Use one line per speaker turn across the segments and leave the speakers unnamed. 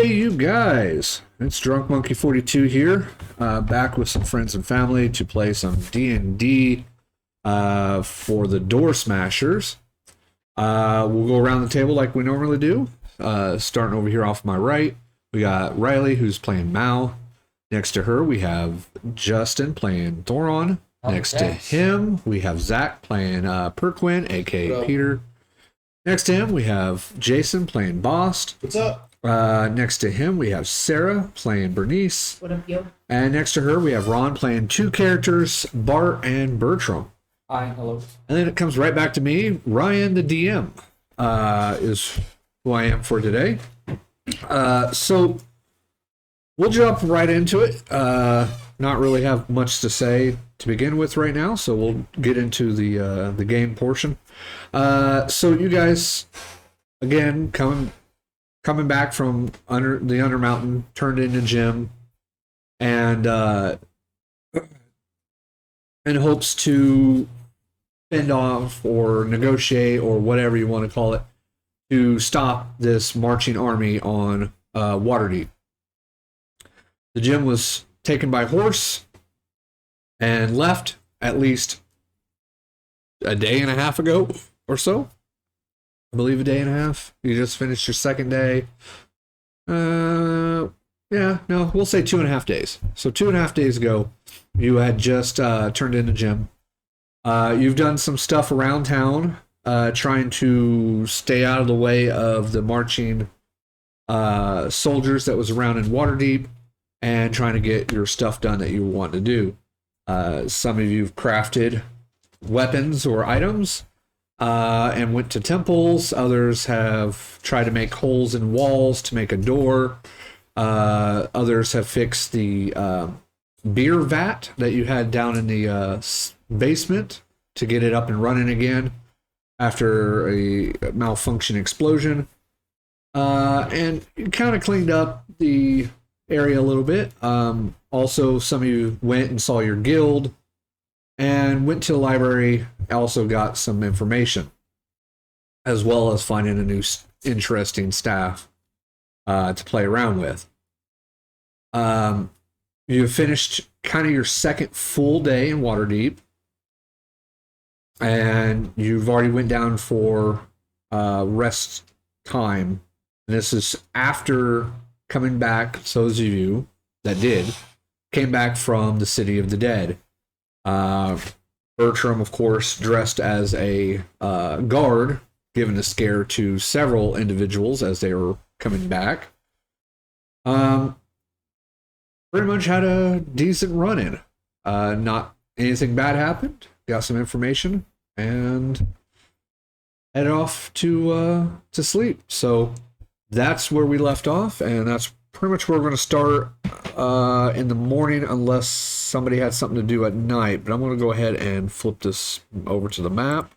Hey, you guys! It's Drunk Monkey 42 here, back with some friends and family to play some D&D for the DoorSmashers. We'll go around the table like we normally do. Starting over here off my right, we got Riley, who's playing Mao. Next to her, we have Justin playing Thoron. Next to him, we have Zach playing Priqrin, aka Peter. Next to him, we have Jason playing Bahst.
What's up?
Next to him, we have Sarah playing Bernnice.
What up, yo?
And next to her, we have Ron playing two characters, Bart and Bertram.
Hi, hello.
And then it comes right back to me. Ryan, the DM, is who I am for today. So we'll jump right into it. Not really have much to say to begin with right now, so we'll get into the game portion. So you guys, again, coming back from under the Undermountain, turned into Jim, and in hopes to fend off or negotiate or whatever you want to call it to stop this marching army on Waterdeep. The Jim was taken by horse and left at least a day and a half ago or so. I believe a day and a half. You just finished your second day. Yeah, no, we'll say 2.5 days. So 2.5 days ago, you had just turned into Jim. You've done some stuff around town, trying to stay out of the way of the marching soldiers that was around in Waterdeep, and trying to get your stuff done that you want to do. Some of you've crafted weapons or items and went to temples. Others have tried to make holes in walls to make a door. Others have fixed the beer vat that you had down in the basement to get it up and running again after a malfunction explosion. And kind of cleaned up the area a little bit. Also, some of you went and saw your guild and went to the library, also got some information, as well as finding a new interesting staff to play around with. You finished kind of your second full day in Waterdeep, and you've already went down for rest time. And this is after coming back, so those of you that came back from the City of the Dead. Bertram, of course, dressed as a guard, giving a scare to several individuals as they were coming back. Pretty much had a decent run-in. Not anything bad happened. Got some information and headed off to sleep. So that's where we left off, and that's pretty much where we're going to start in the morning, unless somebody had something to do at night. But I'm going to go ahead and flip this over to the map.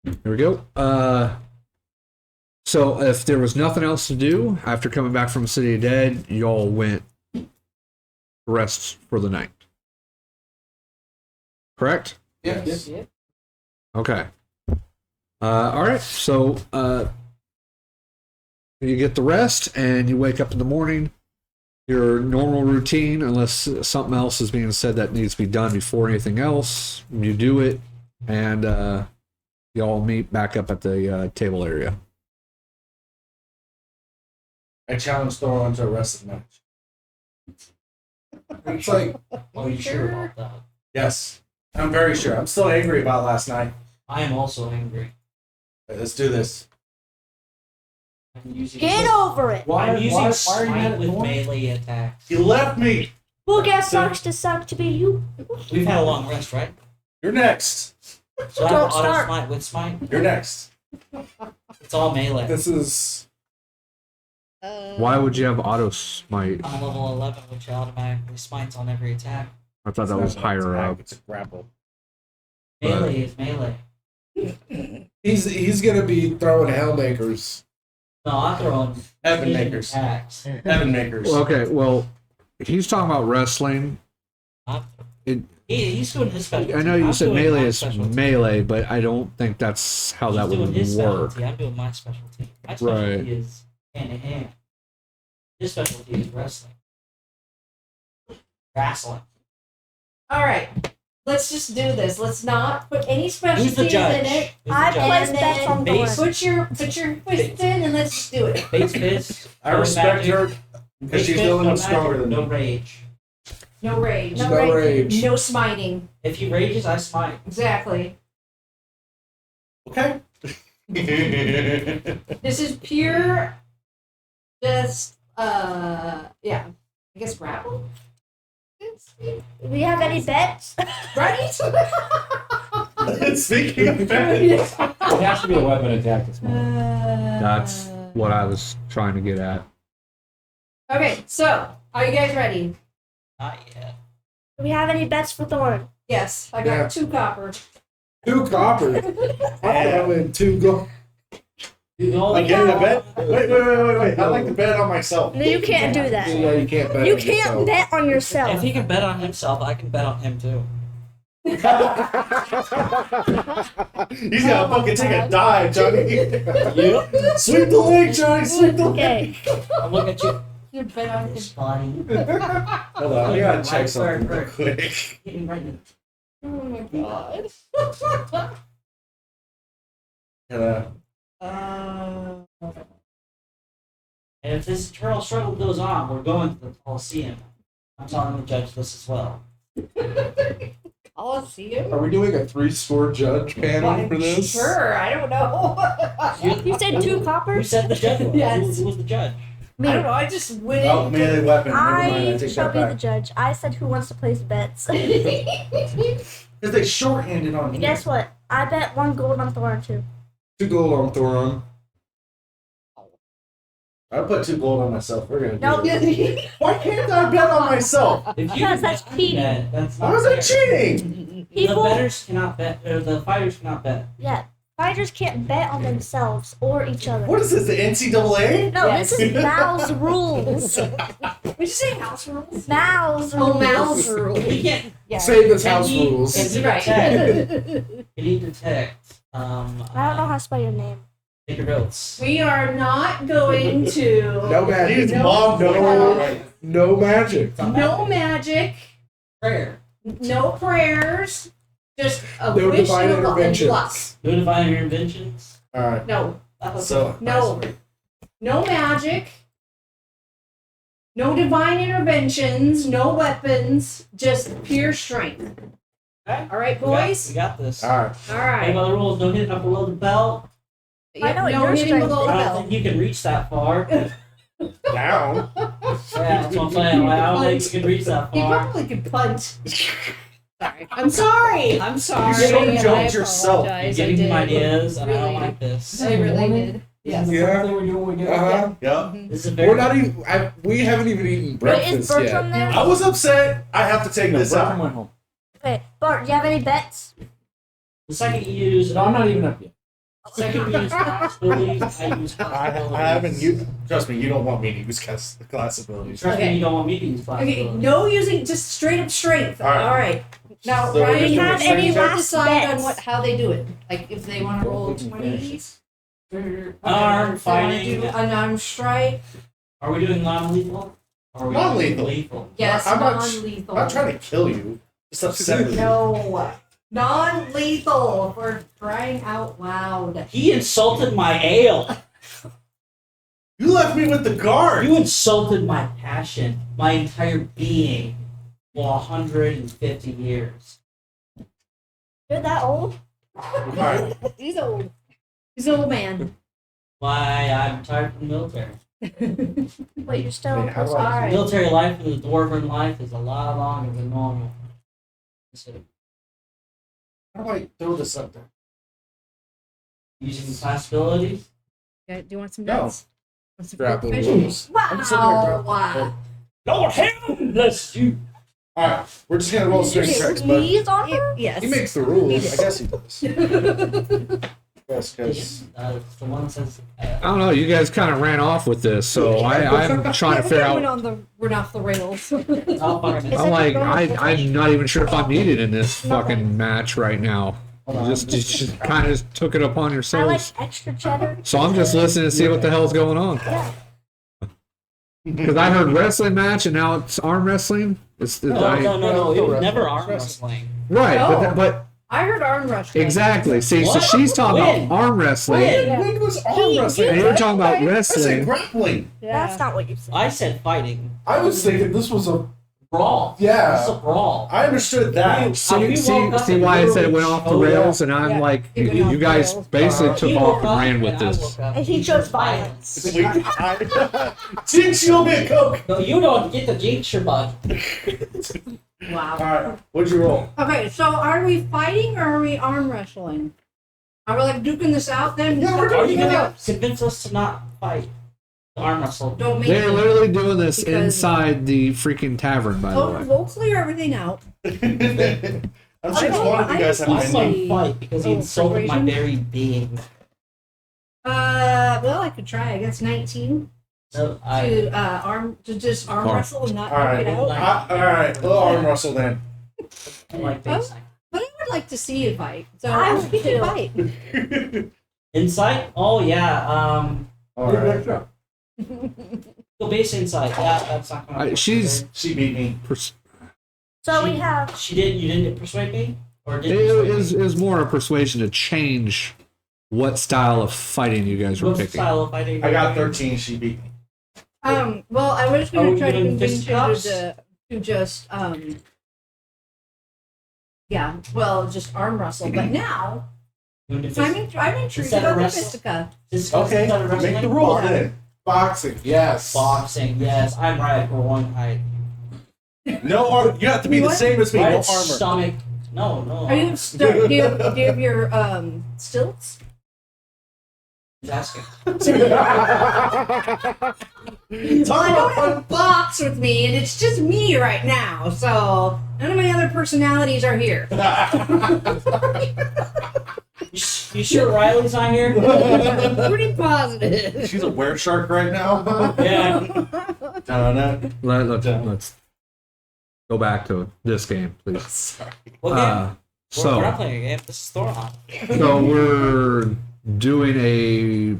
Here we go. So if there was nothing else to do after coming back from City of Dead, y'all went rest for the night. Correct?
Yes.
Okay. All right. So you get the rest, and you wake up in the morning. Your normal routine, unless something else is being said that needs to be done before anything else, you do it, and y'all meet back up at the table area.
I challenge Thoron to a wrestling match. It's like,
Are you sure about that?
yes, I'm very sure. I'm still angry about last night.
I am also angry.
Right, let's do this.
I'm using
Get over it.
I'm using
why are you
smite
mad at
with
Thoron?
melee attacks.
He left me.
Who gets sucks to suck to be you?
We've had a long rest, right?
You're next.
So I
Don't
have auto
start.
smite with smite.
You're next.
It's all melee.
This is
Why would you have auto smite?
I'm level 11, which automatically smites on every attack.
I thought that was higher up.
It's a grapple.
Melee is melee.
He's gonna be throwing Hellmakers.
No, I'm throwing
Heaven
hidden
makers.
attacks.
Heaven makers.
Okay, well, he's talking about wrestling.
He's doing his specialty.
I know you
I'm
said
doing
melee
my
is
specialty.
melee, but I don't think that's how
He's
that
doing
would
his
work.
specialty. I'm doing my specialty. My specialty
Right.
is hand in hand. His specialty is wrestling. Wrestling.
All right. Let's just do this. Let's not put any
Who's
specialties
the judge?
in it.
Who's the
I
judge?
place
And
bets
then
on
base-
Thorn.
Put your fist in and let's just do it.
Face fist.
I respect her because
Face
she's
fist,
feeling
no
stronger
magic,
than
no
me.
rage.
No rage.
No
No rage.
No smiting.
If he rages, I smite.
Exactly.
Okay.
This is pure. Just yeah. I guess grapple.
Do we have any bets?
Right?
Speaking of bad,
It has to be a weapon attack this morning.
That's what I was trying to get at.
Okay, so are you guys ready?
Not yet.
Do we have any bets for Thorn?
Yes, I got
Yeah.
2 copper.
2 copper. I have in 2 gold.
You know,
I get a bet. Wait. I like to bet on myself.
No, you can't do that.
Yeah, you can't bet.
You
on
can't
yourself.
bet on
If
yourself.
he can bet on himself, I can bet on him too.
He's gonna fucking take a dive, Johnny.
Yep.
Sweep the leg, Johnny. Sweep the leg.
Okay.
I'll look at you.
You bet on him.
This body.
Hold on, we gotta check something real quick.
Hitting right in.
Oh my god.
And if this eternal struggle goes on, we're going to the Coliseum. I'm telling the judge this as well.
Coliseum?
Are we doing a 3-score judge panel for this?
Sure, I don't know.
You said 2
Who
copper?
said the judge was?
Yes.
Who was the judge?
I don't know, I just went
Oh,
in.
melee weapon. Never mind, I
I
take
shall
that
be the
back.
judge. I said who wants to place bets.
Because they shorthanded on
And
me.
guess what? I bet 1 gold on Thorn too.
2 gold on Thoron.
I put 2 gold on myself. We're gonna do
No,
it. Why can't I bet on myself?
If you
Because that's
can
cheating.
bet, that's
How
not
is that
fair.
cheating?
The
People-
betters cannot bet, or the fighters cannot bet.
Yeah. Fighters can't bet on themselves or each other.
What is this, the NCAA?
No,
Yes.
this is Mal's rules.
Would you say house rules?
Mal's
Oh,
rules.
Mal's
We
rules.
can't.
Yeah.
Save this
Can
house
he-
rules.
Can he
Right.
detect? Can he detect?
I don't know how to spell your name.
Take your votes.
We are not going to.
No magic.
He's mom.
No magic.
No magic.
Prayer.
No prayers. Just a
No
wish
divine
and a luck.
interventions.
No divine interventions.
Alright,
No.
so.
No. No magic. No divine interventions. No weapons. Just pure strength.
Okay.
All right,
We got-
boys.
We got this.
Alright.
All
Any
right.
other rules? No hitting up below the belt.
I know what
no
your
hitting
strength
below
is.
the
I don't
belt.
think you can reach that far. Yeah,
Down.
that's what I'm saying. Like, I don't think you can reach that
You
far.
probably could punch. Sorry. I'm sorry. I'm sorry.
You so
I
joked yourself.
You're
apologize.
giving
I
him
did.
ideas, and I
Really.
don't like this.
I really did.
Yes.
Yeah.
Yeah. We're doing when we get
Uh-huh.
Yeah.
This is a very.
We're not even. We haven't even eaten
Wait, is
breakfast
Bertram
yet.
there?
I was upset. I have to take
No,
this
Bertram
out.
went home.
Wait, Bart, do you have any bets?
The second you use,
No, I'm not even up yet.
second you use class abilities, I use class
I
abilities.
haven't used. Trust me, you don't want me to use class abilities.
Trust
Okay.
me, you don't want me to use class
Okay,
abilities.
no using just straight up strength.
All right.
All right. Now,
So we're
Ryan,
just
you
doing
have
strength
any
checks?
last decide
bets?
on how they do it? Like if they want to roll 20s,
Unarmed
if they wanna
fighting.
do unarmed strike.
Are we doing non-lethal? Or are we
Non-lethal.
doing lethal?
Yes,
I'm not-
non-lethal.
I'm not trying to kill you. Just upset me.
No, non-lethal for crying out loud.
He insulted my ale.
You left me with the guard.
You insulted my passion, my entire being, for 150 years.
You're that old?
Alright.
He's old. He's an old man.
Why I'm retired from the military.
Wait, you're still
Wait,
in
how do
person?
I-
All right.
Military life and the dwarven life is a lot longer than normal. So,
How do I throw this up there?
using class abilities.
Okay, do you want some
No.
notes? Want some
Grapple
proficient?
rules.
I'm just sitting there
Wow.
grabbing-
Wow.
Lord heaven bless you.
Alright, we're just gonna roll strength checks, but
Sneeze on her?
Yes.
He makes the rules.
I guess he does. Yes, because
It's the one that says.
I don't know. You guys kind of ran off with this, so I'm trying to figure
Went
out.
on the went off the rails.
I'll fucking.
It's
I'm
like
like,
a
I'm not even sure if I'm needed in this fucking match right now.
Hold on.
Just kind of took it upon
I like
yourselves.
extra cheddar.
So I'm just listening to see what the hell's going on.
Yeah.
Because I heard wrestling match and now it's arm wrestling.
No. It was never arm
Wrestling.
wrestling.
Right,
No.
but
I heard arm wrestling.
exactly. See, so
What?
she's talking
When?
about arm wrestling,
When?
When was arm
and
wrestling?
you're talking about
I said
wrestling.
grappling.
That's not what you said.
I said fighting.
I was thinking this was a
Brawl.
Yeah.
This is a brawl.
I understood that.
See,
You
see,
woke up
see
and
why I
you
said it
were-
went off the
Oh, yeah.
rails, and I'm
Yeah,
like,
it went
you
off the
guys
rails.
basically
He
took
woke
off
up
and ran with
I
this.
woke up.
And he chose violence.
Sweet. Jinx, you owe me a Coke.
No, you don't get the jinx your bud.
Wow.
Alright, what'd you roll?
Okay, so are we fighting or are we arm wrestling? Are we like duking this out then?
Yeah, we're
Are you
Yeah.
gonna convince us to not fight? Arm wrestle.
Don't make
They're
me.
literally doing this
Because-
inside the freaking tavern, by the way.
We'll clear everything out.
I'm sure it's
don't-
one of you guys have
I
I
been.
don't-
might fight because he
Oh,
insulted my
persuasion?
very being.
Well, I could try. I guess 19
So
to just arm
Arm.
wrestle and not
Alright,
knock it out.
alright, we'll arm wrestle then.
I like
Oh.
basic.
But I would like to see you fight. So
I
I'll
would
get you
too.
fight.
Insight? Oh yeah.
Alright.
Go base insight. Yeah, that's not gonna. work.
She's
She beat me.
So we have.
She did. You didn't persuade me, or did
It
you persuade
is
me?
is more a persuasion to change what style of fighting you guys were
What
picking.
style of fighting?
I got 13, she beat me.
Well, I was
Are
going
we
to try to
doing
convince you
fisticuffs?
to just yeah, well, just arm wrestle. But now I'm intrigued
Instead
about
of
the
wrestle?
fistica.
Okay,
Instead of wrestling,
make the rules
Yeah.
then. Boxing, yes.
Boxing. Yes, I'm right for one height.
No armor. You have to be the
What?
same as me.
Right
No armor.
stomach. No.
Are you do you have your stilts?
Just asking.
I don't have a box with me, and it's just me right now. So none of my other personalities are here.
You sure Riley's not here?
Pretty positive.
She's a were shark right now.
Yeah.
Dun-dun.
Let's go back to this game, please.
Sorry.
What game?
So
We're not playing a game. This is Thoron.
so we're doing a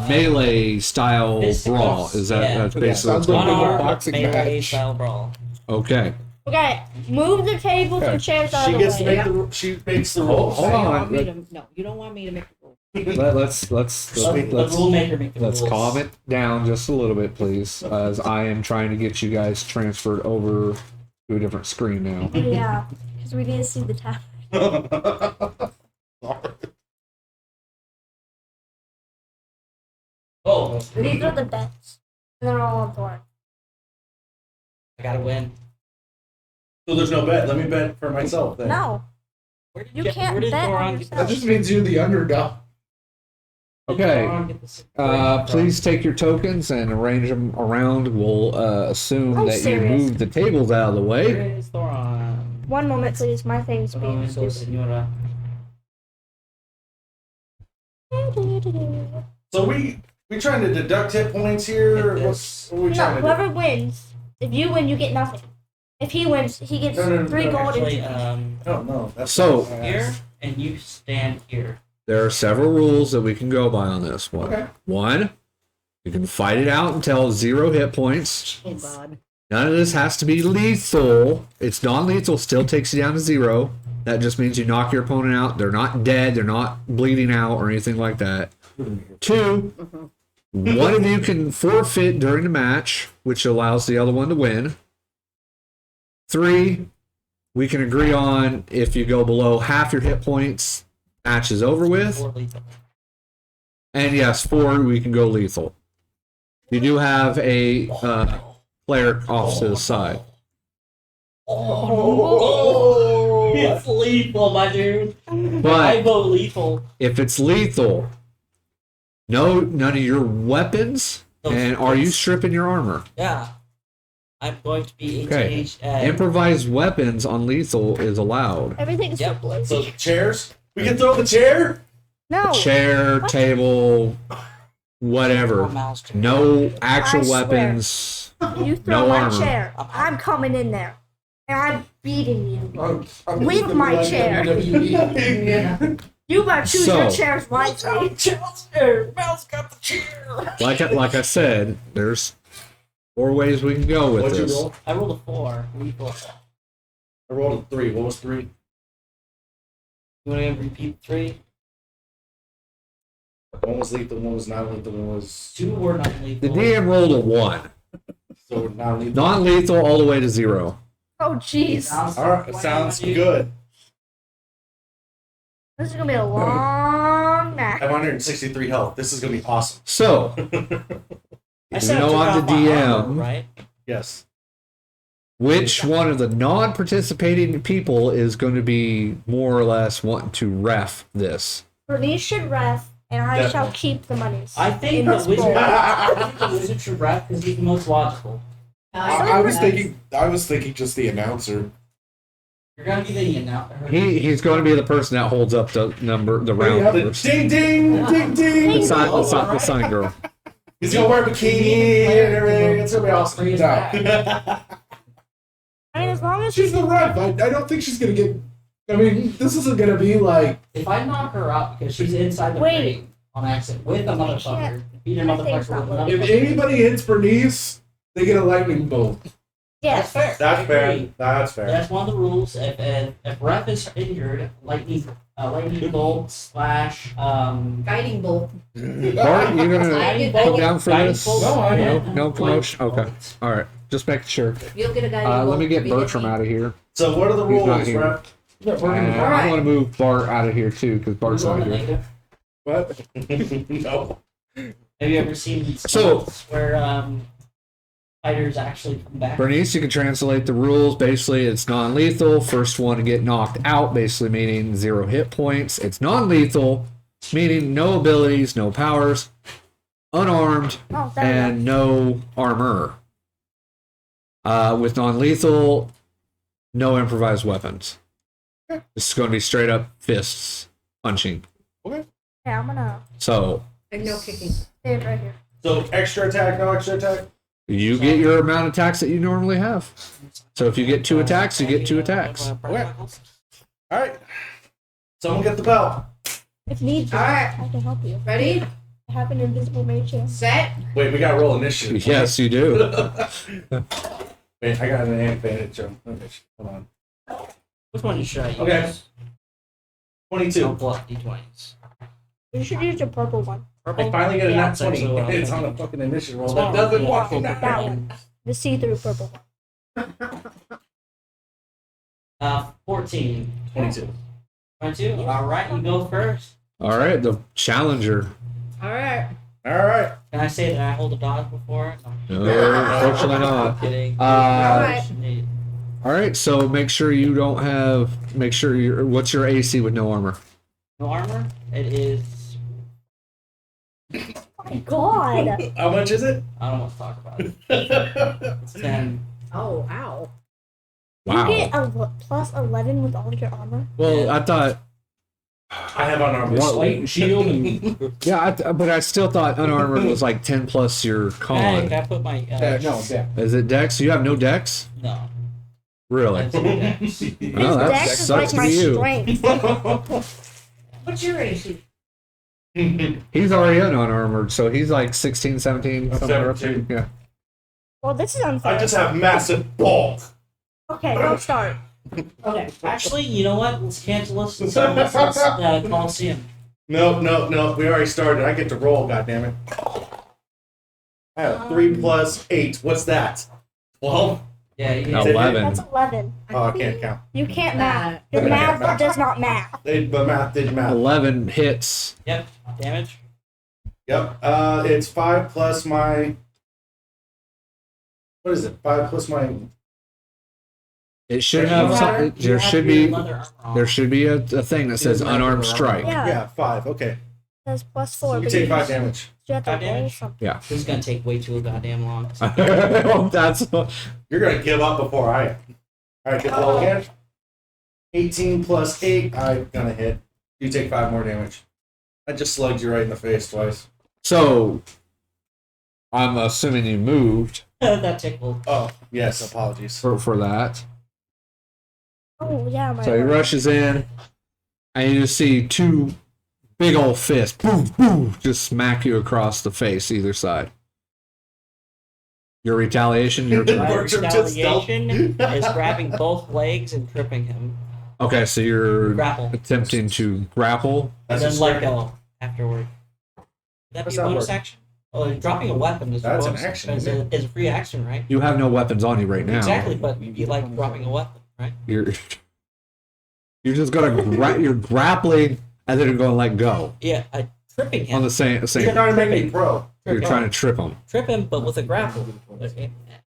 melee style
Fisticuffs,
brawl. Is that
yeah.
that's
Yeah,
basically
sounds
what's
like
going
a
on?
One-arm
boxing
melee
match.
style brawl.
Okay.
Okay, move the tables and chairs out
She
of the
gets to
way.
make the. She makes the rules.
Hold on.
No, you don't want me to make the rules.
Let's
Let the rule maker make the
let's
rules.
calm it down just a little bit, please, as I am trying to get you guys transferred over to a different screen now.
Yeah, because we need to see the tab.
Oh,
These are the bets. And they're all on board.
I gotta win.
So there's no bet. Let me bet for myself then.
No,
Where did
You can't
where did
bet on
Thoron get
yourself.
That just means you're the underdog.
did
Okay.
Thoron get this-
Please take your tokens and arrange them around. We'll assume
I'm
that
serious.
you move the tables out of the way.
Where is Thoron?
1 moment, please. My thing's
Oh,
being
so
stupid.
Senora.
So we trying to deduct hit points here.
Hit
What's what we
No,
trying to do?
whoever wins, if you win, you get nothing. If he wins, he gets
No,
3 gold
Actually,
and
No, that's
So-
not what I
here,
asked.
and you stand here.
There are several rules that we can go by on this one.
Okay.
One, you can fight it out until 0 hit points.
Oh God.
None of this has to be lethal. It's non-lethal, still takes you down to 0. That just means you knock your opponent out. They're not dead, they're not bleeding out or anything like that. 2, one of you can forfeit during the match, which allows the other one to win. 3, we can agree on if you go below half your hit points, match is over with.
Or lethal.
And yes, 4, we can go lethal. You do have a cleric off to the side.
Oh,
It's lethal, my dude. I
But
vote lethal.
if it's lethal, none of your weapons, and are you stripping your armor?
Yeah. I'm going to be
Okay.
HHA.
Improvised weapons on lethal is allowed.
everything's
Yep.
so blue.
So chairs? We can throw the chair?
No,
Chair,
What?
table, whatever.
Mouse chair.
No actual
I swear.
weapons.
you throw
no
my
armor.
chair. I'm coming in there. And I'm beating you.
I'm
With
gonna
my
be like
chair.
WWE.
Yeah.
You better choose
So-
your chairs wisely.
Mouse got the chair.
Like I said, there's 4 ways we can go with
What'd you
this.
roll?
I rolled a 4. Lethal.
I rolled a 3. What was 3?
You want to repeat 3?
One was lethal, one was not lethal, one was
2 were not
The
lethal.
DM rolled a 1.
so not lethal.
Non-lethal all the way to 0.
Oh, jeez.
All right, sounds good.
This is gonna be a long
I have
night.
163 health. This is gonna be awesome.
So,
I
you
said I
know
took
I'm
off
the
my armor,
DM.
right?
Yes.
Which one of the non-participating people is going to be more or less wanting to ref this?
Bernice should ref, and I shall keep the monies.
I think
In
the
this
wizard.
bowl.
I think the wizard should ref because he's the most logical.
I was thinking just the announcer.
You're gonna be the announcer.
He's going to be the person that holds up the round
The
numbers.
ding ding ding ding.
The sign girl.
He's gonna wear a bikini and everything. It's gonna be awesome.
Free as
No.
that.
I mean, as long as
She's the ref. I don't think she's gonna get. I mean, this isn't gonna be like.
If I knock her out because she's inside the
Wait.
ring on accident with a motherfucker, beat a
My thing's
motherfucker
not
with another
If
motherfucker.
anybody hits Bernice, they get a lightning bolt.
That's
yes.
fair.
That's
I
fair.
agree.
That's fair.
That's one of the rules. If ref is injured, lightning bolt /
Guiding bolt.
Bart, you going to come down for
Guiding
this?
bolt.
No promotion? Okay. All right. Just making sure.
You'll get a guiding bolt.
Let me get
if you hit
Bertram
me.
out of here.
So what are the
He's not
rules,
here.
ref?
And I want to move Bart out of here too because Bart's not here.
What?
No.
Have you ever seen
So-
sports where fighters actually come back?
Bernice, you can translate the rules. Basically, it's non-lethal. First one to get knocked out, basically meaning 0 hit points. It's non-lethal, meaning no abilities, no powers, unarmed,
Oh, there
and no armor. With non-lethal, no improvised weapons. This is going to be straight up fists punching.
Yeah, I'm gonna
So
And no kicking.
stay right here.
So extra attack, no extra attack.
you get your amount of attacks that you normally have. So if you get 2 attacks, you get 2 attacks.
Okay. All right. Someone get the bell.
If need be,
Alright.
I can help you.
Ready?
I have an invisible mage here.
Set.
Wait, we gotta roll initiative.
Yes, you do.
Wait, I got an advantage. Hold on.
Which one should I use?
Okay. 22.
Don't pull up D20s.
You should use the purple one.
I finally get a
Yeah,
nat
that's actually
20.
what I'm
It's on
thinking.
a fucking initiative roll.
That's
That doesn't
what I'm
fucking
That
matter.
one. The see-through purple one.
14.
22.
22? Alright, you go first.
All right, the challenger.
Alright.
All right.
Can I say that I hold a dodge before? No.
No, unfortunately not.
Kidding.
Alright.
All right, so make sure you don't have. Make sure you're. What's your AC with no armor?
No armor? It is.
Oh my god.
How much is it?
I don't want to talk about it. It's 10.
Oh, ow.
Wow.
You get a plus 11 with all of your armor.
Well, I thought.
I have unarmed.
What-
Light shield and
Yeah, but I still thought unarmored was like 10 plus your
Hey,
con.
can I put my.
no, yeah.
Is it Dex? You have no Dex?
No.
Really?
That's it.
Oh, that
Dex is
sucks
like
to
my
be you.
strength.
What's your AC?
He's already unarmored, so he's like 16, 17,
I'm
somewhere up there.
17.
Yeah.
Well, this is unfair.
I just have massive bulk.
Okay, don't start.
Okay, actually, you know what? Let's cancel this and send this Coliseum.
No. We already started. I get to roll, goddammit. I have 3 plus 8. What's that? 12?
Yeah, you
No.
can
11.
That's 11.
Oh, I can't count.
You can't math.
Uh,
Your math does not math.
The math did math.
11 hits.
Yep, damage.
Yep. It's 5 plus my. What is it? 5 plus my.
It should
You
have
have-
some,
you
there
have
should
your
be
leather armor on.
there should be a thing that says unarmed strike.
Yeah.
Yeah, 5. Okay.
That's plus 4.
You
but
take 5
just-
damage.
You have to
5
roll
damage?
something.
Yeah.
This is gonna take way too goddamn long.
That's
You're going to give up before I am. Alright, get the roll again. 18 plus 8. I'm going to hit. You take 5 more damage. I just slugged you right in the face twice.
so. I'm assuming you moved
That tickled.
Oh, yes. Apologies.
for that.
Oh, yeah. My
So he rushes in, and you just see 2 big old fists, boom, boom, just smack you across the face either side. Your retaliation. Your
My
Bertram just
retaliation is grabbing both legs and tripping him.
okay. So you're
Grapple.
attempting to grapple.
And
That's
then
a
let go afterward. Would that
How's
be a
that
bonus
work?
action? Oh, dropping a weapon is
That's
a
an
bonus
action,
Is
isn't
a free action, right?
You have no weapons on you right now.
Exactly, but you like dropping a weapon, right?
You're just gonna you're grappling and then you're going to let go
Yeah, tripping him.
on the same.
You're trying to make me pro.
You're trying to trip him.
Trip him, but with a grapple.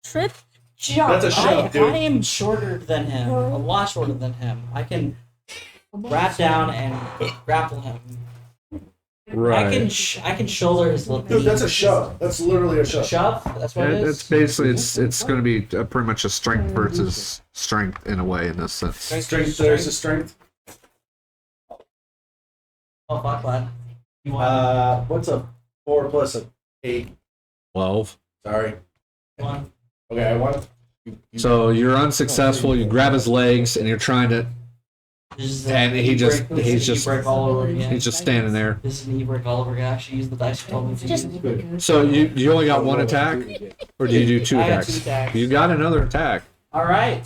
Trip, jump.
That's a shove,
I
dude.
am shorter than him, a lot shorter than him. I can grab down and grapple him.
Right.
I can shoulder his little
Dude, that's a shove. That's literally a shove.
shove. That's what it
It's
is.
basically it's going to be pretty much a strength versus strength in a way in this sense.
Strength, there's a strength.
Oh fuck, bud. You want
What's a 4 plus a 8?
12.
Sorry.
one?
Okay, I want.
So you're unsuccessful. You grab his legs and you're trying to. And he just- he's just-
break all over again.
He's just standing there.
This is an e-break all over again. I should use the dice you told me to
Just-
use.
So you only got one attack, or do you do 2
I got
attacks?
2 attacks.
You got another attack.
All right.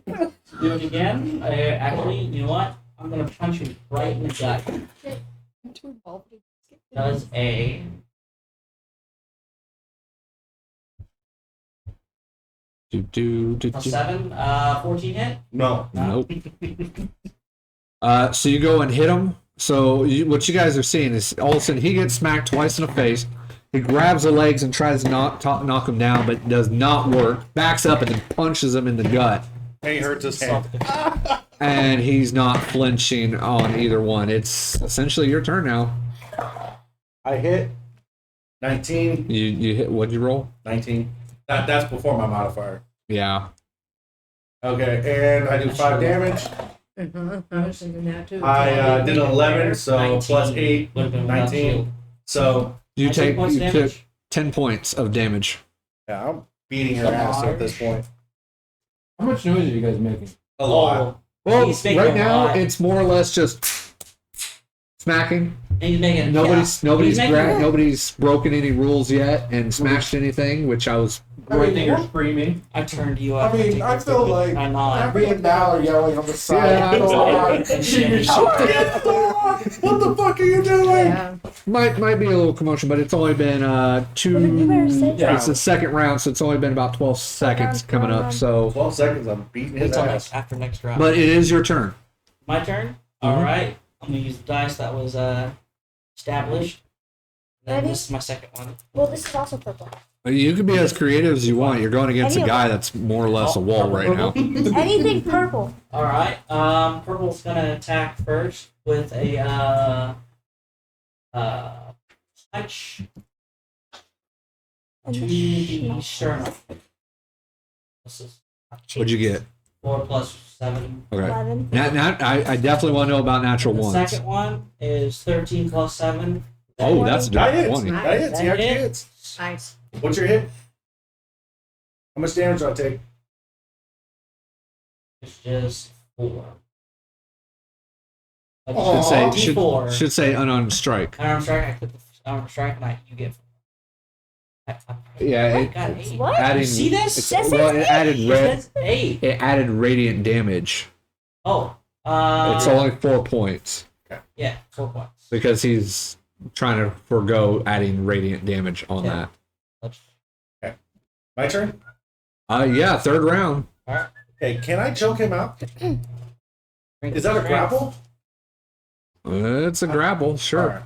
Do it again. Actually, you know what? I'm gonna punch you right in the gut. Does a plus 7, 14 hit?
No.
Nope. So you go and hit him. So what you guys are seeing is all of a sudden he gets smacked twice in the face. He grabs the legs and tries to knock him down, but it does not work. Backs up and then punches him in the gut.
And he hurts his hand.
And he's not flinching on either one. It's essentially your turn now.
I hit 19.
You hit. What'd you roll?
19. That's before my modifier.
Yeah.
Okay, and I do 5 damage.
I was thinking that too.
I did 11, so
19.
plus 8,
Would've been without
19.
shield.
So,
You
19
take
points
you
damage?
took 10 points of damage.
yeah, I'm beating your ass at this point.
How much noise are you guys making?
A lot.
Well,
He's making
right
a
now
lot.
it's more or less just smacking.
And he's making
Nobody's
yeah. He's making-
nobody's broken any rules yet and smashed anything, which I was.
I mean, you're screaming.
I turned you
I
up.
mean, I feel like
I nod.
Abby and Mal are yelling on the side.
Yeah, I don't
know.
Shit. What the fuck are you doing?
Yeah.
Might be a little commotion, but it's only been two.
Well, then you better say
Yeah.
It's the second round, so it's only been about 12 seconds coming up. So,
12 seconds, I'm beating his
Until
ass.
after next round.
but it is your turn.
My turn. All right. I'm gonna use the dice that was established. Then
Ready?
this is my second one.
Well, this is also purple.
You can be as creative as you want. You're going against a
Any of
guy that's more or less a wall right now.
Anything purple.
All right. Purple's gonna attack first with a punch
And
to
the
the sternum. This is
What'd you get?
4 plus 7.
Okay.
11.
I definitely want to know about natural
The
ones.
second one is 13 plus 7.
Oh, that's a
That
direct
hits.
20.
That hits. He
That
actually
hit.
hits.
Nice.
What's your hit? How much damage do I take?
It's just 4.
Should say
D4.
should say unarmed strike.
Unarmed strike. I click the unarmed strike, and you get.
Yeah,
I
it,
got 8.
What?
adding.
You see this?
it's- well, it added
It
red.
says 8.
It added radiant damage.
Oh.
It's only 4 points
Yeah, 4 points.
because he's trying to forego adding radiant damage on
Yeah.
that.
My turn?
Yeah, third round.
Okay, can I choke him out? Is that a grapple?
It's a grapple, sure.
Alright.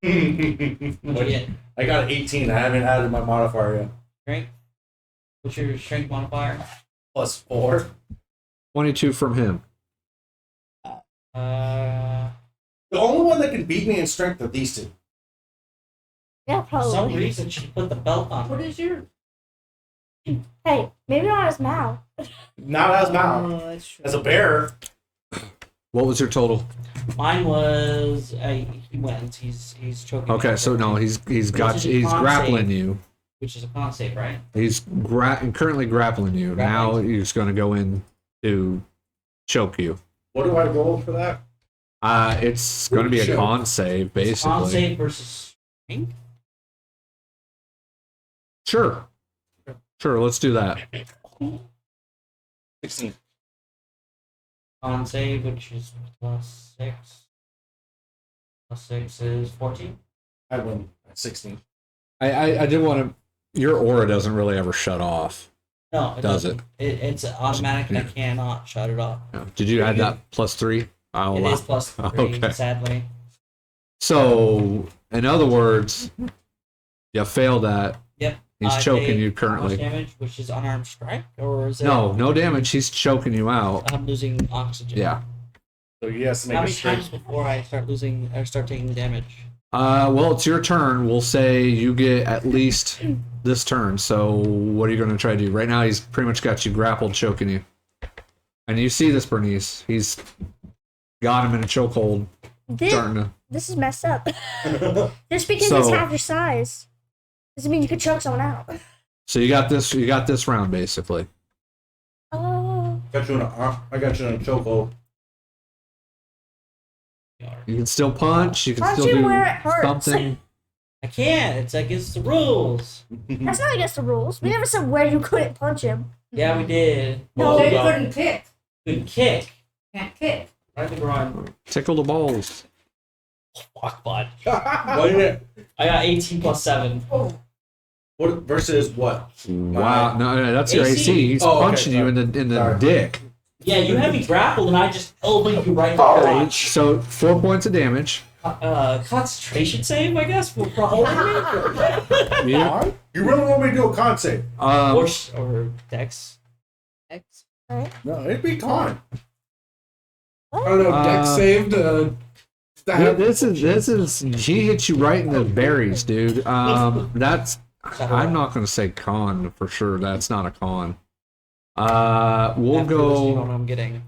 What'd you get?
I got an 18. I haven't added my modifier yet.
Strength? What's your strength modifier?
Plus 4.
22 from him.
The only one that can beat me in strength are these two.
Yeah,
For some
probably.
reason, she put the belt on.
What is your?
Hey, maybe not as Mal.
Not as Mal.
Oh, that's true.
As a bear.
What was your total?
Mine was he wins. He's choking.
Okay,
me.
so no, he's got
Which is a
he's
con
grappling
save.
you.
Which is a con save, right?
He's currently grappling you. Now
Grappling.
he's going to go in to choke you.
What do I roll for that?
It's going to be a con save, basically.
Con save versus strength?
Sure. Sure, let's do that.
16.
Con save, which is plus 6. Plus 6 is 14.
I win at 16.
I did want to. Your aura doesn't really ever shut off.
No, it
Does
doesn't. It's automatic and I cannot shut it off.
No. Did you add that +3? I'll
It
allow.
is plus 3,
Okay.
sadly.
So, in other words, you failed that.
Yep.
He's
I
choking
take
you
how much
currently.
damage, which is unarmed strike, or is it?
No damage. He's choking you out.
I'm losing oxygen.
Yeah.
So he has to make
How
a
many
straight.
times before I start losing or start taking damage?
Well, it's your turn. We'll say you get at least this turn. So, what are you going to try to do? Right now, he's pretty much got you grappled, choking you. And you see this, Bernnice. He's got him in a chokehold.
This is messed up. Just because
So-
it's half your size doesn't mean you could choke someone out.
So you got this. You got this round basically.
Oh.
Got you in a, I got you in a chokehold.
You can still punch. You can
Punch
still
him
do
where it hurts.
something.
I can't. It's against the rules.
That's not against the rules. We never said where you couldn't punch him.
Yeah, we did.
No, they
God.
couldn't kick.
Good kick.
Can't kick.
Right in the groin.
Tickle the balls.
Fuck, bud.
What did it?
I got 18 plus 7.
Oh,
What versus what?
Wow. No, that's your
AC.
AC. He's
Oh, okay,
punching you in the
Sorry.
dick.
Yeah, you had me grappled and I just elbowed you right in the crotch.
So 4 points of damage.
Concentration save, I guess, for holding me?
Yeah.
You really want me to do a con save?
Or Dex.
X.
No, it'd be con.
I don't know. Dex saved.
Yeah, this is. He hit you right in the berries, dude. That's. I'm not going to say con for sure. That's not a con. We'll
After listening to
go.
what I'm getting.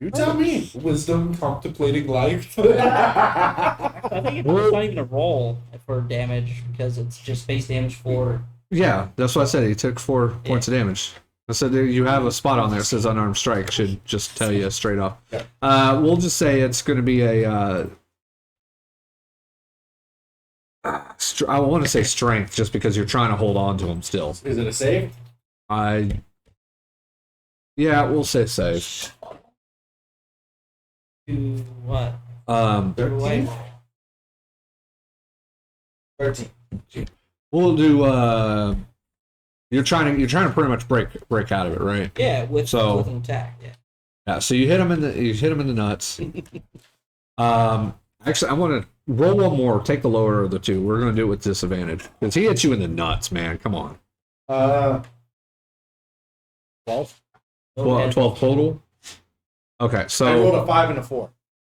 You tell me.
Wisdom, contemplating life.
I think it's not even a roll for damage because it's just base damage for.
Yeah, that's what I said. He took 4 points of damage. I said that you have a spot on there that says unarmed strike. Should just tell you straight off.
Yeah.
We'll just say it's going to be a. I want to say strength just because you're trying to hold on to him still.
Is it a save?
Yeah, we'll say save.
To what?
13. 13.
We'll do. You're trying to pretty much break out of it, right?
Yeah, with
So-
an attack. Yeah.
Yeah. So you hit him in the nuts. Actually, I want to roll one more. Take the lower of the two. We're going to do it with disadvantage because he hits you in the nuts, man. Come on.
12.
12 total. Okay,
I rolled
so
a 5 and a 4.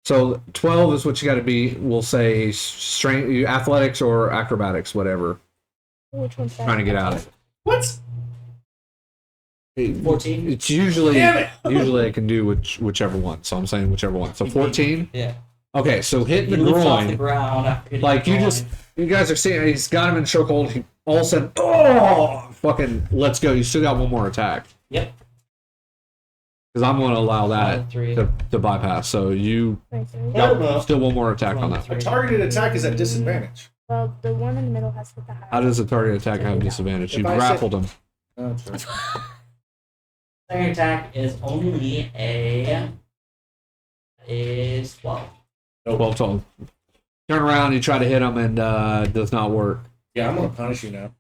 12 is what you got to be. We'll say strength, athletics, or acrobatics, whatever.
Which one's that?
Trying to get out of it.
What?
14.
It's usually
Damn it.
I can do whichever one. So I'm saying whichever one. So 14.
Yeah.
Okay, so hitting
He
the
lifts off the
groin.
ground after hitting
Like
the
you
groin.
just, you guys are seeing, he's got him in chokehold. He all of a sudden, oh, fucking, let's go. You still got one more attack.
Yep.
Because I'm going to allow that
3.
to bypass. So you
23.
got still one more attack on that.
A targeted attack is at disadvantage.
Well, the one in the middle has to hit the high.
How does a target attack have disadvantage?
If
You
I say-
grappled him.
Oh, true.
Second attack is only is 12.
12 total. Turn around, you try to hit him, and does not work.
Yeah, I'm going to punish you now.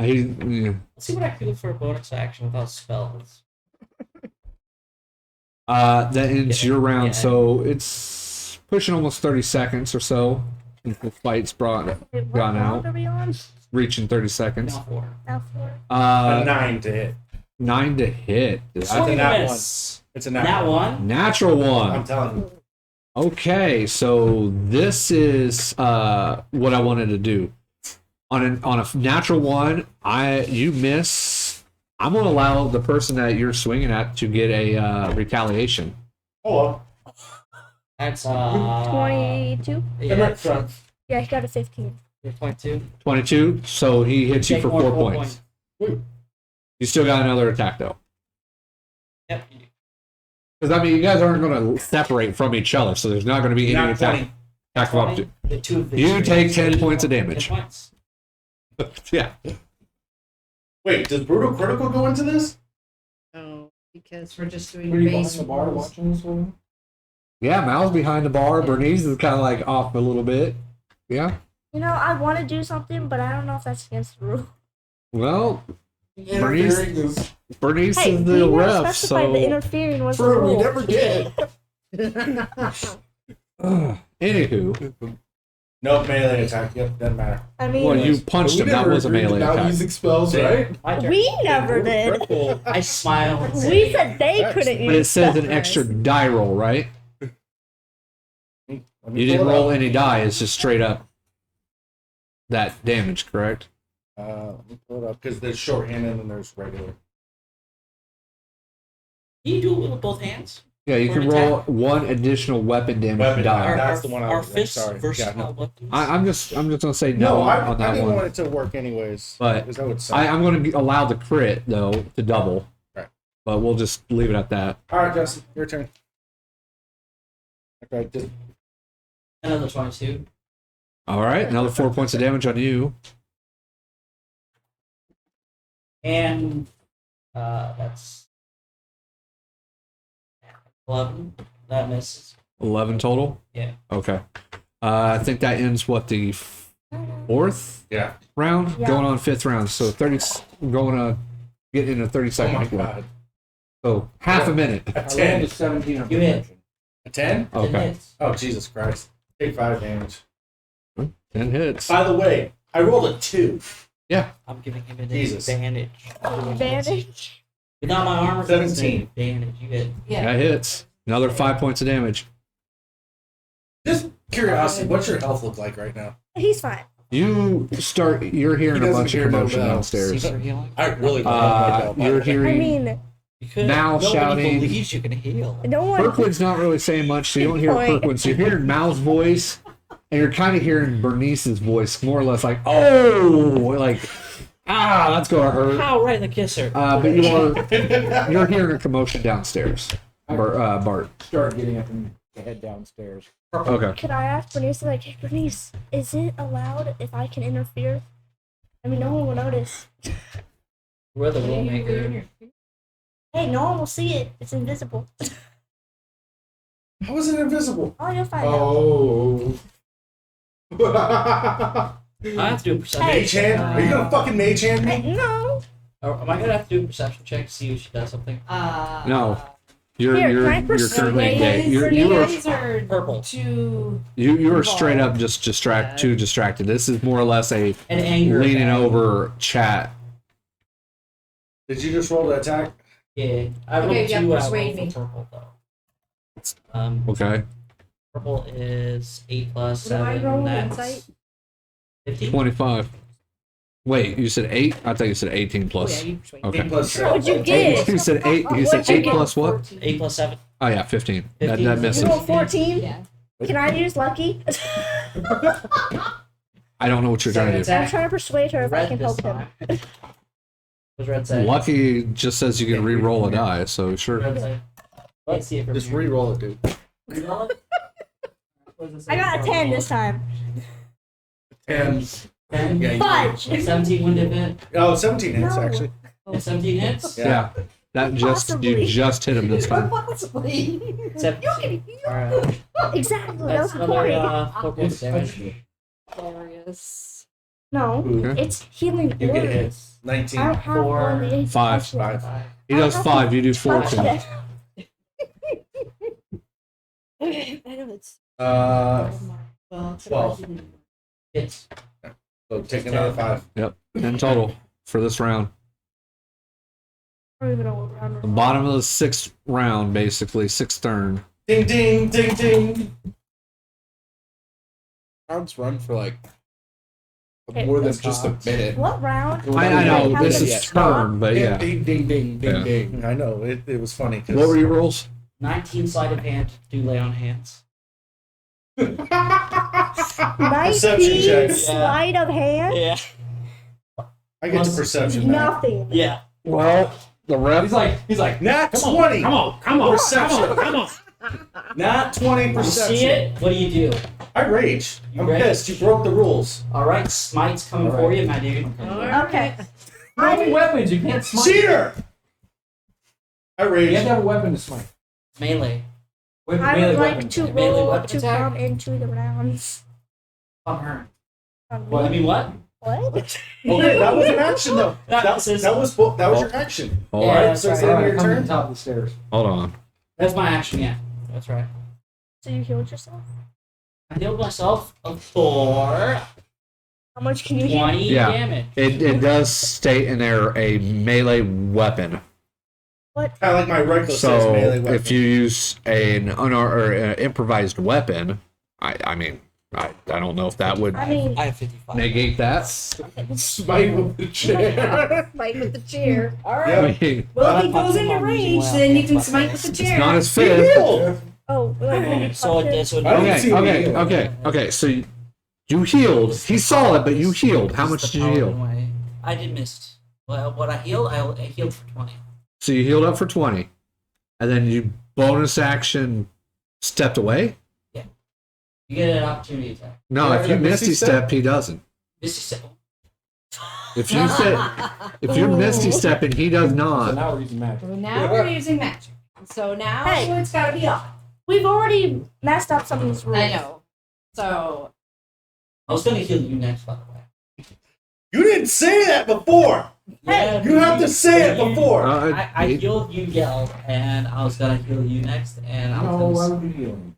Yeah.
Let's see what I can do for a bonus action without spells.
That ends
Yeah,
your round,
yeah.
so it's pushing almost 30 seconds or so. Since the fight's
Wait, what
gone
round
out,
are we on?
reaching 30 seconds.
Now 4.
Now 4.
A 9 to hit.
9 to hit.
That's
Swing
a
and
nat
miss.
It's a nat
Nat
one.
1.
Natural
I'm
one.
telling you.
Okay, so this is what I wanted to do. On a natural one, you miss. I'm going to allow the person that you're swinging at to get a retaliation.
Hold
That's
22?
Yeah,
Yeah, he got a 15.
22.
22, so he hits you
Take
for
more
4
4
points. You still got another attack though.
Yep. You do.
Because I mean, you guys aren't going to separate from each other, so there's not going to be any
Not
attack.
20.
Attack of opportunity.
The two of these
You take 10
things.
points of
10
damage.
points.
Yeah.
Wait, does brutal critical go into this?
Oh, because we're just doing
Were you behind
base
the bar
rolls.
watching this one?
Yeah, Mal's behind the bar. Bernice is kind of like off a little bit. Yeah.
You know, I want to do something, but I don't know if that's against the rule.
Well,
Interfering is
Bernice
Hey,
is
we
the
never
ref,
specified the
so.
interfering was the
true. We
rule.
never did.
Anywho,
Nope, melee attack. Yep, doesn't matter.
I mean,
well, you punched
We
him. That
never
was a
agreed to
melee
not
attack.
using spells, right?
My turn.
we never did.
I smile and say,
We said they couldn't use
But it says an
spell
extra
dice.
die roll, right?
Let me
You didn't
pull it
roll
up.
any die. It's just straight up that damage, correct?
Let me pull it up because there's shorthanded and then there's regular.
Can you do it with both hands?
Yeah, you
For
can
an
roll one additional weapon damage
Weapon
die.
That's the one I
Our
was like,
fists
sorry.
versatile
Yeah, no.
weapons.
I'm just gonna say
No,
no,
I
on that
didn't
one.
want it to work anyways.
But
because that would suck.
I'm going to allow the crit though to double.
Right.
But we'll just leave it at that.
All right, Justin, your turn. Okay, just
Another 22.
All right, another 4 points of damage on you.
And that's 11. That misses.
11 total.
Yeah.
Okay. I think that ends what the fourth
yeah.
round,
Yeah.
going on fifth round. So 30, going to get in a 30
Oh
second.
my
increment.
god.
So half a minute.
A
I rolled
10.
a 17 on
You hit.
perception.
A 10?
10
Okay.
hits.
Oh Jesus Christ! Take 5 damage.
10 hits.
By the way, I rolled a 2.
I'm giving him an
Jesus.
advantage.
Advantage.
Without my armor,
17.
Advantage. You hit.
That hits. Another 5 points of damage.
Just curiosity, what's your health look like right now?
He's fine.
You're hearing
He
a
doesn't
bunch of
hear no
commotion
bells.
downstairs.
Secret healing.
I really don't know
You're
my belt.
I
hearing
mean,
You could.
Mal
Nobody
shouting.
believes you can heal.
no one.
Kirkwood's not really saying much, so you don't hear
Point.
Kirkwood. So you're hearing Mal's voice, and you're kind of hearing Bernice's voice, more or less like, oh, like, that's going to hurt.
How right in the kisser.
But you're hearing a commotion downstairs, Bart.
Start getting up and head downstairs.
Okay.
Could I ask Bernice, like, hey, Bernice, is it allowed if I can interfere? I mean, no one will notice.
We're the rule maker.
Hey, no one will see it. It's invisible.
How is it invisible?
Oh, you'll find out.
Oh.
I have to do a perception.
Mage hand? Are you gonna fucking mage hand me?
No.
Am I gonna have to do a perception check to see if she does something?
No. You're
Here,
you're
can I
you're
persuade
currently
you?
engaged. You are
Purple.
you are straight up just too distracted. This is more or less a
An anger.
leaning
attack.
over chat.
Did you just roll the attack?
Yeah. I rolled
Okay,
2
yeah,
and I
persuade
rolled
me.
for purple though.
Okay.
Purple is 8 plus
What do I
7.
roll?
That's
Insight?
15.
25. Wait, you said 8? I thought you said 18
Oh, yeah,
plus.
you persuade.
Okay.
8 plus
What'd you
7.
get?
You said 8. You said
What'd you
8
get?
plus what?
8 plus 7.
Oh yeah, 15. That
15.
You
misses.
roll 14?
Yeah.
Can I use lucky?
I don't know what you're trying to do.
I'm trying to persuade her if I
Red
can
this
help him.
time. What does red say?
Lucky just says you can re-roll a die, so sure.
Red say? Let's see it from
Just
here.
re-roll it, dude.
Reroll it? What does it say?
I got a 10 this time.
10.
10?
Yeah, you-
Fudge!
17 when did it?
Oh, 17 hits,
No.
actually.
Oh, 17 hits?
Yeah. That just you
Possibly.
just hit him this time.
Possibly.
Except,
You can,
alright.
exactly, that
That's
was the
another
point.
4 points of damage.
Glorious.
No,
Okay.
it's healing
You get
word.
hit.
19.
I don't have
Four,
one of the eight
5.
touches.
He does 5, you do 4.
Touch
to him.
it. Okay, I know it's.
Well,
12.
Hits.
So take another 5.
Yep. In total for this round.
I don't even know what round we're
The
on.
bottom of the 6th round, basically, 6th turn.
Ding, ding, ding, ding.
Rounds run for like
Okay,
more than
let's
just a minute.
What round?
I know,
How
this
many
is
stop?
turn, but yeah.
Ding, ding, ding, ding,
Yeah.
ding.
I know, it was funny. 'cause-
What were your rolls?
19 sleight of hand. Do lay on hands.
Perception
19
check.
sleight of hand?
Yeah.
I get to perception now.
Nothing.
Yeah.
Well, The rep.
He's like,
Nat
come
20.
on, come on,
Perception.
come on.
Not 20
You see
perception.
it? What do you do?
I rage.
You
I'm
rage?
pissed. You broke the rules.
Alright, smite's coming
All
for
right.
you, my dude.
Okay.
Throwing weapons, you can't smite.
Cheater! I
You
rage.
have to have a weapon to smite.
Melee.
With
I
melee
would like
weapon.
to
Melee
roll
weapon
to
attack?
come into the rounds.
On her.
On
What? I
me.
mean, what?
What?
Okay, that was an action though. That was your action.
Hold
Yeah,
on.
Alright, so it's the end of your
Come to
turn.
the top of the stairs.
Hold on.
That's my action, yeah. That's right.
So you healed yourself?
I healed myself for
How much can you heal?
20
Yeah.
damage.
It does state in there a melee weapon.
Kind of like my reckless says
So
melee weapon.
if you use an improvised weapon, I don't know if that would
I mean,
I have 55.
negate that.
Smite with the chair.
Smite with the chair.
Yeah.
I mean,
Well, if he
Punch
goes
him
into
on using
rage,
well.
then you can smite with the
it's
chair.
not as
Be
fit.
healed.
oh, like when you
So
punch it.
this would
I didn't see
Okay,
him
okay,
heal.
okay. So you healed. He saw it, but you healed. How much
This is
did
the
you heal?
Paladin way. I did miss. Well, what I healed, I healed for 20.
So you healed up for 20, and then you bonus action stepped away.
You get an opportunity attack.
No,
Yeah,
if you
yeah,
misty
Misty
step, he doesn't.
This is simple.
If you if you're misty step and he does
So
not,
now we're using magic.
So now we're using magic. So now
Hey.
it's gotta be off.
We've already messed up some of these rules.
I know. So
I was gonna heal you next, by the way.
You didn't say that before.
Yeah,
You have to say it before.
I healed you, Yell, and I was gonna heal you next, and I was
No,
gonna
why would you heal him?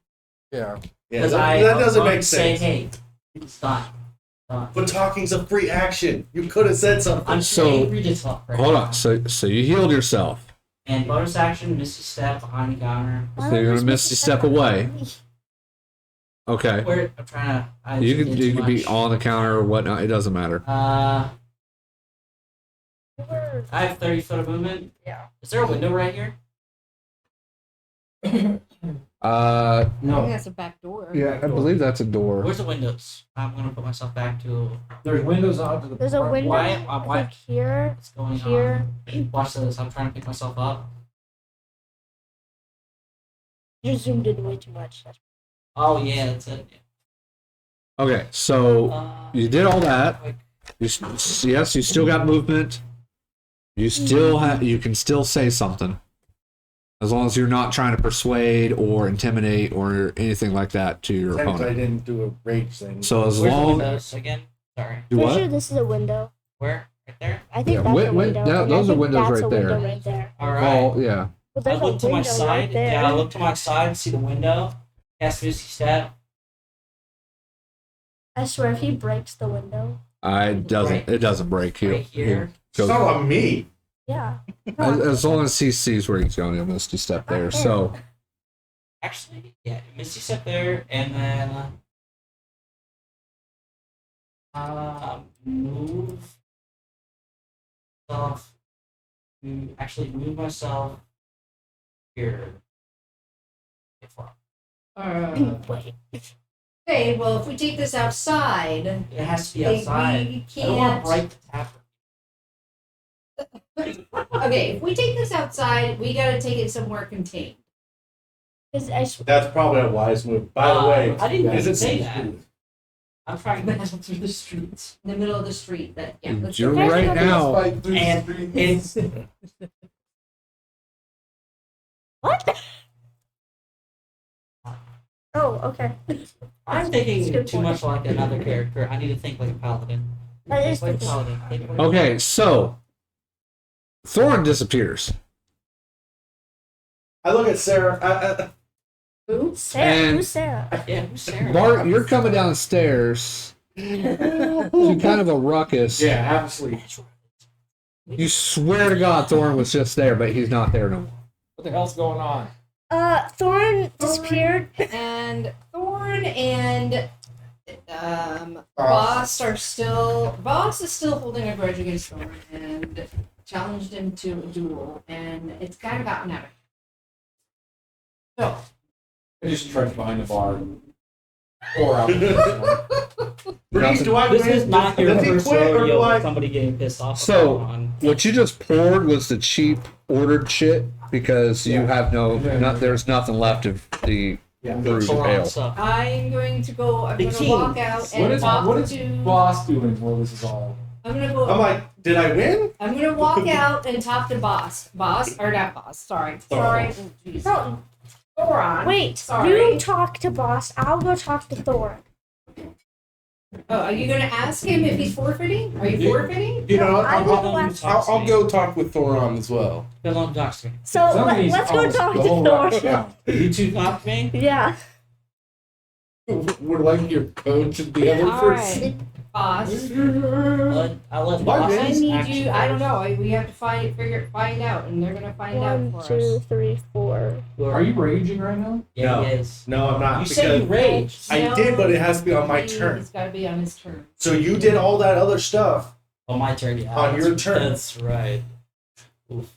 Yeah.
Yeah,
because
that
was
doesn't
going
make
to say,
sense.
hey, it's done.
But talking's a free action. You could have said something.
I'm
So-
too angry to talk right
hold
now.
on. So you healed yourself.
And bonus action, Misty Step behind the counter.
Why
So you're
would
gonna
you
misty step away. Okay.
Where I'm trying to. I
You
did
can
too
you can be
much.
on the counter or whatnot. It doesn't matter.
I have 30 foot of movement.
Yeah.
Is there a window right here?
I think
No,
that's a back door.
Yeah, I believe that's a door.
Where's the windows? I'm gonna put myself back to
there's windows out to the
There's a
front.
window.
Why-
I
why-
think here.
what's going
Here.
on. Watch this. I'm trying to pick myself up.
You zoomed in way too much.
Oh yeah, that's it.
Okay, so you did all that.
Quick.
Yes, you still got movement. You still have. You can still say something, as long as you're not trying to persuade or intimidate or anything like that to your
Technically, I
opponent.
didn't do a rage thing.
So as
Where's the
long
windows again? Sorry.
do
Pretty sure
what?
this is a window.
Where? Right there?
I think
Yeah,
that's a
win-
window.
that-
and I
those are
think
windows
that's
right
a window
there.
right there.
All right.
Oh yeah.
But
I
there's a
look to my
window
side.
right there.
Yeah, I look to my side, see the window. Cast Misty Step.
I swear, if he breaks the window,
It doesn't break. He'll,
Right here.
It's
he'll
not
go,
on me.
yeah.
as long as he sees where he's going, he'll misty step there. So
Actually, yeah, Misty Step there, and then move myself. Actually, move myself here.
Wait.
Okay, well, if we take this outside,
It has to be
we
outside. I don't
can't.
want to break the tap.
Okay, if we take this outside, we gotta take it somewhere contained.
'Cause I swear,
That's probably a wise move. By the way,
I didn't
is
even
it
say that. I'm trying to pass through the streets.
In the middle of the street. That yeah. Let's
you're
go.
right now.
Fight through the
And
streets.
it's
what? Oh, okay.
I'm thinking too much like another character. I need to think like a paladin.
That is
Think like a
the
paladin. Think like
Okay, so Thorin disappears.
I look at Sarah.
Who?
Sarah.
And-
Who's Sarah?
Yeah, who's Sarah?
Bart, you're coming downstairs to kind of a ruckus.
Yeah, half asleep.
You swear to God Thorin was just there, but he's not there no more.
What the hell's going on?
Thorin disappeared.
And Thorn and Bahst are still. Bahst is still holding a grudge against Thorn and challenged him to a duel, and it's kind of gotten out of hand. So
I just trudged behind the bar. 4 hours.
Bernice, do I
This
win?
is not your
Does he
first
quit, or
rodeo
do I?
with somebody getting pissed off.
So-
on.
What you just poured was the cheap ordered shit because you
Yeah.
have
Yeah.
there's nothing left of the
Yeah.
brewed
Hold on,
ale.
stuff.
I'm going to go. I'm
The
going to
king.
walk out
What
and
is
talk
what is
to.
Boss doing while this is all?
I'm gonna go.
I'm like, did I win?
I'm gonna walk out and talk to Boss, or not Boss. Sorry. Oh, jeez.
No,
Thoron.
wait.
Sorry.
You talk to Boss. I'll go talk to Thoron.
Oh, are you gonna ask him if he's forfeiting? Are you forfeiting?
You know,
I will go
I'll-
ask.
I'll go talk with Thoron as well.
Bill on talk to me.
So
Somebody's
let's go
almost
talk to
the whole rock
Thoron.
down.
You two talk to me?
Yeah.
We're like your coach and the other
All
person.
right, Boss.
I'll let
Why
Boss
I need
action
you. I don't know. We have to find out, and they're gonna find out
1,
for
2,
us.
3, 4.
Are you raging right now?
Yeah,
No.
he is.
No, I'm not.
You said you raged.
I did, but it has to be on my turn.
It's got to be on his turn.
So you did all that other stuff.
On my turn, yeah.
On your
That's-
turn.
That's right. Oof.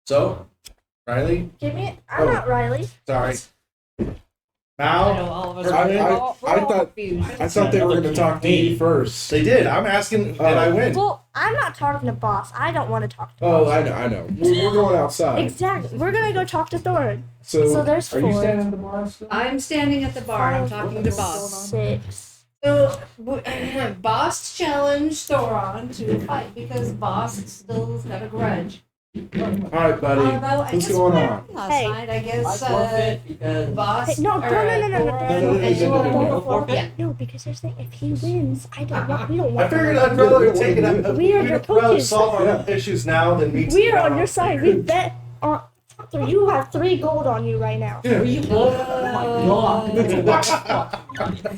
So, Riley,
Give me. I'm
Oh.
not Riley.
sorry.
I
Now
know all of us.
I-
are
I-
all- we're
I
all
thought-
confused.
I thought they were going to talk to you first.
they did. I'm asking, did I win?
Well, I'm not talking to Boss. I don't want to talk to
Oh,
Boss.
I know. We're going outside.
Exactly. We're gonna go talk to Thoron.
So,
So there's
Are you
4.
standing at the bar still?
I'm standing at the bar. I'm talking to Boss.
6.
So, Boss challenged Thoron to a fight because Boss still's got a grudge.
all right, buddy.
Although I
What's
just
going
went
on?
last
Hey.
night, I
I
guess
forfeit because
Boss.
Hey, no,
or,
no.
Thoron
No,
and
no,
no.
Forfeit?
Yeah.
No, because here's the thing. If he wins, we don't
I
want.
figured I'd rather take it out.
We are your
We'd rather
coaches.
solve our own issues now than me.
We are on your side. We bet on. You have 3 gold on you right now.
oh my god.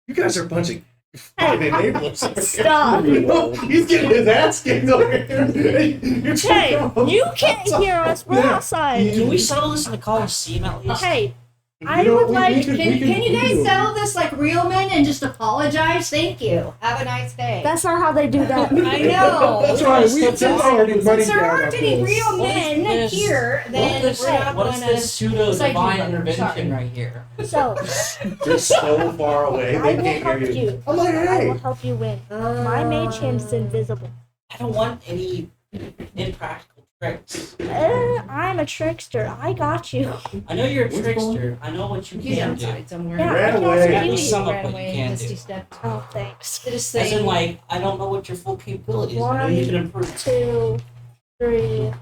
You guys are a bunch of fucking enablers.
Stop.
He's getting his ass kicked over here. You're
Hey,
trying-
you can't hear us. We're
Yeah.
outside.
Can we settle this in the Coliseum at least?
Hey, I
You know,
would
we
like.
could-
Can you guys
do it.
settle this like real men and just apologize? Thank you. Have a nice day.
That's not how they do that.
I know.
That's right. We
Since
took already money
Since there
down
aren't
on
any
this.
real
What is
men
this?
here, then
What is
we're not
what is
gonna.
this pseudo
It's like
divine
you-
intervention
sorry.
right here?
So
They're so far away.
I
They
will
can't hear
help
you.
you.
I'm like,
I
hey.
will help you win. My mage hand is invisible.
I don't want any impractical tricks.
I'm a trickster. I got you.
I know you're a trickster. I know what you
He's
can do.
outside somewhere.
Yeah,
Ran
I got
away.
At
you.
least some of
Ran
what you
away.
can
Misty
do.
stepped.
Oh, thanks.
Did just
As
say.
in, like, I don't know what your full capabilities are. I know you can improve.
2, 3,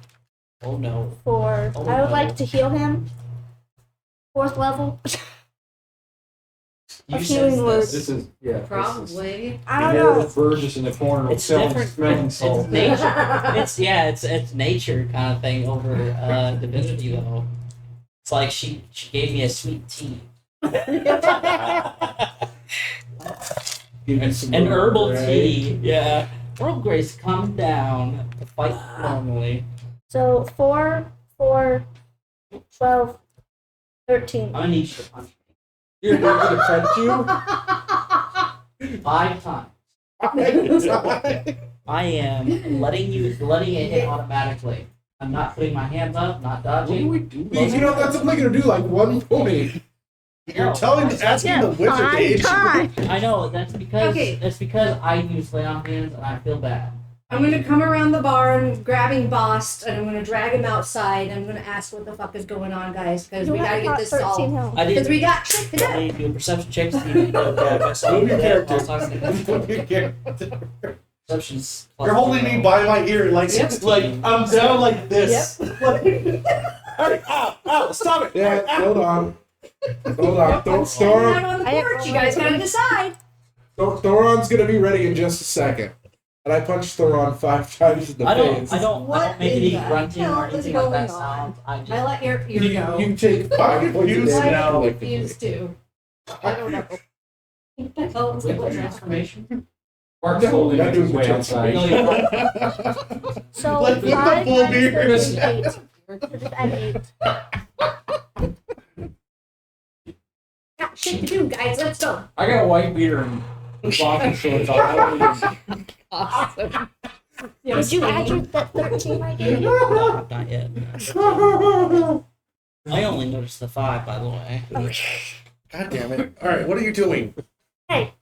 Oh no.
4.
Oh,
I would
no.
like to heal him. 4th level.
You
A
said
healing word.
This is, yeah.
Probably.
I don't
You're
know.
the Burgess in the corner
It's
selling
different.
smelling
It's
salt.
nature. It's nature kind of thing over divinity though. It's like she gave me a sweet tea.
Give me some
An herbal
Grey.
tea. Yeah. Earl Grey's come down to fight normally.
So 4, 4, 12, 13.
I'm gonna need you to punch
You're going to punch you?
me 5 times. I am letting it hit automatically. I'm not putting my hands up, not
What do
dodging.
we do?
You know, that's only going to do like 1 point.
You're asking the wizard to age you.
I know that's because
Okay.
that's because I use lay on hands and I feel bad.
I'm gonna come around the barn, grabbing Bahst, and I'm gonna drag him outside. I'm gonna ask what the fuck is going on, guys, because
You
we gotta
have
get
got
this
13
solved.
health.
I
Because
did.
we got shit to
I
do.
need to do a perception check to see if myself.
Move your character.
Perception's plus
You're holding me by my ear like
Yep.
like I'm down like this. Ow, stop it.
Yeah, hold on. Hold on.
I'm standing out on the porch. You guys gotta decide.
Thoron's going to be ready in just a second. And I punched Thoron 5 times in the
I don't
face.
make
in
any
the
grunting or
hell is
anything like that
going
sound. I just
I let your ear
You,
go.
you take 5 points of
confused
damage
now.
I'm
collectively.
confused too. I don't know. What the hell is
Wait, what
going on?
transformation?
Mark's
No,
holding
not
his
doing
way
the
outside.
So
Like, with the
5
full
times
beard.
13 is 8. And 8.
Got shit to do, guys. Let's go.
I got a white beater and boxing shorts on.
Awesome.
Did you add your that 13 I gave you?
No, not yet. I only noticed the 5, by the way.
Okay.
God damn it. Alright, what are you doing?
Hey,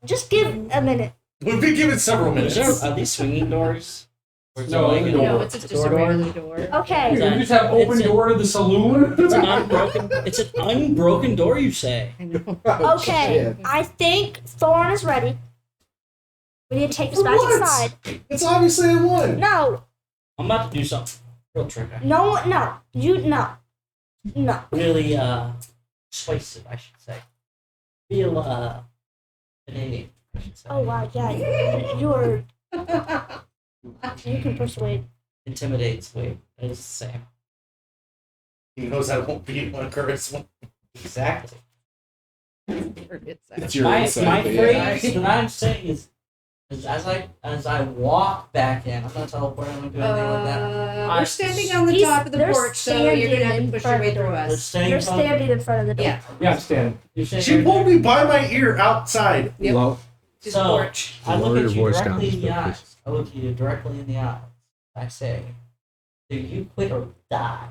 just give a minute.
We've been given several
Is
minutes.
there, are these swinging doors? Or is
No,
it
it's a
like
door.
No, it's just a
Door.
regular door.
Okay.
You just have open
It's a-
door to the saloon?
It's an unbroken. It's an unbroken door, you say?
I know.
Okay.
Shit.
I think Thoron is ready. We need to take this back
What?
inside.
It's obviously a 1.
No.
I'm about to do something real tricky.
No. No.
Really, persuasive, I should say. Real, Canadian, I should say.
Oh wow, yeah. You are. You can persuade.
Intimidates, wait, it's the same.
He knows I won't be one charisma.
Exactly.
It's your
My
insight. but yeah.
phrase that I'm saying is as I walk back in, I'm not teleporting, I'm not doing anything like that.
We're standing on the
He's-
top of the
they're
porch, so you're gonna have
standing
to push
in
your way
front
through
of
They're
us.
staying
You're
from-
standing in front of the door.
Yeah,
Yeah, I'm standing.
You're staying
She
right
pulled me by my ear outside.
Yep.
Low.
just
So-
porch.
I look
Lower
at
your
you
voice
directly
down
in
just
the
a bit,
eyes.
please.
I look at you directly in the eyes. I say, do you quit or die?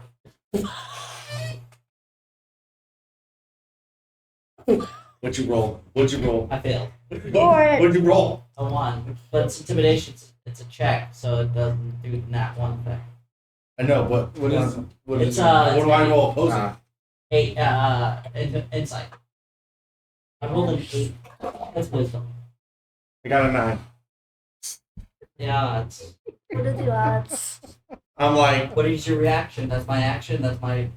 What'd you roll? What'd you roll?
I failed.
What'd you roll?
A 1. But it's intimidation. It's a check, so it doesn't do that one thing.
I know, but
What is it?
what
It's,
is what do I roll opposing?
Ah.
8, insight. I rolled an 8. That's wisdom.
I got a 9.
Yeah, it's,
What are the odds?
I'm like,
what is your reaction? That's my action. That's my.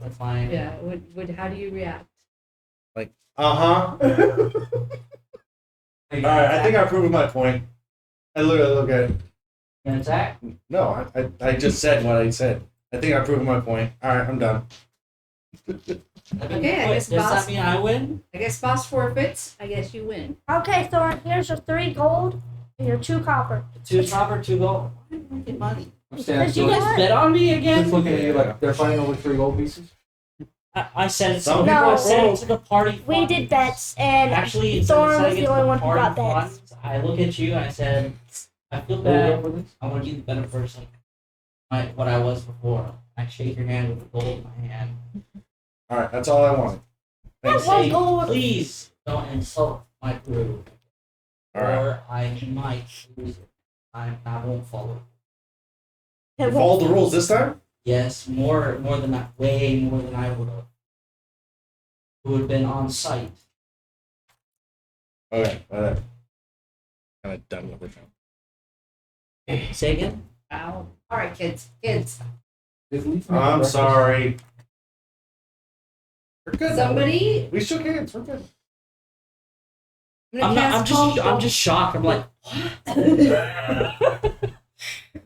Yeah. How do you react?
uh-huh. Alright, I think I proved my point. I literally look at it.
You gonna attack?
No, I just said what I said. I think I proved my point. Alright, I'm done.
Okay, I guess
Does that
boss.
mean I win?
I guess boss forfeits. I guess you win.
Okay, Thoron, here's your 3 gold and your 2 copper.
2 copper, 2 gold. Why did I get money?
I'm standing.
Did
You
you
still.
guys
what?
bet on me again?
Just looking at you like they're fighting over 3 gold pieces.
I said it.
Some
Some people
people
I said it to the party.
We
fund.
did bets, and
Actually, instead of
Thoron was
saying it
the
to
only one who
party
got bets.
funds, I look at you and I said, I feel
Are we
bad.
up for this?
I want to be the better person. What I was before. I shake your hand with the gold in my hand.
Alright, that's all I wanted.
I
That's one
say,
gold.
please don't insult my crew,
Alright.
or I might lose it. I won't follow.
You followed the rules this time?
Yes, more than that, way more than I would have. Who would have been on site.
Okay, whatever. Kinda done with it now.
Say again?
Ow. All right, kids. Kids.
Just leave me
I'm
breakfast.
sorry. We're good.
Somebody.
We shook hands, we're good.
I'm gonna cast calm.
I'm just shocked. I'm like,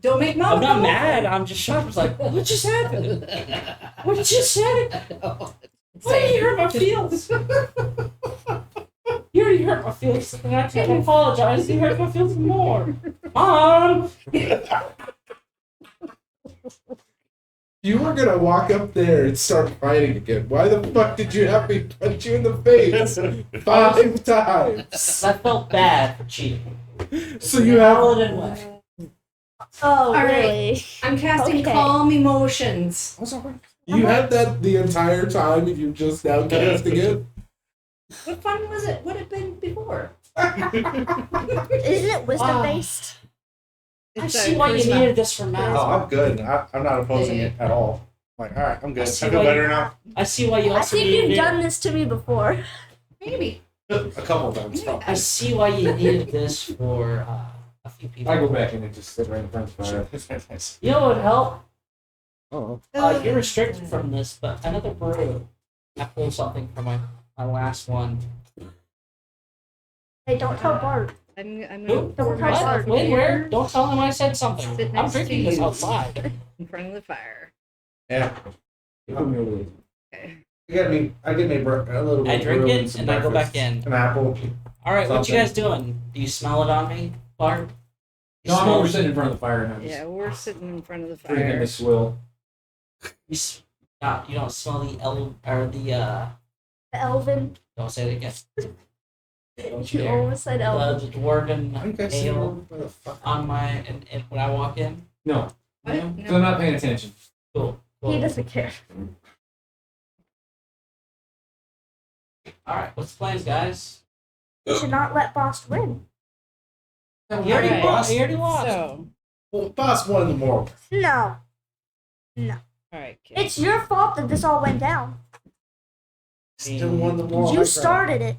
Don't make mama.
I'm not
go.
mad. I'm just shocked. I was like, what just happened? What just happened? Why did you hurt my feelings? You already hurt my feelings. And I can't apologize. You hurt my feelings more. Mom!
You were gonna walk up there and start fighting again. Why the fuck did you have me punch you in the face 5 times?
I felt bad for cheating.
So you have.
Paladin way.
Oh,
right.
really?
I'm casting
Okay.
calm emotions.
You had that the entire time and you just now casting it?
What fun was it? Would have been before?
Isn't it wisdom based?
I see why you needed this for
Oh,
math.
I'm good. I'm not opposing it at all. I'm like, alright, I'm good. I
see
feel
why
better
you-
now.
I see why you
I
also
think you've
needed
done this to me before.
Maybe.
A couple times.
I see why you needed this for a few people.
I go back in and just sit right in front of the fire.
You know what would help?
Oh.
You're restricted from this, but another brew. I pulled something from my last one.
Hey, don't tell Bart.
I'm
Who?
gonna pour
What?
myself
Wait,
a
where?
beer
Don't tell him I said something.
Sit
I'm
next to
drinking this
you.
outside.
in front of the fire.
Yeah.
You put me over there.
Okay.
I get me a little bit
I
of
drink
brew
it
and some
and I go
breakfast.
back in.
An apple.
Alright, what you
Something.
guys doing? Do you smell it on me, Bart? You
No, I'm
smell
over
it?
sitting in front of the fire now.
Yeah, we're sitting in front of the
Drinking
fire.
the swill.
You don't smell the
The Elven.
don't say it again. Don't
You
you dare.
almost said Elven.
The dwarven
Are you guys seeing
ale
what the fuck?
on my and when I walk in.
No,
What?
No?
so I'm not paying attention.
Cool.
He doesn't care.
Alright, what's the plans, guys?
You should not let Bahst win.
He already
Alright.
lost. He already lost.
So,
Well, Boss won the moral.
No.
alright.
It's your fault that this all went down.
Still won the moral.
You
high ground.
started it.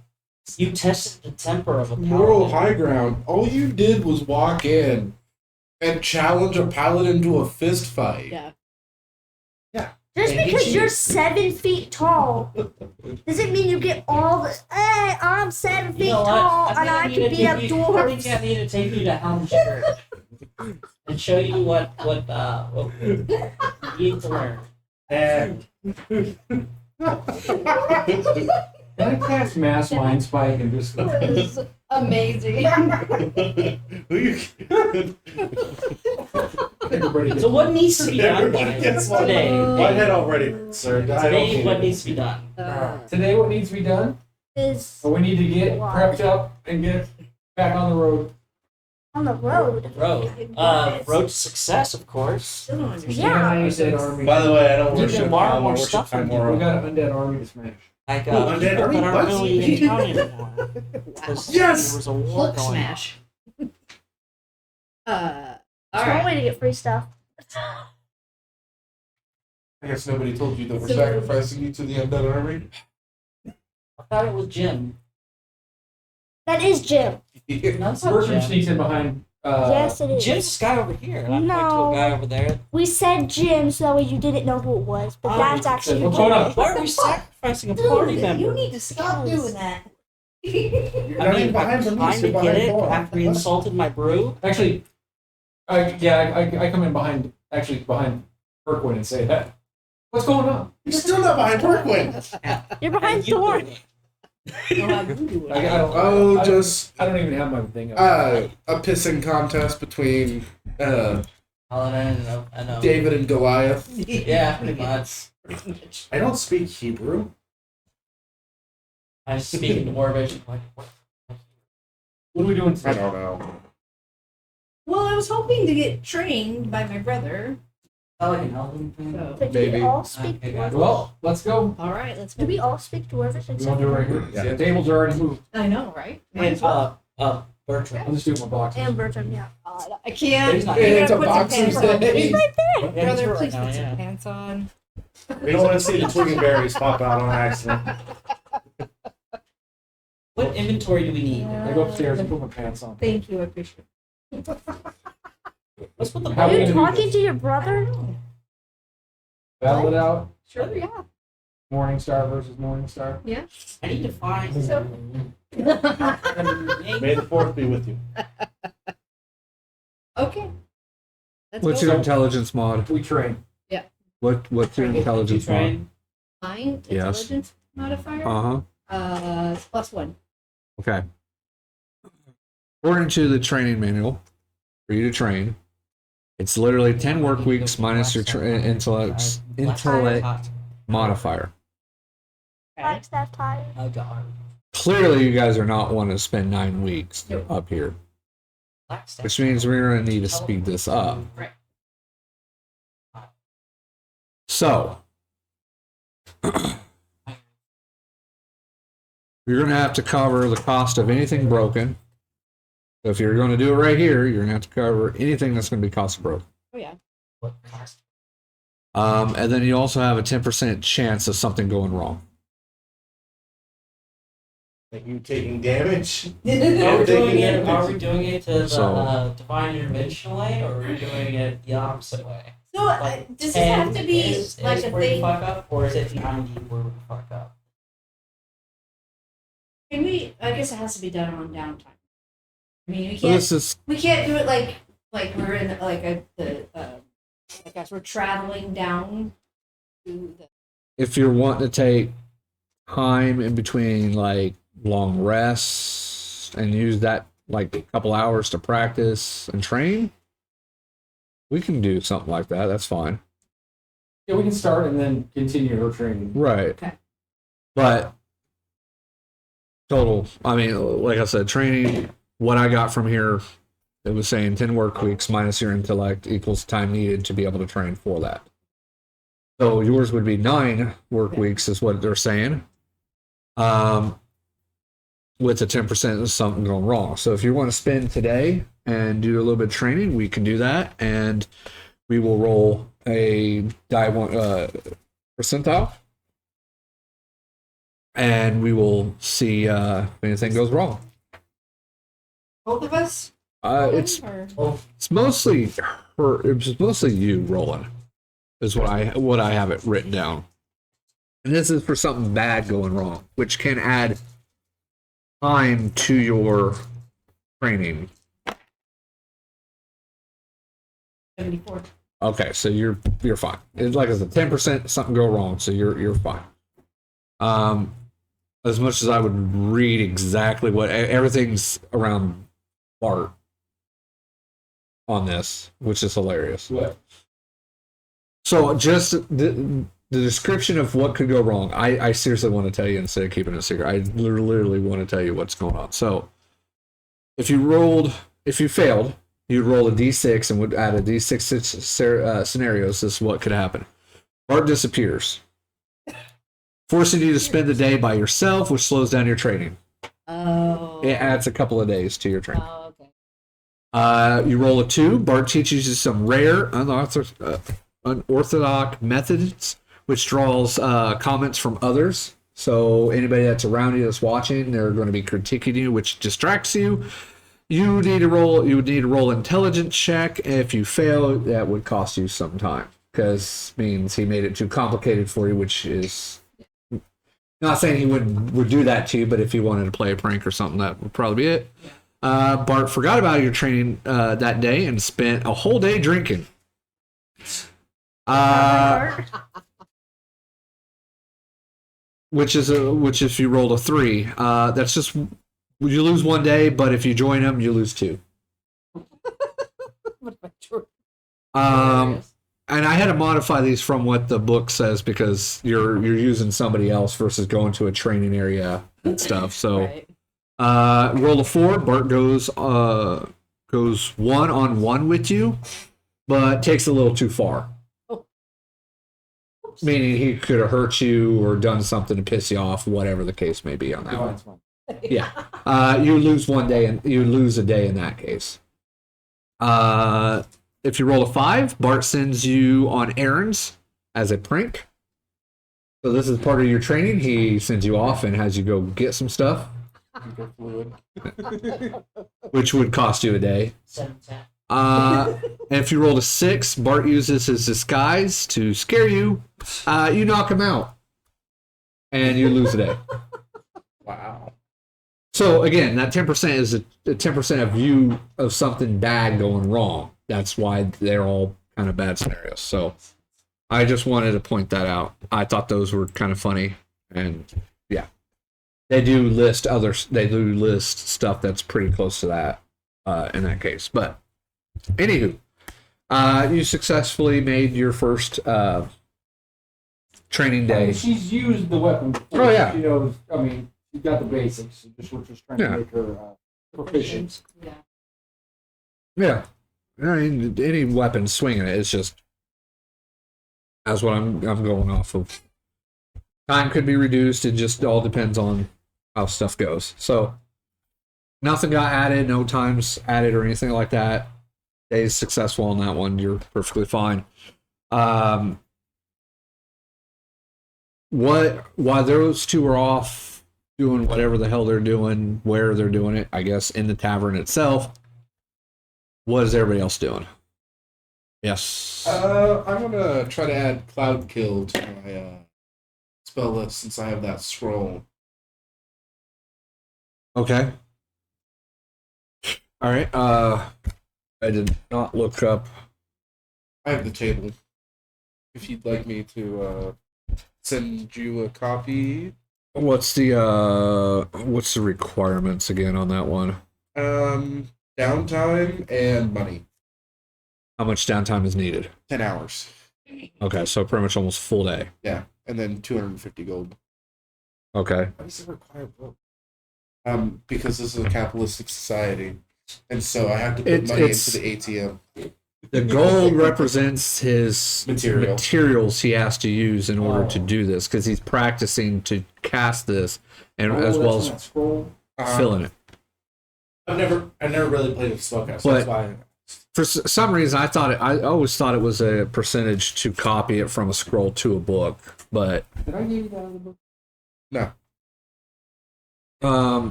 You tested the temper of a
Moral
paladin.
high ground. All you did was walk in and challenge a paladin to a fist fight.
Yeah.
Just
And he
because you're
cheated.
7 feet tall doesn't mean you get all the. Hey, I'm 7 feet
You know what?
tall
I
and I
think I
can
need
beat
to
up
take you- I think I
dwarves.
need to take you to Helm's Church and show you what you need to learn.
And
Can I cast Mass Mind Spike and just
This is amazing.
who you?
everybody
So what needs to be done,
Everybody
guys,
gets one.
today?
Whitehead already, sir. I don't
Today,
need
what
it.
needs to be done?
Today, what needs to be done?
Is
We need to get prepped up and get back on the road.
on the road.
Road. Road to success, of course.
Still don't understand.
Yeah.
Undead army.
By the way, I don't
You
worship
can borrow
Kyle, I
more
worship
stuff from
We
Timora.
got an undead army to smash.
Like,
Ooh, undead
people
army,
that aren't
what?
really in town anymore.
Wow.
'Cause
Yes!
There was a war
Hulk
going
smash.
It's one
Alright.
way to get free stuff.
I guess nobody told you that we're
So-
sacrificing you to the undead army.
on. I thought it was Jim.
That is Jim.
No, it's not
Bertram
Jim.
sneaks in behind.
Yes, it is.
Jim's this guy over here. And I point to
No.
a guy over there.
We said Jim so that way you didn't know who it was, but
Oh,
that's
you
actually
said, "What's going on?"
Why are we sacrificing a party
Dude,
member?
you need to stop doing that.
You're
I
not
mean,
even behind
I
Bernnice,
kind
you're
of get
behind
it
Thoron.
after he insulted my brew.
Actually, I come in behind Berquin and say that. What's going on?
You're still not behind Priqrin.
You're behind
And you
Thor.
doing it.
Oh,
I
just
don't even have my thing up.
a pissing contest between
Paladin, I know.
David and Goliath.
Yeah, pretty much.
I don't speak Hebrew.
I speak in Dwarvish. I'm like, what?
What are we doing
I
today?
don't know.
Well, I was hoping to get trained by my brother.
I like an elven thing.
So.
But do
Maybe.
we all speak
Okay,
Dwarvish?
Well, let's go.
All right, let's
Do
go.
we all speak Dwarvish
We
except
want to do it right
for
here.
Yeah.
The tables are already moved.
I know, right?
Wait, Bertram.
I'll just do it in my box.
and Bertram, yeah.
I can't.
He's not
You're
here.
It's a
gonna put some
boxer's
pants on.
day.
He's right there.
Yeah, he's
Brother,
right
please
now,
put some
yeah.
pants on.
We don't want to see the twig and berries pop out on accident.
What inventory do we need?
I go upstairs and put my pants on.
Thank you, I appreciate
Let's put the
How
Are
we
you
gonna do
talking
this?
to your brother?
it.
Battle it out.
Sure, yeah.
Morningstar versus Morningstar.
I need to find.
So-
May the fourth be with you.
Okay. Let's
What's
go.
your intelligence mod?
We train.
What's your intelligence mod?
Train.
Mind
Yes.
intelligence modifier?
Uh-huh.
+1.
Okay. According to the training manual, for you to train, it's literally 10 work weeks minus your intellect modifier.
Flagstaff tire.
Oh god.
Clearly, you guys are not wanting to spend 9 weeks up here, which means we're going to need to speed this up.
Right.
So, you're going to have to cover the cost of anything broken. So if you're going to do it right here, you're going to have to cover anything that's going to be cost broken.
Oh, yeah.
What cost?
And then you also have a 10% chance of something going wrong.
Like you taking damage?
Are we
Taking
doing it?
damage.
Are we doing it to the
So-
divine intervention way, or are we doing it the opposite way?
So,
Like,
does this have
10
to be
is
like a
where we
thing?
fuck up, or is it 90 where we fuck up?
Can we? I guess it has to be done on downtime. I mean,
So this is
we can't do it like we're in like as we're traveling down to the.
if you're wanting to take time in between like long rests and use that like a couple hours to practice and train, we can do something like that. That's fine.
Yeah, we can start and then continue our training.
Right.
Okay.
But total, I mean, like I said, training, what I got from here, it was saying 10 work weeks minus your intellect equals time needed to be able to train for that. So yours would be 9 work weeks is what they're saying. With a 10% of something going wrong. So if you want to spend today and do a little bit of training, we can do that, and we will roll a die one percentile, and we will see if anything goes wrong.
Both of us?
It's mostly her. It's mostly you rolling, is what I have it written down. And this is for something bad going wrong, which can add time to your training.
74.
Okay, so you're fine. It's like it's a 10% something go wrong, so you're fine. As much as I would read exactly what everything's around Bart on this, which is hilarious.
What?
So just the description of what could go wrong. I seriously want to tell you instead of keeping it a secret. I literally want to tell you what's going on. So if you failed, you'd roll a d6 and would add a d6 scenarios. This is what could happen. Bart disappears, forcing you to spend the day by yourself, which slows down your training.
Oh.
It adds a couple of days to your training.
Oh, okay.
You roll a 2. Bart teaches you some rare, unorthodox methods, which draws comments from others. So anybody that's around you that's watching, they're going to be critiquing you, which distracts you. You would need to roll intelligence check. If you fail, that would cost you some time, because means he made it too complicated for you, which is not saying he would do that to you, but if you wanted to play a prank or something, that would probably be it. Bart forgot about your training that day and spent a whole day drinking. Which if you rolled a 3, that's just you lose 1 day, but if you join them, you lose 2. And I had to modify these from what the book says, because you're using somebody else versus going to a training area and stuff. So
Right.
roll a 4. Bart goes 1-on-1 with you, but takes a little too far. Meaning he could have hurt you or done something to piss you off, whatever the case may be on that one.
That's fine.
Yeah. You lose 1 day, and you lose a day in that case. If you roll a 5, Bart sends you on errands as a prank. So this is part of your training. He sends you off and has you go get some stuff, which would cost you a day.
7 tap.
And if you rolled a 6, Bart uses his disguise to scare you. You knock him out, and you lose a day.
Wow.
So again, that 10% is a 10% of you of something bad going wrong. That's why they're all kind of bad scenarios. So I just wanted to point that out. I thought those were kind of funny, and yeah, they do list stuff that's pretty close to that in that case. But anywho, you successfully made your first training day.
She's used the weapon before.
Oh, yeah.
She knows, I mean, she got the basics. We're just trying to make her proficient.
Yeah.
Yeah, I mean, any weapon swinging it, it's just that's what I'm going off of. Time could be reduced. It just all depends on how stuff goes. So nothing got added, no times added or anything like that. Days successful on that one. You're perfectly fine. While those two are off doing whatever the hell they're doing, where they're doing it, I guess in the tavern itself, what is everybody else doing? Yes.
I'm gonna try to add Cloud Kill to my spell list since I have that scroll.
Okay. All right. I did not look up.
I have the table. If you'd like me to send you a copy.
What's the requirements again on that one?
Downtime and money.
How much downtime is needed?
10 hours.
Okay, so pretty much almost full day.
Yeah, and then 250 gold.
Okay.
Why does it require both? Because this is a capitalistic society, and so I have to put money into the ATM.
The gold represents his
Material.
materials he has to use in order to do this, because he's practicing to cast this, and as well as
scroll.
filling it.
I never really played with spellcast.
But-
That's why.
For some reason, I always thought it was a percentage to copy it from a scroll to a book, but
Did I give you that other book?
No.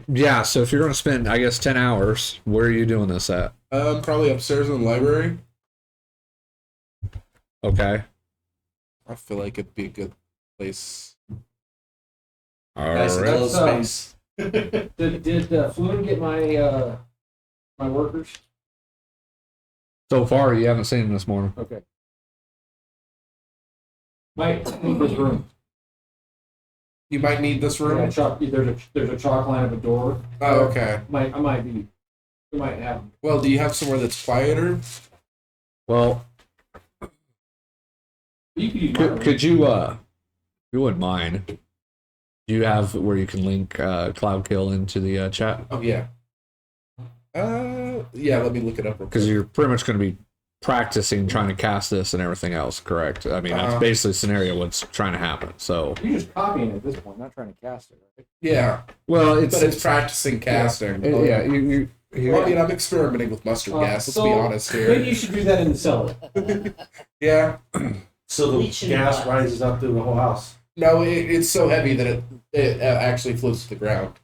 yeah. So if you're going to spend, I guess, 10 hours, where are you doing this at?
Probably upstairs in the library.
Okay.
I feel like it'd be a good place.
All
Nice
right.
enclosed
That's,
space.
Did Floon get my my workers?
So far, you haven't seen him this morning.
Okay. Might need this room.
You might need this
Yeah,
room.
there's a chalk line of a door.
Oh, okay.
I might have.
Well, do you have somewhere that's quieter?
Well,
You could use my room.
could you, if you wouldn't mind, do you have where you can link Cloud Kill into the chat?
Oh yeah. Yeah. Let me look it up. Real
Because
quick.
you're pretty much going to be practicing trying to cast this and everything else, correct? I mean, that's basically the scenario what's trying to happen. So,
You're just copying it at this point, not trying to cast it, right?
Yeah,
well,
but it's practicing casting.
yeah.
Well, I mean, I'm experimenting with mustard gas. Let's be honest
Maybe
here.
you should do that in the cellar.
Yeah.
So the
Bleach and
gas
what?
rises up through the whole house.
No, it's so heavy that it actually floats to the ground.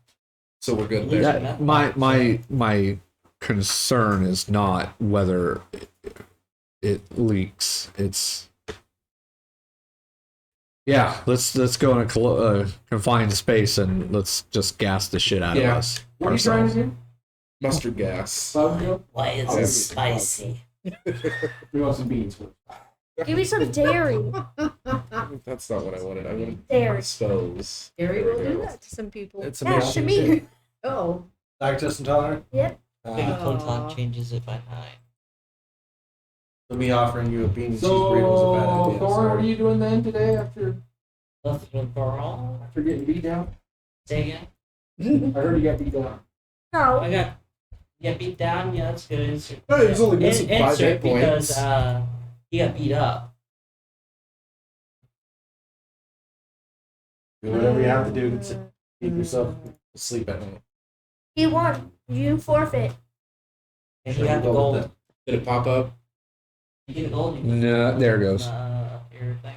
So we're good there.
That, my concern is not whether it leaks. It's let's go in a confined space and let's just gas the shit out of
Yeah.
us.
What are you trying to
ourselves.
do?
Mustard gas.
Cloud
Why is
Oh,
it
it's
spicy?
We want some beans first.
Give me some dairy.
That's not what I wanted. I wanted
Dairy.
spells.
Gary
There
will
we
do
go.
that to some people.
It's
Yeah,
amazing.
Shamir.
Oh.
Lactose intolerant?
Yep.
Maybe
Uh,
Photon changes it by 9.
so me offering you a bean and cheese
So,
burrito is a bad idea.
Thor, what
sorry.
are you doing then today after
Nothing for all.
getting beat down?
Say again.
I heard you got beat down.
No.
I got beat down. Yeah, that's good.
No, he was only missing 5 hit
because
points.
he got beat up.
Do whatever you have to do to keep yourself asleep at night.
He won. You forfeit.
And
Sure,
he got the
we'll go with
gold.
that.
Did it pop up?
You get a gold. you
No, there it goes.
Your thing.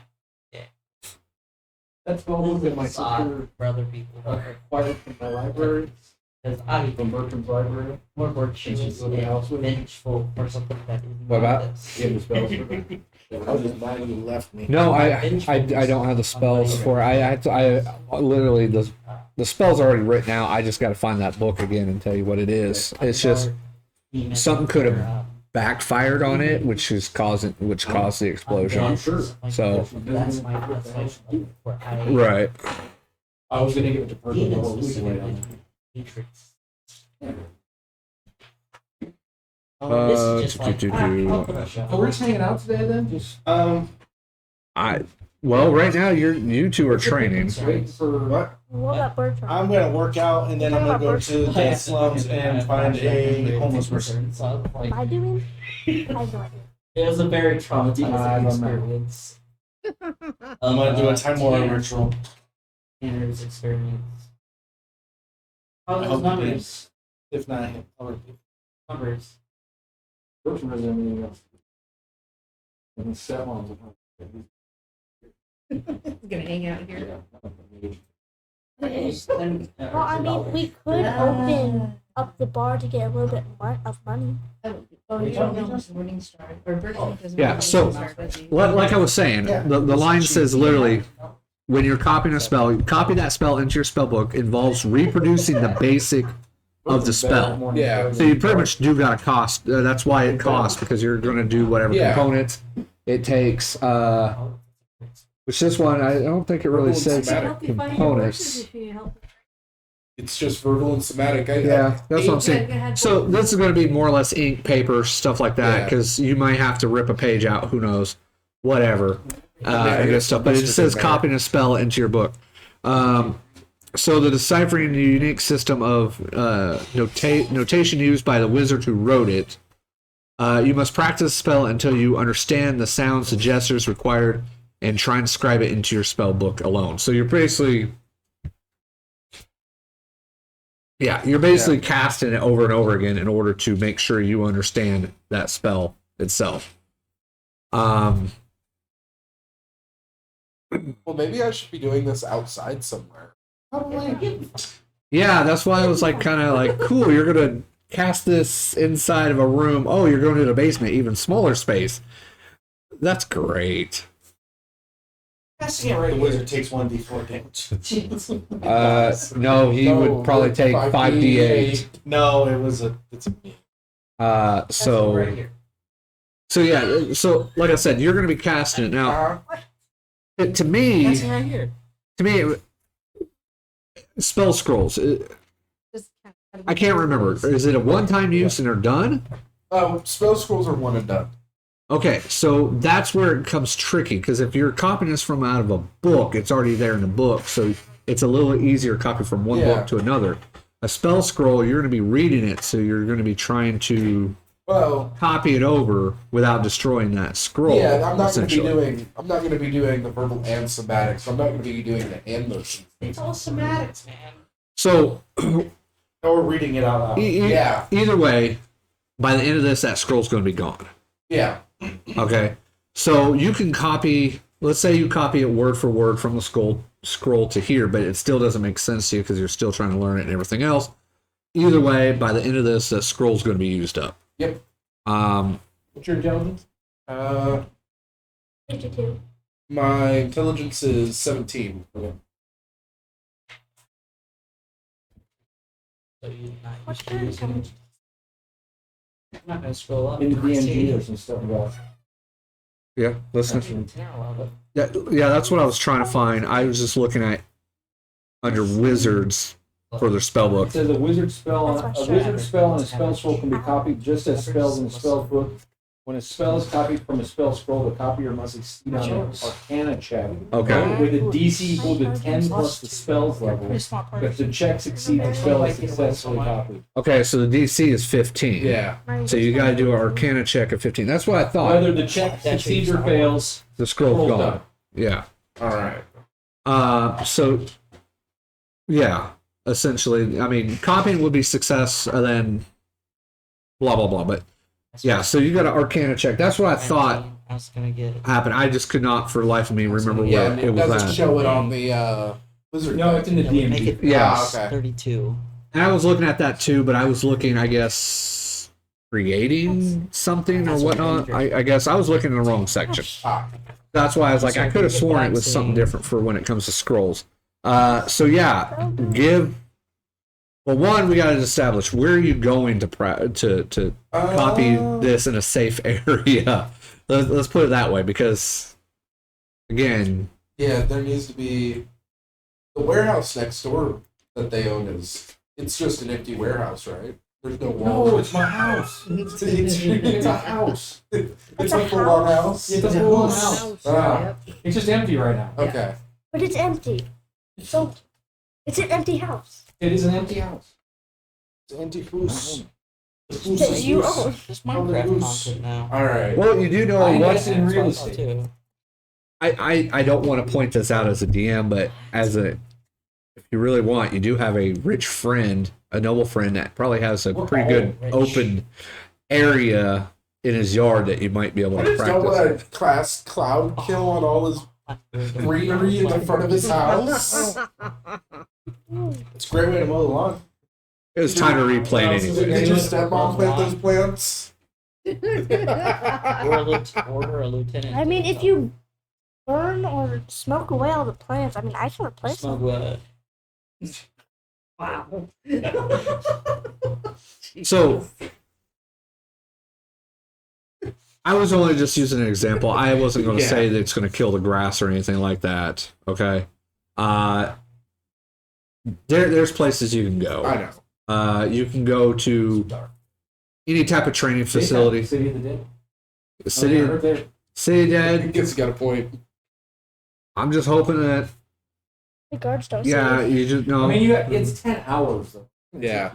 That's all that my sister
For other people.
acquired from my library,
Because I
from Bertram's library.
more virtuous
She's living in the house with me.
vengeful or something that is
What about?
Give the spells for her.
I was just mad you left me.
No, I don't have the spells for it. I literally the spell's already written out. I just got to find that book again and tell you what it is. It's just something could have backfired on it, which caused the explosion.
I'm sure.
So-
That's my where I
Right.
I was gonna give it to Bertram the
demons
whole week
specifically
later.
matrix.
Uh,
This is just like
So we're just hanging out today then? Just
Right now you two are training.
waiting for
What?
What about Bertram?
I'm gonna work out and then I'm gonna go to the slums and find a homeless person.
Am I doing? I have no idea.
It was a very traumatizing
I don't know.
experience.
I'm gonna do a time war ritual.
Tanner's experience. Oh,
I
those
hope you
numbers.
If not, I'll repeat.
Numbers.
Bertram doesn't have anything else. And he's set on the
He's gonna hang out here.
Well, I mean, we could open up the bar to get a little bit of money.
Oh, you don't know when morning start. Or Bertram doesn't
Yeah,
know when
so-
morning start, does he?
Like I was saying, the line says literally, when you're copying a spell, copy that spell into your spell book involves reproducing the basic of the spell.
Yeah.
So you pretty much do got a cost. That's why it costs, because you're going to do whatever
Yeah.
components it takes. Which this one, I don't think it really
Verbal and
says
somatic.
Help you find your horses
components.
if you help.
It's just verbal and somatic.
Yeah, that's what I'm saying.
Go ahead.
So this is going to be more or less ink, paper, stuff like that,
Yeah.
because you might have to rip a page out. Who knows? Whatever.
Yeah,
And good stuff. But it just says copying a spell into your book. So the deciphering the unique system of notation used by the wizard who wrote it. You must practice the spell until you understand the sounds the gestures required and try and scribe it into your spell book alone. So you're basically... Yeah, you're basically casting it over and over again in order to make sure you understand that spell itself.
Well, maybe I should be doing this outside somewhere.
Yeah, that's why I was like kind of like, cool, you're going to cast this inside of a room. Oh, you're going to the basement, even smaller space. That's great.
The wizard takes 1d4 damage.
No, he would probably take 5d8.
No, it's a
So yeah, so like I said, you're going to be casting it now. To me,
That's right here.
spell scrolls. I can't remember. Is it a one-time use and they're done?
Spell scrolls are one and done.
Okay, so that's where it becomes tricky, because if you're copying this from out of a book, it's already there in the book, so it's a little easier to copy from one book to another. A spell scroll, you're going to be reading it, so you're going to be trying to copy it over without destroying that scroll.
Yeah, I'm not going to be doing the verbal and somatics. I'm not going to be doing the hand motions.
It's all somatics, man.
So,
or reading it out loud.
Either way, by the end of this, that scroll's going to be gone.
Yeah.
Okay, so you can copy. Let's say you copy it word for word from the scroll to here, but it still doesn't make sense to you because you're still trying to learn it and everything else. Either way, by the end of this, that scroll's going to be used up.
Yep.
What's your intelligence?
52.
My intelligence is 17.
So you're not
What's
used to
your
using it.
intelligence?
I'm not going to scroll up.
In the DMG, there's some stuff about
Yeah, listen. Yeah, that's what I was trying to find. I was just looking at under wizards for their spell book.
It says a wizard spell,
That's
a
my
wizard spell and a spell scroll can be copied just as spells in the spell book. When a spell is copied from a spell scroll, the copier must exceed on an Arcana check.
Okay.
With a DC equal to 10 plus the spell's level. If the check succeeds, the spell is successfully copied.
Okay, so the DC is 15.
Yeah.
So you got to do an Arcana check of 15. That's what I thought.
Whether the check succeeds or fails,
The scroll's
Scroll's
gone.
done.
Yeah.
All right.
So, yeah, essentially, I mean, copying would be success, and then blah, blah, blah. But, yeah, so you got an Arcana check. That's what I thought
I was going to get it.
happened. I just could not, for the life of me, remember
Yeah,
where
it
it was
doesn't
at.
show it on the wizard.
no, it's in the
Make
DMG.
it
Yeah.
Okay.
32.
And I was looking at that, too, but I was looking, I guess, creating something or whatnot. I guess I was looking in the wrong section. That's why I was like, I could have sworn it was something different for when it comes to scrolls. So yeah, well, one, we got to establish where are you going to copy this in a safe area. Let's put it that way, because again,
Yeah, there needs to be the warehouse next door that they own it's just an empty warehouse, right? There's no walls.
No, it's my house. It's a house.
It's a full-on house.
It's a full house.
Ah,
It's just empty right now.
okay.
But it's empty. So, it's an empty house
It is an empty house.
It's empty house.
that you own.
Just Minecraft content now.
All right.
well, you do know
I
what
invest in real
Oh,
estate.
too.
I don't want to point this out as a DM, but if you really want, you do have a rich friend, a noble friend that probably has a
We're
pretty good
all rich.
open area in his yard that you might be able
I
to
just don't want
practice.
a class cloud kill on all his greenery in the front of his house. It's a great way to mow the lawn.
It was time to replant
Did
anyway.
your stepmom plant those plants?
Order a lieutenant.
I mean, if you burn or smoke away all the plants, I mean, I can replace them.
Smug
Wow.
So I was only just using an example. I wasn't going to say that it's going to kill the grass or anything like that. Okay. There's places you can go.
I know.
You can go to any type of training facility.
City of the Dead.
City,
Right there.
City
I
Dead.
guess you got a point.
I'm just hoping that,
The guards don't
yeah,
say
you just
I
know.
mean, it's 10 hours though.
Yeah.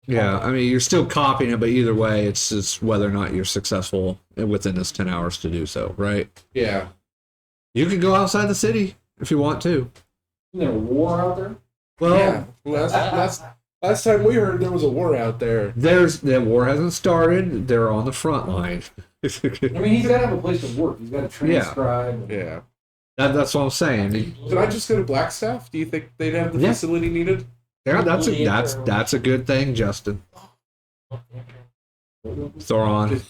Yeah, I mean, you're still copying it, but either way, it's just whether or not you're successful within this 10 hours to do so, right?
Yeah.
You can go outside the city if you want to.
Isn't there a war out there?
Well,
Yeah. Last time we heard there was a war out there.
the war hasn't started. They're on the front line.
I mean, he's got to have a place to work. He's got to transcribe.
Yeah.
That's what I'm saying.
Did I just go to Blackstaff? Do you think they'd have the
Yeah.
facility needed?
Yeah, that's a good thing, Justin. Thoron.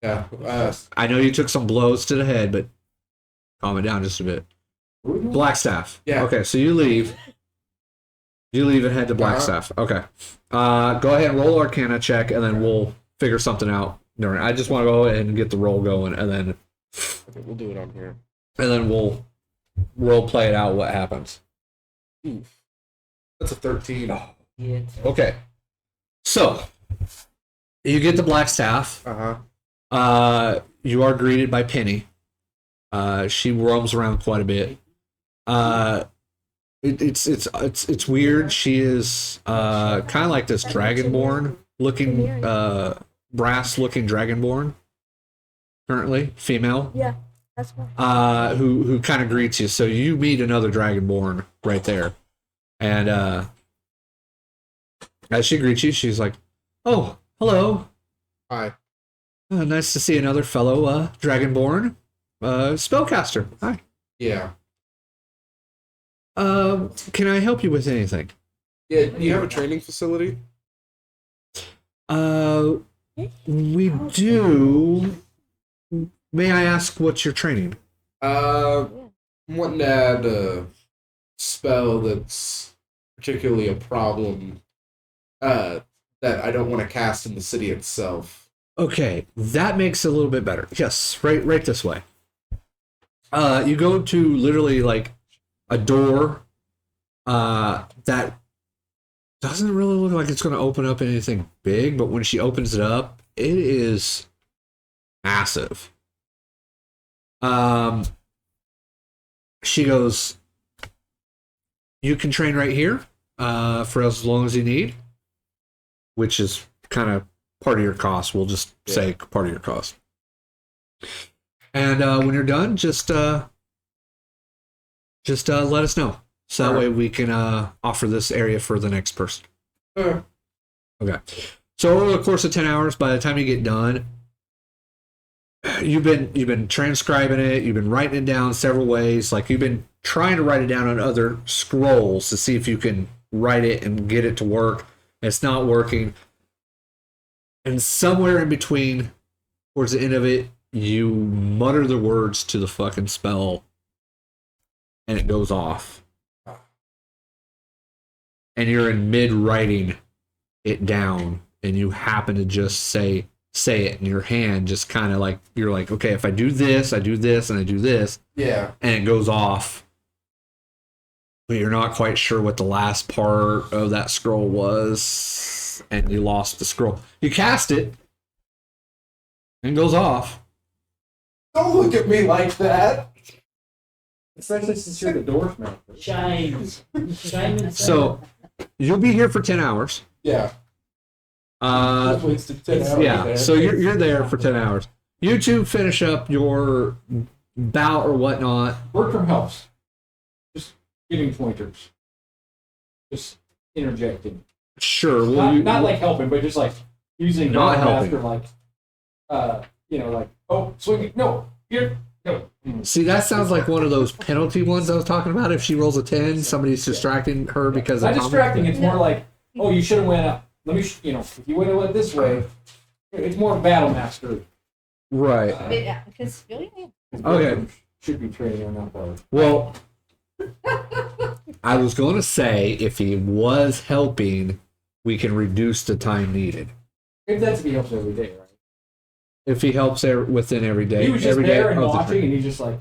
Yeah.
I know you took some blows to the head, but calm it down just a bit. Blackstaff.
Yeah.
Okay, so you leave. You leave and head to Blackstaff. Okay. Go ahead and roll Arcana check, and then we'll figure something out. I just want to go ahead and get the roll going, and then
Okay, we'll do it on here.
we'll role play it out what happens.
Oof. That's a 13.
Yeah.
Okay. So you get the Blackstaff. You are greeted by Penny. She roams around quite a bit. It's weird. She is kind of like this Dragonborn looking, brass looking Dragonborn. Currently, female.
Yeah, that's why.
Who kind of greets you. So you meet another Dragonborn right there, and as she greets you, she's like, "Oh, hello.
Hi.
Nice to see another fellow Dragonborn, spellcaster. Hi.
Yeah.
Can I help you with anything?"
Yeah. Do you have a training facility?
We do. May I ask what's your training?
I'm wanting to add a spell that's particularly a problem that I don't want to cast in the city itself.
Okay, that makes it a little bit better. Yes, right this way. You go to literally like a door that doesn't really look like it's going to open up anything big, but when she opens it up, it is massive. She goes, "You can train right here for as long as you need," which is kind of part of your cost. We'll just say part of your cost. And when you're done, just let us know. So that way we can offer this area for the next person. Okay. So over the course of 10 hours, by the time you get done, you've been transcribing it, you've been writing it down several ways. Like you've been trying to write it down on other scrolls to see if you can write it and get it to work. It's not working. And somewhere in between, towards the end of it, you mutter the words to the fucking spell, and it goes off. And you're in mid-writing it down, and you happen to just say it, and your hand just kind of like, you're like, okay, if I do this, and I do this,
Yeah.
and it goes off. But you're not quite sure what the last part of that scroll was, and you lost the scroll. You cast it, and it goes off.
Don't look at me like that.
Especially since you're the Dwarf
Shines.
So you'll be here for 10 hours.
Yeah.
Uh,
Wasted 10 hours
yeah,
there.
so you're there for 10 hours. You two finish up your bout or whatnot.
Bertram helps. Just giving pointers. Just interjecting.
Sure. Well,
Not like helping, but just like using
Not
Grandmaster,
helping.
like, oh, swing it. No, here, no.
see, that sounds like one of those penalty ones I was talking about. If she rolls a 10, somebody's distracting her because of
Not distracting. It's more like, oh, you should have went up. Let me, if you would have went this way, it's more battle master.
Right.
Yeah, because
Okay.
Should be training on that part.
Well, I was going to say if he was helping, we can reduce the time needed.
If that's if he helps every day, right?
If he helps within every day,
He was just
every
there
day
and
of the
watching, and he's just like,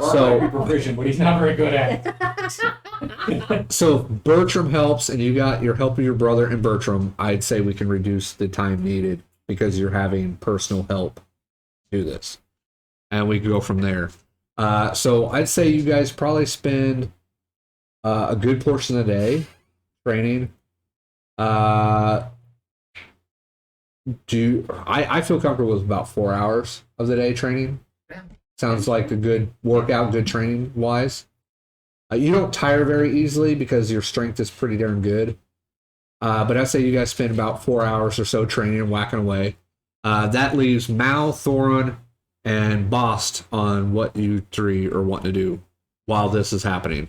So-
be proficient, but he's not very good at it.
So if Bertram helps, and you got your help of your brother and Bertram, I'd say we can reduce the time needed because you're having personal help do this, and we can go from there. So I'd say you guys probably spend a good portion of the day training. I feel comfortable with about 4 hours of the day training. Sounds like a good workout, good training wise. You don't tire very easily because your strength is pretty darn good. But I'd say you guys spend about 4 hours or so training and whacking away. That leaves Mal, Thoron, and Bahst on what you three are wanting to do while this is happening.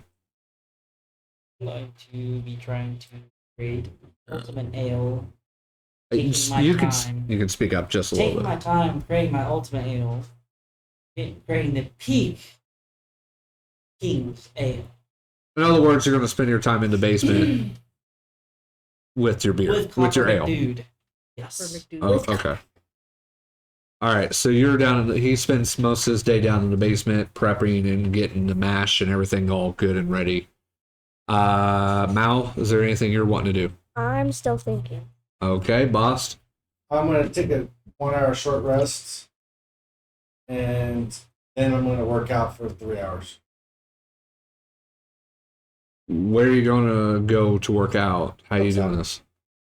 I'm going to be trying to create ultimate ale.
You
Taking my
can
time.
you can speak up just a little
Taking
bit.
my time creating my ultimate ale. Creating the peak King's ale.
In other words, you're going to spend your time in the basement with your beer, with your ale.
Dude. Yes.
Perfect, dude.
Oh, okay. All right, so you're down in he spends most of his day down in the basement prepping and getting the mash and everything all good and ready. Mal, is there anything you're wanting to do?
I'm still thinking.
Okay, Bahst.
I'm gonna take a 1 hour short rest, and then I'm gonna work out for 3 hours.
Where are you going to go to work out? How are you doing
Outside.
this?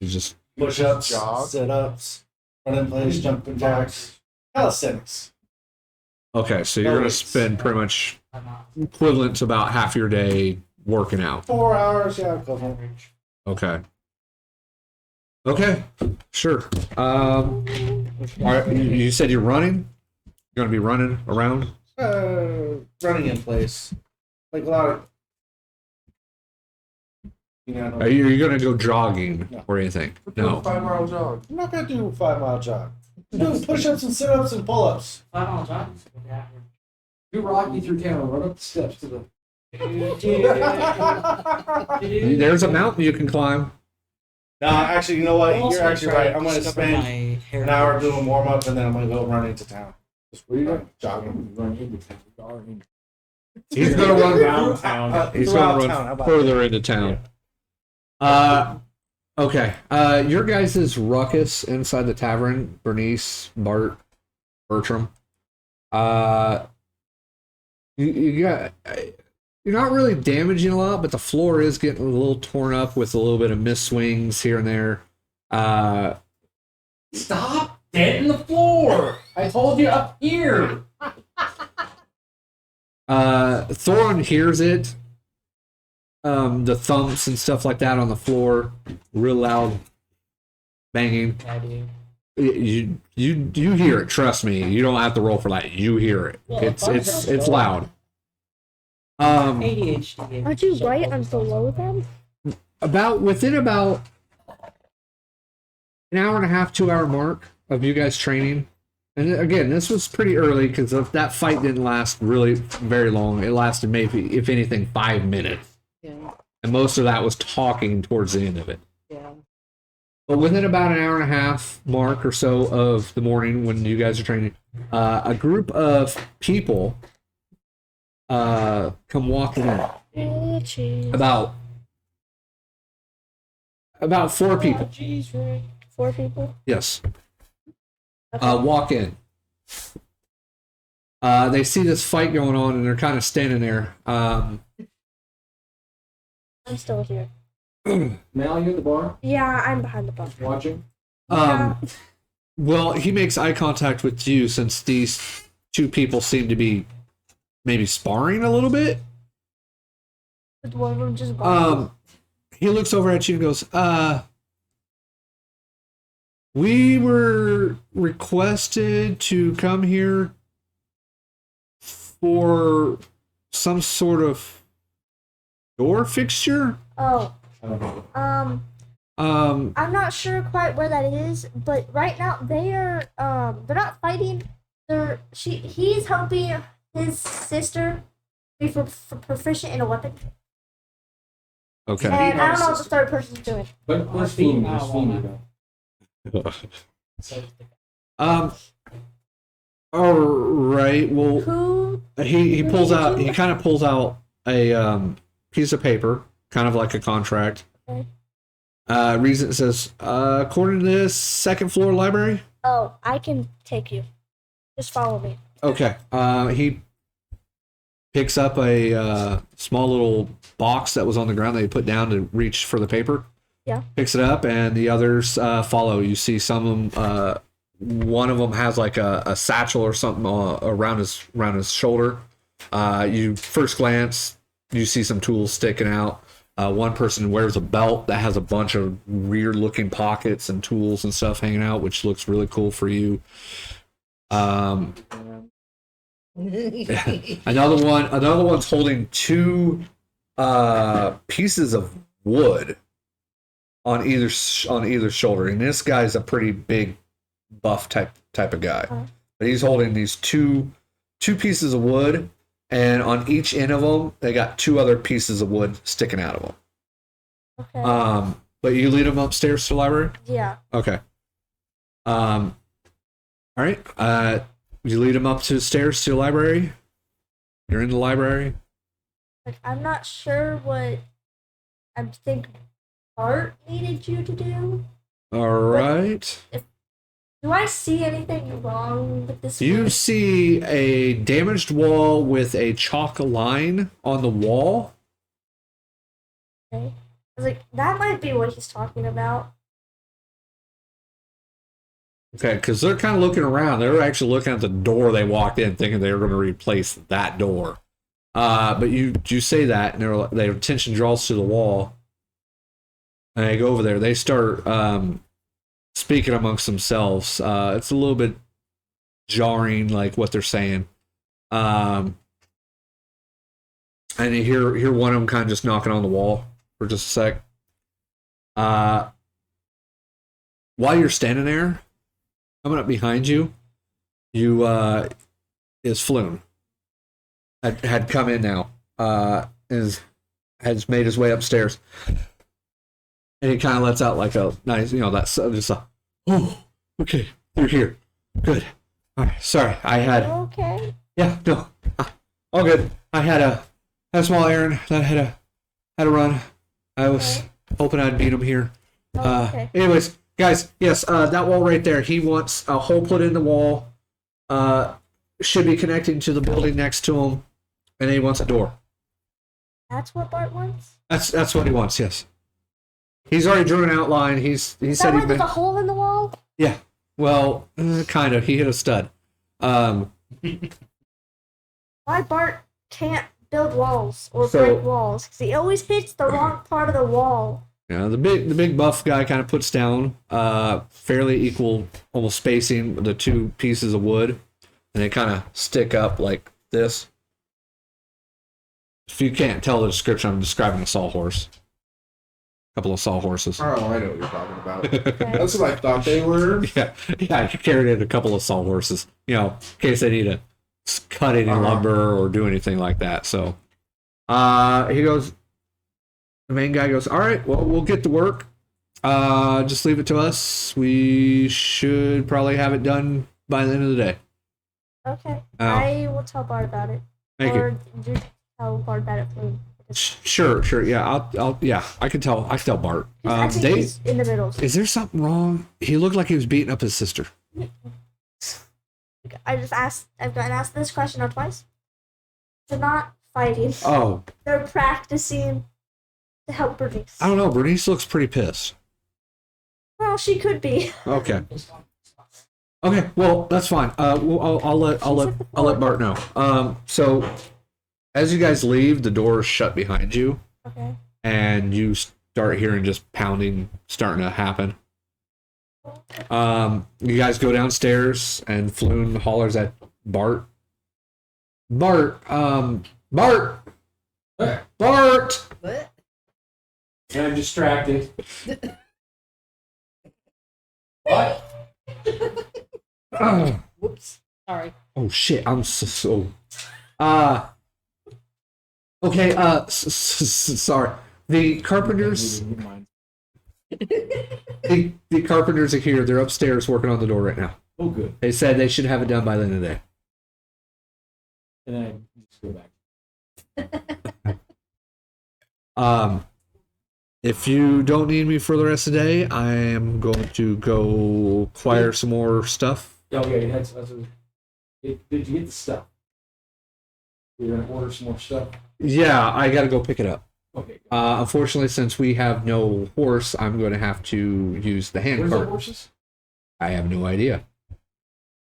You just
Push-ups,
Jog.
sit-ups, run in place, jumping jacks, calisthenics.
okay. So you're going to spend pretty much
I'm not
equivalent to about half your day working out.
4 hours, yeah, equivalent.
average.
Okay. Okay. Sure. All right, you said you're running. You're going to be running around.
Running in place, like a lot of. You know,
Are you going to go jogging
No.
or anything?
Do a
No.
5-mile jog.
I'm not gonna do a 5 mile jog. I'm doing push-ups and sit-ups and pull-ups.
5 mile jog is a good average.
You rock me through town, run up the steps to the.
There's a mountain you can climb.
No, actually, you know what?
I'm also
You're actually
try
right. I'm gonna
discover
spend
my
an hour
heritage.
doing warm-up, and then I'm gonna go run into town.
Just where you go?
Jogging.
Run into town. You are in.
He's going to run
downtown.
He's
Throughout
going to
town, how
run
about
further into town. Okay. Your guys' ruckus inside the tavern, Bernnice, Bertram. You got. You're not really damaging a lot, but the floor is getting a little torn up with a little bit of miss swings here and there.
Stop dead in the floor. I told you up here.
Thoron hears it. The thumps and stuff like that on the floor, real loud banging.
I do.
You hear it. Trust me. You don't have to roll for that. You hear it.
Well,
It's loud.
ADHD.
Aren't you right? I'm below them.
Within about an hour and a half, 2 hour mark of you guys training. And again, this was pretty early because that fight didn't last really very long. It lasted maybe, if anything, 5 minutes.
Yeah.
And most of that was talking towards the end of it.
Yeah.
But within about an hour and a half mark or so of the morning when you guys are training, a group of people come walking in.
Bitches.
About 4 people.
Jeez, Rick.
4 people.
Yes.
Okay.
Walk in. They see this fight going on and they're kind of standing there.
I'm still here.
Mal, you at the bar
Yeah, I'm behind the bar.
watching?
Well, he makes eye contact with you since these 2 people seem to be maybe sparring a little bit.
Did one of them just bark?
He looks over at you and goes, we were requested to come here for some sort of door fixture.
Oh.
I don't know.
I'm not sure quite where that is, but right now they're not fighting. He's helping his sister be proficient in a weapon.
Okay.
And I don't know what the third person's doing.
But there's Feeney. There's Feeney, though.
So,
All right. Well,
Who?
he pulls out. He kind of pulls out a piece of paper, kind of like a contract.
Okay.
Reason it says, according to this, 2nd floor library.
Oh, I can take you. Just follow me.
Okay. He picks up a small little box that was on the ground that he put down to reach for the paper.
Yeah.
Picks it up, and the others follow. You see some of them. One of them has like a satchel or something around his shoulder. You first glance, you see some tools sticking out. One person wears a belt that has a bunch of weird-looking pockets and tools and stuff hanging out, which looks really cool for you. Another one's holding two pieces of wood on either shoulder, and this guy's a pretty big, buff type of guy. But he's holding these two pieces of wood, and on each end of them, they got two other pieces of wood sticking out of them.
Okay.
But you lead them upstairs to the library?
Yeah.
Okay. All right. You lead them up to the stairs to the library. You're in the library.
Like, I'm not sure what I think Bart needed you to do.
All right.
Do I see anything wrong with this?
You
room?
see a damaged wall with a chalk line on the wall.
Okay. I was like, that might be what he's talking about.
Okay, because they're kind of looking around. They're actually looking at the door they walked in, thinking they were going to replace that door. But you say that, and their attention draws to the wall. And they go over there. They start speaking amongst themselves. It's a little bit jarring, like what they're saying. And you hear one of them kind of just knocking on the wall for just a sec. While you're standing there, coming up behind you, is Floon. Had come in now. Has made his way upstairs. And he kind of lets out like a nice, that's just a, oh, okay, you're here. Good. All right, sorry, I had.
Okay.
Yeah, no, all good. I had a small errand that I had to run. I was hoping I'd beat him here.
Oh, okay.
Anyways, guys, yes, that wall right there. He wants a hole put in the wall. Should be connecting to the building next to him, and he wants a door.
That's what Bart wants?
That's what he wants. Yes. He's already drew an outline. He
Is
said
that why
he.
there's a hole in the wall?
Yeah. Well, kind of. He hit a stud.
Why Bart can't build walls or
So-
break walls? Because he always hits the wrong part of the wall.
Yeah, the big buff guy kind of puts down fairly equal, almost spacing the two pieces of wood, and they kind of stick up like this. If you can't tell the description, I'm describing a sawhorse. A couple of sawhorses.
Oh, I know what you're talking about.
Okay.
That's what I thought they were.
Yeah, I carried in a couple of sawhorses, in case they need to cut any lumber or do anything like that. So, he goes. The main guy goes, all right, well, we'll get to work. Just leave it to us. We should probably have it done by the end of the day.
Okay.
Oh.
I will tell Bart about it.
Thank you.
Or you tell Bart about it for
Sure. Yeah, I can tell Bart.
I think he's in the middle.
Is there something wrong? He looked like he was beating up his sister.
I've gotten asked this question twice. They're not fighting.
Oh,
They're practicing to help Bernice.
I don't know. Bernice looks pretty pissed.
Well, she could be.
Okay. Okay. Well, that's fine. I'll let Bart know. So as you guys leave, the door is shut behind you,
Okay.
and you start hearing just pounding starting to happen. You guys go downstairs, and Floon hollers at Bart. Bart. Bart.
What?
And I'm distracted. What?
Whoops. Sorry.
Oh shit! I'm so. Okay. Sorry. The carpenters. The carpenters are here. They're upstairs working on the door right now.
Oh, good.
They said they should have it done by the end of the day.
And then I just go back.
If you don't need me for the rest of the day, I am going to go acquire some more stuff.
Oh, yeah, that's what, did you get the stuff? You're going to order some more stuff?
Yeah, I got to go pick it up.
Okay.
Unfortunately, since we have no horse, I'm going to have to use the hand
Where's the
cart.
horses?
I have no idea.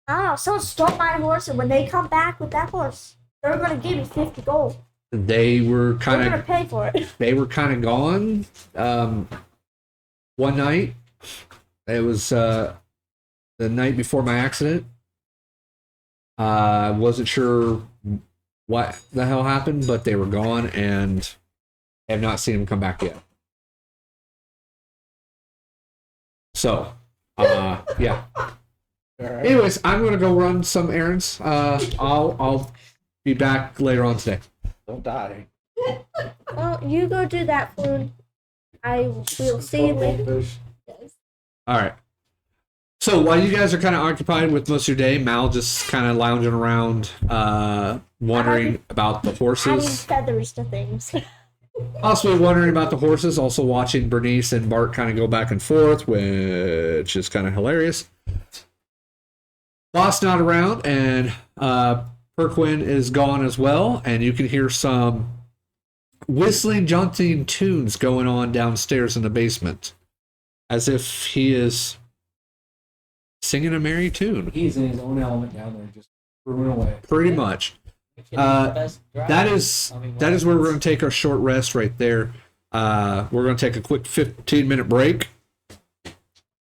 I don't know. Someone stole my horse, and when they come back with that horse, they're gonna give me 50 gold.
They were
They're
kind
gonna
of
pay for it.
they were kind of gone. One night, it was the night before my accident. I wasn't sure what the hell happened, but they were gone, and I have not seen them come back yet. So, yeah.
All right.
Anyways, I'm gonna go run some errands. I'll be back later on today.
Don't die.
Well, you go do that, Floon. I will see you later.
Goldfish.
All right. So while you guys are kind of occupied with most of your day, Mal just kind of lounging around, wondering about the
Adding
horses.
feathers to things.
Also wondering about the horses. Also watching Bernnice and Bart kind of go back and forth, which is kind of hilarious. Bahst not around, and Priqrin is gone as well, and you can hear some whistling, jaunting tunes going on downstairs in the basement, as if he is singing a merry tune.
He's in his own element down there, just brewing away.
Pretty much. That is where we're going to take our short rest right there. We're going to take a quick 15-minute break,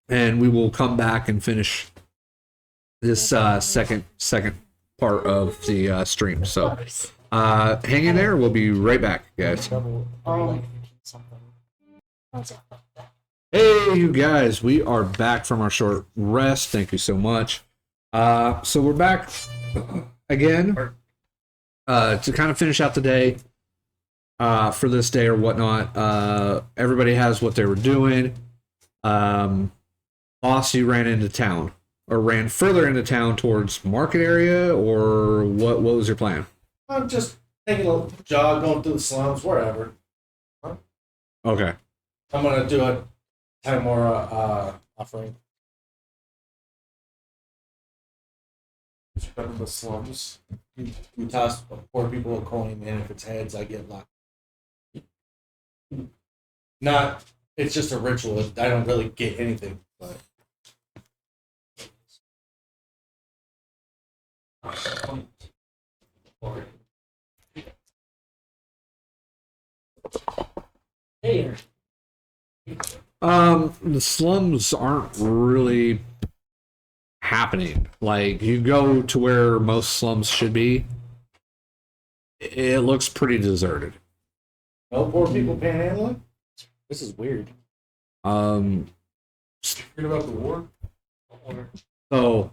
and we will come back and finish this second part of the stream. So hang in there. We'll be right back, guys. Hey, you guys. We are back from our short rest. Thank you so much. So we're back again to kind of finish out the day for this day or whatnot. Everybody has what they were doing. Boss, you ran into town. Or ran further into town towards market area, or what was your plan?
I'm just taking a jog, going through the slums, wherever.
Okay.
I'm gonna do a 10 more offering. Go to the slums. You toss poor people a coin, and if it's heads, I get locked. Not, it's just a ritual. I don't really get anything, but.
The slums aren't really happening. Like, you go to where most slums should be, it looks pretty deserted.
No poor people panhandling? This is weird.
Heard
about the war?
So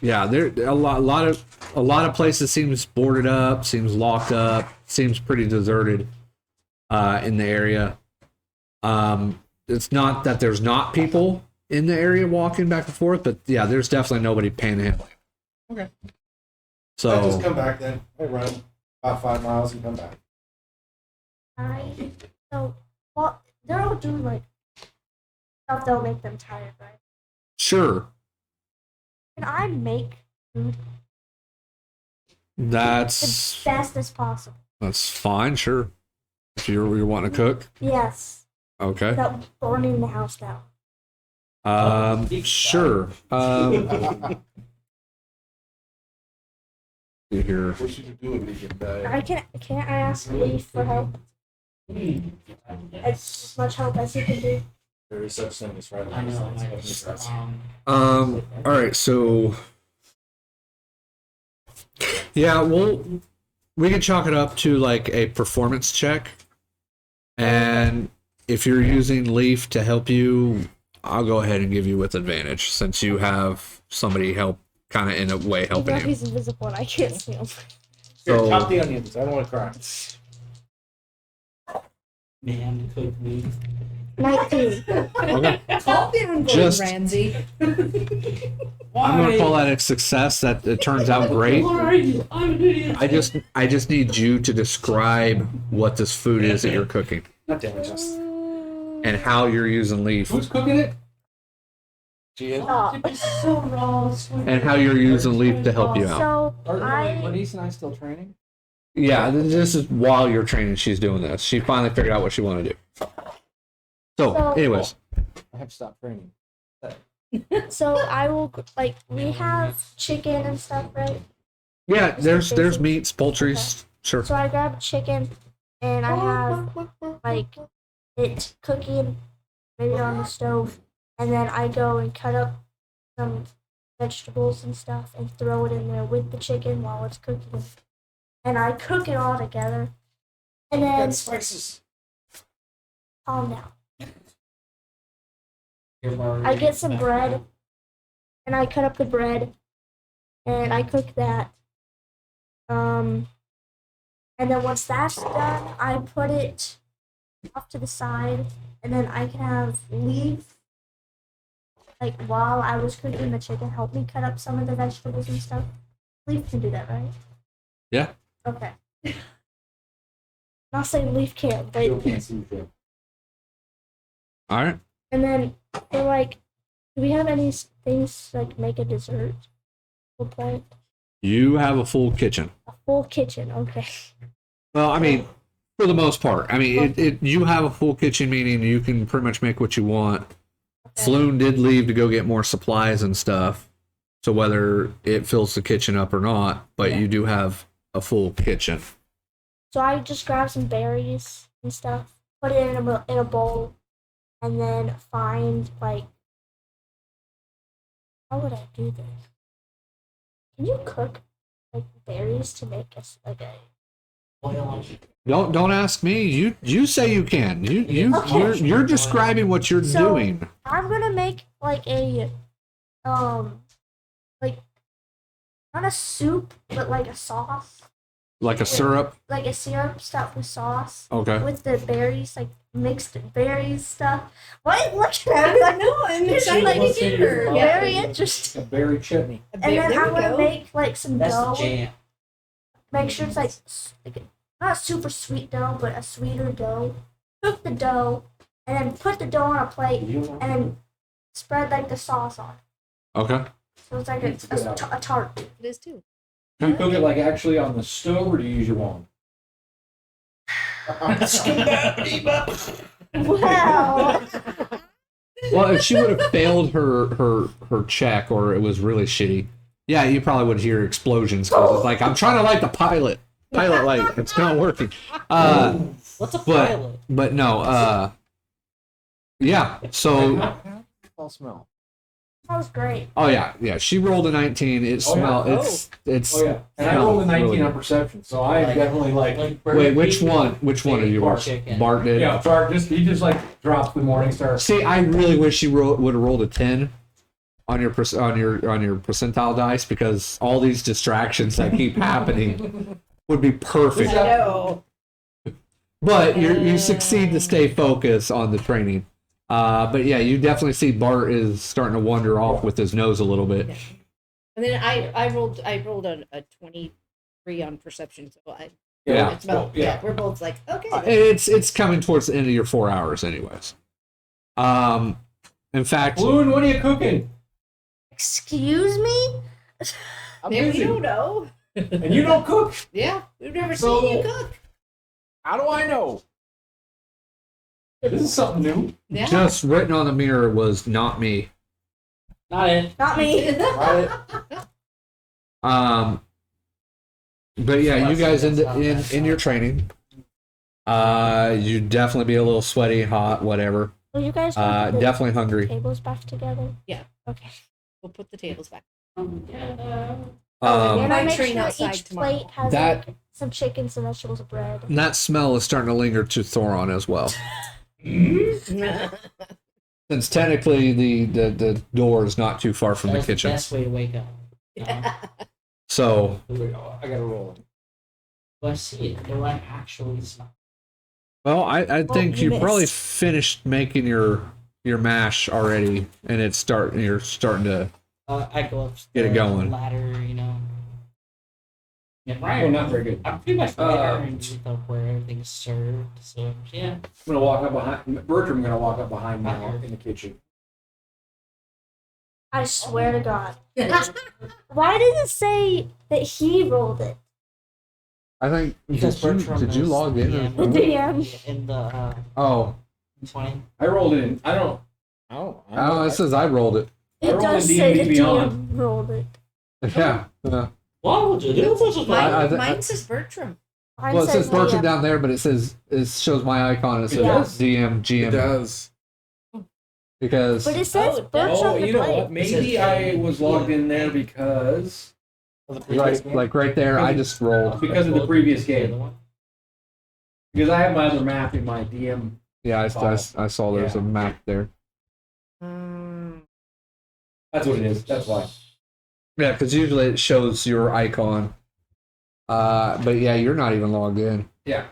yeah, there a lot of places seems boarded up, seems locked up, seems pretty deserted in the area. It's not that there's not people in the area walking back and forth, but yeah, there's definitely nobody panhandling.
Okay.
So
I'll just come back then. I run about 5 miles and come back.
Well, they're all doing like stuff that'll make them tired, right?
sure,
Can I make food
that's
as fast as possible?
fine. Sure, if you're wanting to cook,
Yes,
okay.
without burning the house down.
Sure. See here.
What should you do if you can die?
Can't I ask Lee for help? As much help as he can do.
There is such thing as right.
I know.
All right. So, yeah, we can chalk it up to like a performance check, and if you're using Leaf to help you, I'll go ahead and give you with advantage since you have somebody help, kind of in a way helping
Even if
you.
he's invisible and I can't see him.
Here,
So-
chop the onions. I don't want to cry.
Man, cook me.
19.
Okay.
Calm down,
Just-
Ramsey.
I'm gonna call that a success. That it turns out great.
I'm an idiot.
I just need you to describe what this food is that you're cooking
Not damage us.
and how you're using Leaf
Who's cooking it?
She is.
It's so raw.
and how you're using Leaf to help you out.
So
Are
I
Bernice and I still training?
Yeah, this is while you're training. She's doing this. She finally figured out what she wanted to do. So, anyways,
I have to stop training.
So I will like we have chicken and stuff, right?
yeah, there's meats, poultries, sure.
So I grab chicken and I have like it cooking maybe on the stove, and then I go and cut up some vegetables and stuff and throw it in there with the chicken while it's cooking, and I cook it all together, and then
spices.
calm down. I get some bread, and I cut up the bread, and I cook that. And then once that's done, I put it off to the side, and then I can have Leaf, like while I was cooking the chicken, help me cut up some of the vegetables and stuff. Leaf can do that, right?
Yeah.
Okay. Not saying Leaf can't, but
All right.
and then for like, do we have any things to, like make a dessert? Full point.
You have a full kitchen.
A full kitchen. Okay.
Well, I mean, for the most part. I mean, you have a full kitchen, meaning you can pretty much make what you want. Floon did leave to go get more supplies and stuff. So whether it fills the kitchen up or not, but you do have a full kitchen.
So I just grab some berries and stuff, put it in a bowl, and then find like, how would I do this? Can you cook like berries to make us like a?
Don't ask me. You say you can.
Okay.
You're describing what you're doing.
I'm gonna make like a, like not a soup, but like a sauce,
Like a syrup.
like a syrup stuffed with sauce.
Okay.
With the berries, like mixed berries stuff. Why look at me like
No, I'm excited
like,
to get her.
very interesting.
A berry chutney.
And then
There
I'm
we
gonna
go.
make like some
That's
dough.
the jam.
Make sure it's like not super sweet dough, but a sweeter dough. Cook the dough, and then put the dough on a plate, and then spread like the sauce on it.
Okay.
So it's like a tart.
It is too.
Do you cook it like actually on the stove, or do you use your wand?
Wow.
Well, if she would have failed her check, or it was really shitty, yeah, you probably would hear explosions. 'Cause it's like, I'm trying to light the pilot light. It's not working.
What's a pilot?
But no. Yeah. So.
I'll smell.
That was great.
Oh yeah. She rolled a 19. It smelled. It's.
Oh yeah, and I rolled a
smells
19
really
on
good.
perception, so I am definitely like.
Wait, which one? Which one are you?
Bart.
Bart did.
Yeah, Bart he just like drops the morning star.
See, I really wish you would have rolled a 10 on your percentile dice, because all these distractions that keep happening would be perfect.
know.
But you succeed to stay focused on the training. But yeah, you definitely see Bart is starting to wander off with his nose a little bit.
And then I rolled a 23 on perception, so
Yeah.
it's about, we're both like, okay.
It's coming towards the end of your 4 hours, anyways. In fact,
Balloon, what are you cooking?
Excuse me?
I'm
There we
busy.
don't know.
And you don't cook.
Yeah, we've never
So-
seen you cook.
How do I know? This is something new.
Yeah.
just written on the mirror was "not me."
Not it.
Not me.
But yeah, you guys in your training, you definitely be a little sweaty, hot, whatever.
Will you guys put the
Definitely hungry.
tables back together?
Yeah.
Okay.
We'll put the tables back.
And
might
I make
train
sure
outside
each
tomorrow.
plate has
That-
like some chicken, some vegetables, and bread.
That smell is starting to linger to Thoron as well. Since technically the door is not too far from the
That's the
kitchen.
best way to wake up.
So
I gotta roll.
Do I see it? Do I actually smell?
well, I think
you
you probably
missed.
finished making your mash already, and you're starting to
I go up
Get it
the
going.
ladder, you know. Yeah,
Oh, not very good.
I'm pretty much there with where everything's served. So yeah.
I'm gonna walk up behind Bertram. Gonna walk up behind me in the kitchen.
I swear to God. Why did it say that he rolled it?
I think
Because Bertram
did you
is
log in?
DM
or-
The DM.
in the
Oh,
20.
I rolled it in. I don't.
oh, it says I rolled it.
I
It
rolled
does
in
say
D&D
the
Beyond.
DM rolled it.
Yeah.
Why would you do such a thing?
Mine says Bertram.
Mine
Well, it says Bertram
DM.
down there, but it shows my icon. It says
does?
DM
It
GM
does.
because
But it says
Oh, it does.
Bertram
Oh,
to
you know
play.
what? Maybe I was logged in there because
right there. I just rolled.
because of the previous game. Because I have my other map in my DM.
Yeah, I saw there's a map there.
That's what it is. That's why.
Yeah, because usually it shows your icon. But yeah, you're not even logged in.
Yeah.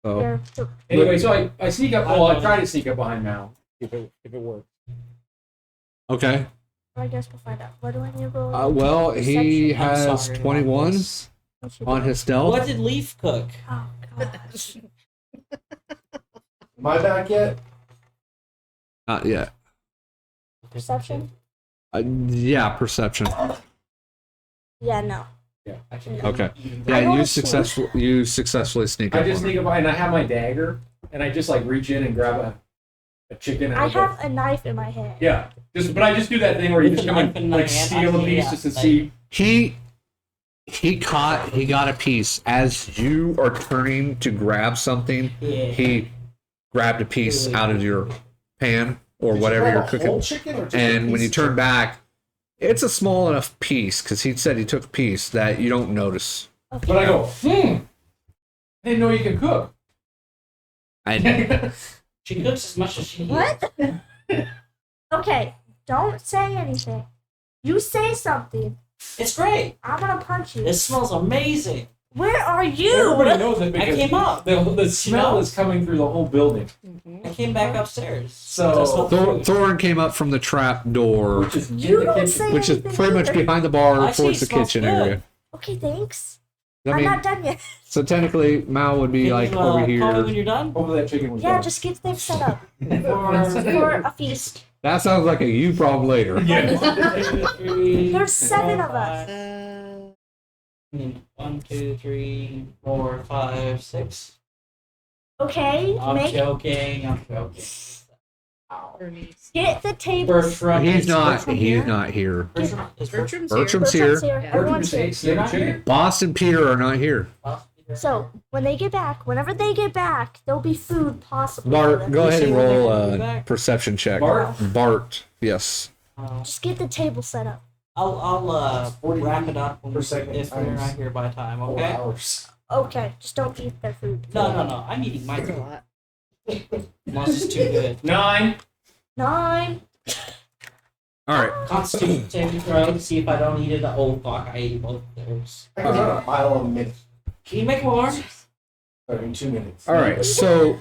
So
Yeah.
Anyway, so I sneak up. Well, I try to sneak up behind Mal if it works.
okay.
I guess we'll find out. What do I need to roll?
Well, he
Perception?
has
sorry,
21
What you
on
doing?
his stealth.
What did Leaf cook?
Oh gosh.
Am I back yet?
Not yet.
Perception?
Yeah, perception.
Yeah, no.
Yeah.
Okay.
I
Yeah,
rolled
you successfully sneak
I
up.
just
on him.
sneak up behind. And I have my dagger, and I just like reach in and grab a chicken. And
I
go-
have a knife in my hand.
Yeah. But I just do that thing where you
With
just
a
come
knife in
and
my
like
hand,
steal a
I-
piece
yeah,
just to
like-
see.
He got a piece as you are turning to grab something.
Yeah.
He grabbed a piece out of your pan or
Did
whatever
you
you're
grab a
cooking.
whole chicken or just a
And when
piece
you
of
turn
chicken?
back, it's a small enough piece because he said he took a piece that you don't notice.
Okay.
But I go, I didn't know you could cook.
And
She cooks as much as she eats.
What? Okay, don't say anything. You say something,
It's great.
I'm gonna punch you.
It smells amazing.
Where are you?
Everybody knows it because
came up.
The smell is coming through the whole building.
I came back upstairs.
So-
That's what food.
Thorin came up from the trap door,
Which is in
You
the
don't
kitchen.
say
which is
anything
pretty much
either.
behind the bar
I see,
towards the
it smells
kitchen
good.
area.
Okay, thanks.
I
I'm
mean,
not done yet.
so technically, Mal would be
Can
like
you,
over
call me when
here.
you're done.
Hopefully that chicken was
Yeah,
done.
just get things set up
For
for a feast.
That sounds like a you problem later.
There's 7 of us.
I mean, 1, 2, 3, 4, 5, 6.
Okay,
I'm
make
joking. I'm joking.
get the table.
Bertram.
He's
is
not.
Bertram
He's
here?
not here.
Bertram is Bertram.
Bertram's
Bertram's
here.
here.
Everyone's here.
Snake
not
chicken.
here?
Bahst and Peter are not here.
So when they get back, whenever they get back, there'll be food possible. for
Bart,
them.
go ahead and
see when they're
roll
gonna be
a
back?
perception check.
Bart?
Bart, yes.
Just get the table set up.
I'll
40
wrap it up
per second
if we're
times
not here by time.
4
Okay.
hours.
Okay, just don't eat their food.
No. I'm eating my
That's a
food.
lot.
Unless it's too good.
9.
9.
All right.
Constitution saving throw to see if I don't eat it. Oh fuck! I ate both of those.
I can run a mile a minute.
Can you make more?
Sorry, in 2 minutes.
All right. So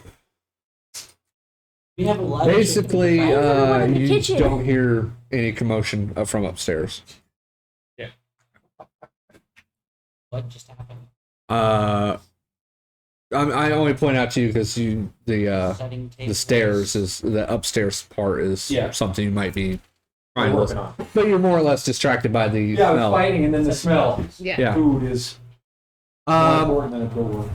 We have a lot.
basically,
everyone in the
you
kitchen.
don't hear any commotion from upstairs.
What just happened?
I only point out to you because the
Setting
the stairs is the upstairs part is
Yeah.
something you might be trying
I'm
to
working
listen.
on.
But you're more or less distracted by the
Yeah, the
smell.
fighting and then the smell.
Yeah.
Yeah.
Food is more important than a good word.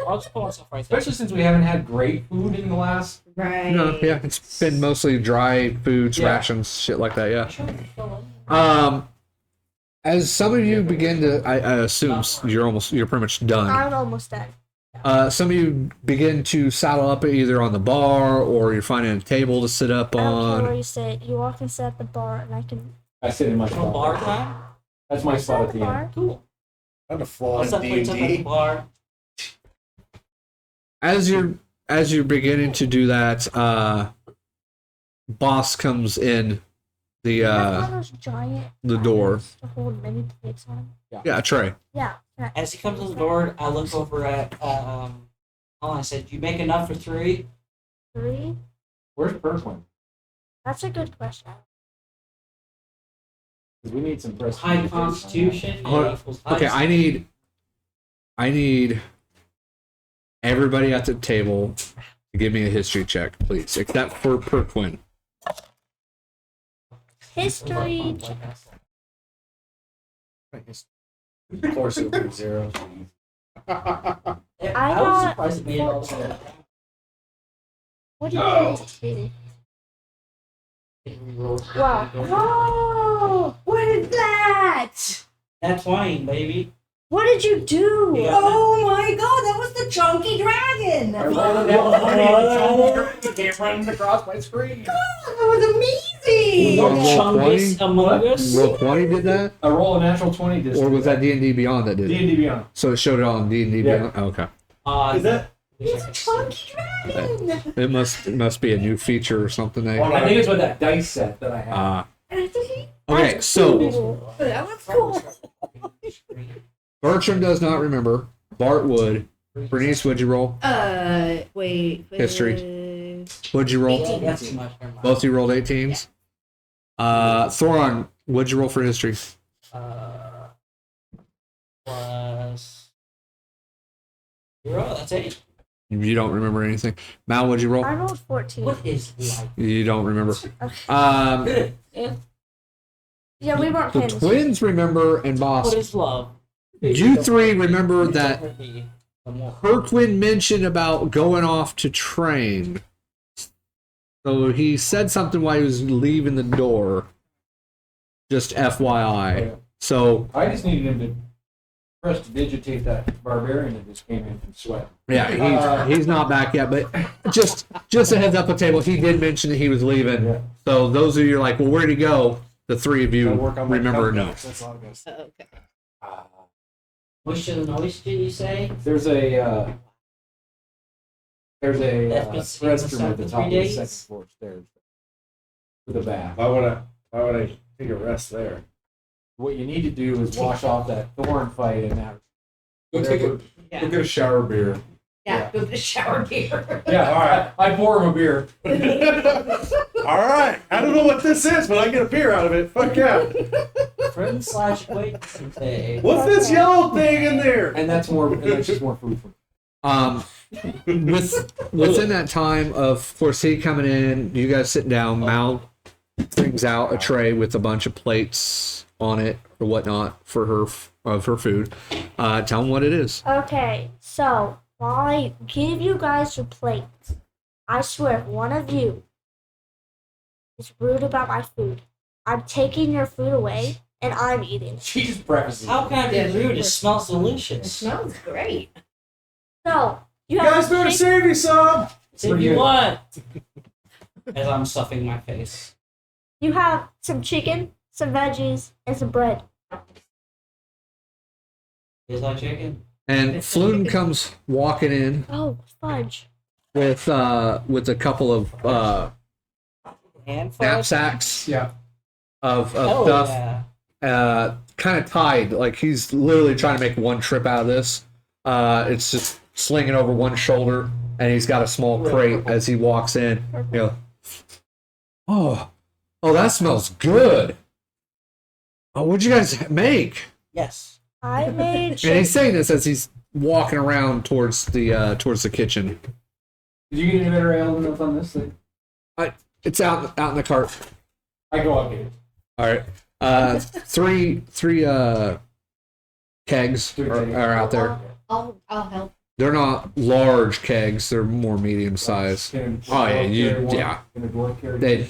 I'll just pull myself right there.
Especially since we haven't had great food in the last.
Right.
No, yeah, it's been mostly dry foods,
Yeah.
rations, shit like that. Yeah. As some of you begin to, I assume you're pretty much done.
I'm almost done.
Some of you begin to saddle up either on the bar or you're finding a table to sit up
I don't care where
on.
you sit. You all can sit at the bar, and I can
I sit in my
No bar
spot.
time.
That's my
sit
spot
at
at
the
the end.
bar.
Cool.
I'm a flaw
I'll
in
set plates up at the
D&D.
bar.
As you're beginning to do that, boss comes in
You have one of those giant
the door.
plates to hold many plates on.
Yeah, Trey.
Yeah.
As he comes to the door, I look over at I said, "You make enough for 3?"
3.
Where's Bertram?
That's a good question.
Because we need some press.
High Constitution
Hold on.
equals high.
Okay, I need everybody at the table to give me a history check, please, except for Priqrin.
History.
Of course, it would be 0.
I was
got
surprised it made it all the way.
What do you think? Wow.
Oh, what is that?
That's 20, baby.
What did you do?
Yeah.
Oh my god, that was the chunky dragon.
I rolled a you can't run across my screen.
That was amazing.
Roll
Chungus
20?
among us.
Roll 20 did that?
I roll a natural 20 this
Or was that D&D Beyond that did it?
D&D Beyond.
So it showed it on D&D
Yeah.
Beyond? Oh, okay.
Is that?
It's a chunky dragon.
It must be a new feature or something. Eh?
I think it's with that dice set that I have.
Okay, so
That was cool.
Bertram does not remember. Bart would. Bernice, what'd you roll?
Wait.
History. What'd you roll?
That's too much. Never mind.
Both of you rolled 18s? Thoron, what'd you roll for history?
Plus 0, that's 8.
You don't remember anything. Mal, what'd you roll?
I rolled 14.
What is life?
You don't remember.
Yeah, we weren't
The
paying attention.
twins remember, and
What
Bahst.
is love?
You three remember that
The more
her twin mentioned about going off to train. So he said something while he was leaving the door. Just FYI. So
I just needed him to prestidigitate that barbarian that just came in from Sweat.
yeah, he's not back yet, but just a heads up the table. He did mention that he was leaving.
Yeah.
So those of you are like, well, where'd he go? The three of you
I'll work on my
remember
cutbacks,
no.
That's all I'm gonna say.
Okay.
Which of the noise did you say?
There's a
That's been
restroom at the
for
top of
3
the
days?
second floor stairs with a bath.
Why would I take a rest there?
What you need to do is wash off that thorn fight and that.
Go take a,
Yeah.
go get a shower beer.
Yeah, go to the shower beer.
Yeah, all right. I pour him a beer.
All right. I don't know what this is, but I get a beer out of it. Fuck yeah.
Friend / acquaintance day.
What's this yellow thing in there?
And that's just more food for me.
Within that time of course he coming in, you guys sitting down, Mal brings out a tray with a bunch of plates on it or whatnot for her of her food. Tell them what it is.
Okay, so while I give you guys your plates, I swear if one of you is rude about my food, I'm taking your food away and I'm eating.
She just prefaces.
How can I
Yeah,
be rude? It smells
It
delicious.
smells great.
So you
You
have
guys better
chick-
save you some.
If
Pretty
you
good.
want. As I'm stuffing my face.
you have some chicken, some veggies, and some bread.
Is that chicken?
And Floon comes walking in
Oh, fudge.
with a couple of
Handfuls?
knapsacks
Yeah.
of
Oh,
stuff.
yeah.
Kind of tied, like he's literally trying to make one trip out of this. It's just slinging over one shoulder, and he's got a small crate as he walks in. You know, oh, that smells good. Oh, what'd you guys make?
Yes.
I made
And
chicken.
he's saying this as he's walking around towards the kitchen.
Did you get any better ale than on this thing?
It's out in the cart.
I go out and get it.
All right, three kegs are out there.
I'll help.
They're not large kegs; they're more medium size.
Can a
Oh, yeah,
dwarf
you-
carry one?
yeah.
Can a dwarf carry
They
two?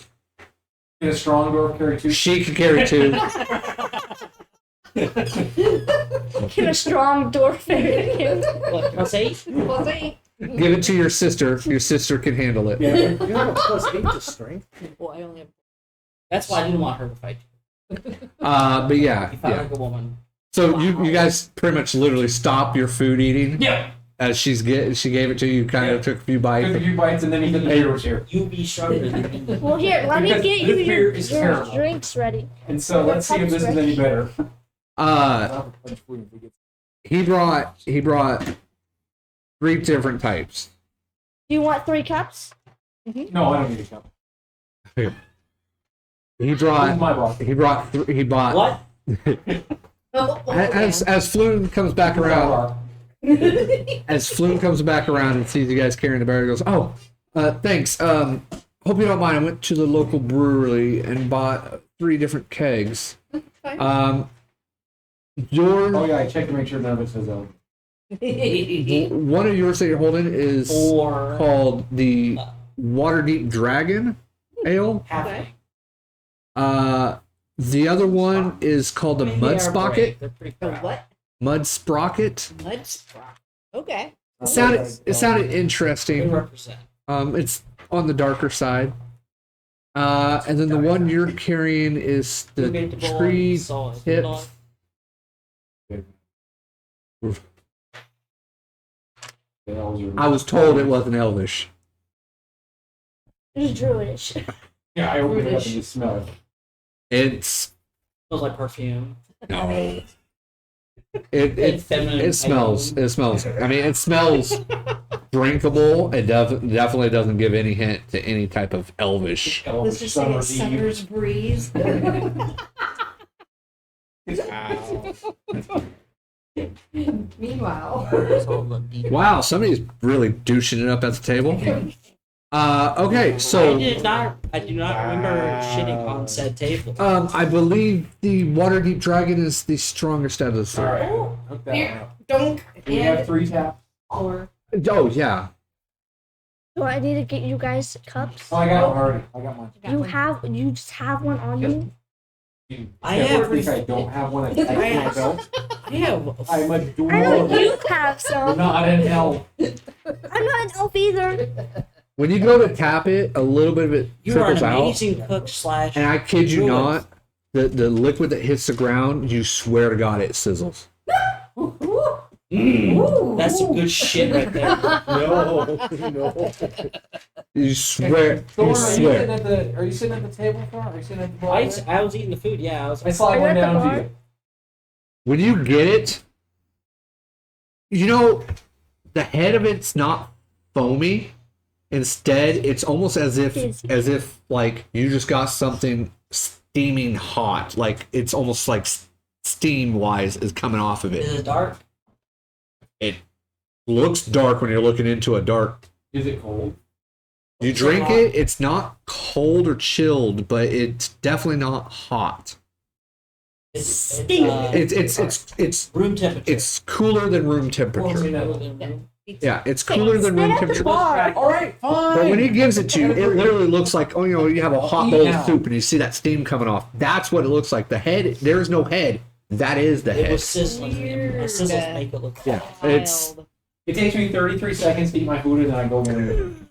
Can a strong dwarf carry two?
she can carry two.
Can a strong dwarf fit in?
What, plus 8?
We'll see.
Give it to your sister. Your sister can handle it.
Yeah.
You have a +8 to strength.
Well, I only have.
That's why I didn't want her to fight.
But yeah,
You found
yeah.
like a woman.
So you guys pretty much literally stop your food eating
Yeah.
as she gave it to you. Kind of took a few
Took a
bites.
few bites and then he said the beer was here.
You be stronger than me.
Well, here, let me
Because
get you
this beer is
your
terrible.
drinks ready.
And so let's see if this is any better.
He brought 3 different types.
Do you want 3 cups?
No, I don't need a cup.
He
This is
brought
my box.
he bought
What?
as Floon comes back around. As Floon comes back around and sees you guys carrying the barrel, he goes, "Oh, thanks. Hope you don't mind. I went to the local brewery and bought 3 different kegs.
Fine.
Oh
Your
yeah, I checked to make sure none of it says L.
One of yours that you're holding is
Or
called the Waterdeep Dragon Ale.
halfling.
The other one is called the
I mean,
Mud
they are
Sprocket.
brave. They're pretty
The
proud.
what?
Mud Sprocket.
Mud sprout. Okay.
It sounded
They
interesting.
represent.
It's on the darker side. And then the one you're carrying is the
Debatable
tree
and solid.
tip. I was told it wasn't Elvish.
It's druidish.
Yeah, I opened it up and you smell it.
It's
Smells like perfume.
no. It
Feminine
smells. It smells. I mean, it smells drinkable. It definitely doesn't give any hint to any type of Elvish.
Let's just say it's summer's breeze. Meanwhile.
Wow, somebody's really douching it up at the table. Okay, so
I do not remember shitting on said table.
I believe the Waterdeep Dragon is the strongest out of the three.
All right.
Oh,
Hook that
here,
one up.
don't.
We have 3 taps.
Or
Oh yeah.
Do I need to get you guys cups?
Oh, I got one already. I got mine.
You just have one on you?
I
Yeah,
have-
think I don't have one. I can't go.
I have.
I'm a
I know
dwarf.
you have some.
Not an elf.
I'm not an elf either.
When you go to tap it, a little bit of it
You are an
trickles out.
amazing cook slash.
And I kid you
Druid.
not, the liquid that hits the ground, you swear to God it sizzles.
That's some good shit right there.
No.
You swear.
Thor,
You swear.
are you sitting at the table, Thor? Are you sitting at the bar?
I was eating the food. Yeah, I was.
I slide
Are
one
you at
down
the
to
bar?
you.
When you get it, you know, the head of it's not foamy. Instead, it's almost as if like you just got something steaming hot. Like it's almost like steam wise is coming off of
Is
it.
it dark?
It looks dark when you're looking into a dark.
Is it cold?
You drink it, it's not cold or chilled, but it's definitely not hot.
It's
It's
room temperature.
it's cooler than room temperature.
Cooler than room.
Yeah, it's cooler than
Sit
room
at the
temperature.
bar.
All right, fine.
But when he gives it to you, it literally looks like, oh, you know, you have a hot bowl
Yeah.
of soup and you see that steam coming off. That's what it looks like. The head, there is no head. That is the
It
head.
was sizzling. The sizzles make it look.
Yeah,
hot.
it's
It takes me 33 seconds to eat my food and then I go in.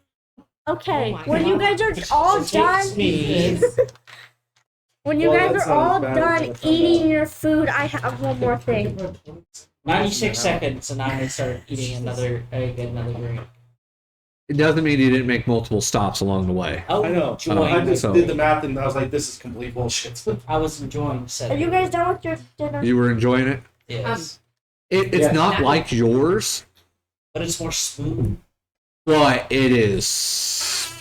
Okay,
Oh my
when you guys are all
It
done,
takes me.
when you
Well,
guys
that
are all
sounds bad.
done eating your food, I have one more thing.
96 seconds, and I start eating another egg and another drink.
it doesn't mean you didn't make multiple stops along the way.
Oh,
I know.
enjoying.
I just
So-
did the math and I was like, this is complete bullshit.
I was enjoying said.
Are you guys done with your dinner?
You were enjoying it?
Yes,
It's
Yeah.
not like yours,
but it's more smooth.
but it is.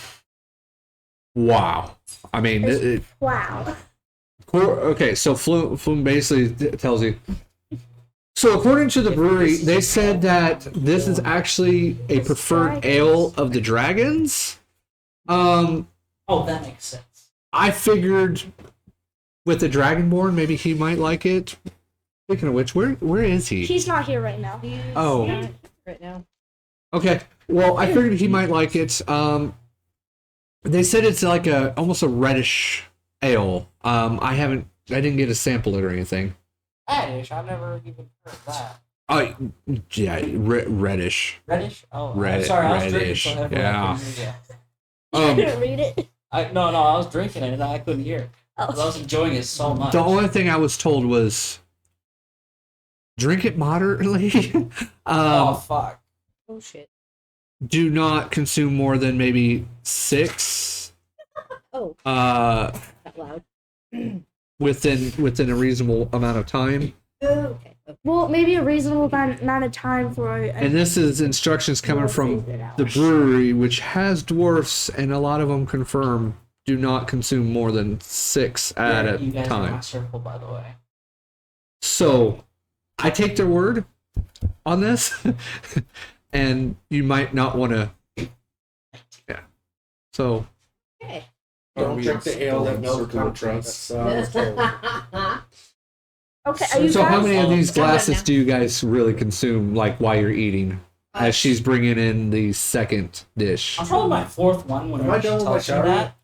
Wow. I mean,
Wow.
okay, so Flume basically tells you. So according to the brewery, they said that this is actually a preferred ale of the dragons.
Oh, that makes sense.
I figured with the Dragonborn, maybe he might like it. Speaking of which, where is he?
He's not here right now.
Oh.
Right now.
Okay. Well, I figured he might like it. They said it's like almost a reddish ale. I didn't get to sample it or anything.
Reddish? I've never even heard of that.
Oh, yeah, reddish.
Reddish? Oh, I'm
Red-
sorry, I was drinking,
reddish,
so I
yeah.
couldn't hear
You
Um,
couldn't read it.
you. No, I was drinking it and I couldn't hear. I
Oh.
was enjoying it so much.
The only thing I was told was drink it moderately.
Oh, fuck.
Oh shit.
Do not consume more than maybe 6.
Oh,
Uh,
not loud.
within a reasonable amount of time.
Okay.
Well, maybe a reasonable amount of time for.
And this is instructions coming from the brewery, which has dwarfs, and a lot of them confirm do not consume more than 6 at
You
a
guys are my
time.
circle, by the way.
So I take their word on this, and you might not want to. Yeah. So
Okay.
Don't drink the ale that milk countries.
Okay, are you
So how
guys?
many of these
I'm done
glasses
now.
do you guys really consume, like while you're eating, as she's bringing in the second dish?
I'm probably my fourth one when
Am I
she
done with my
tells me
shower
that.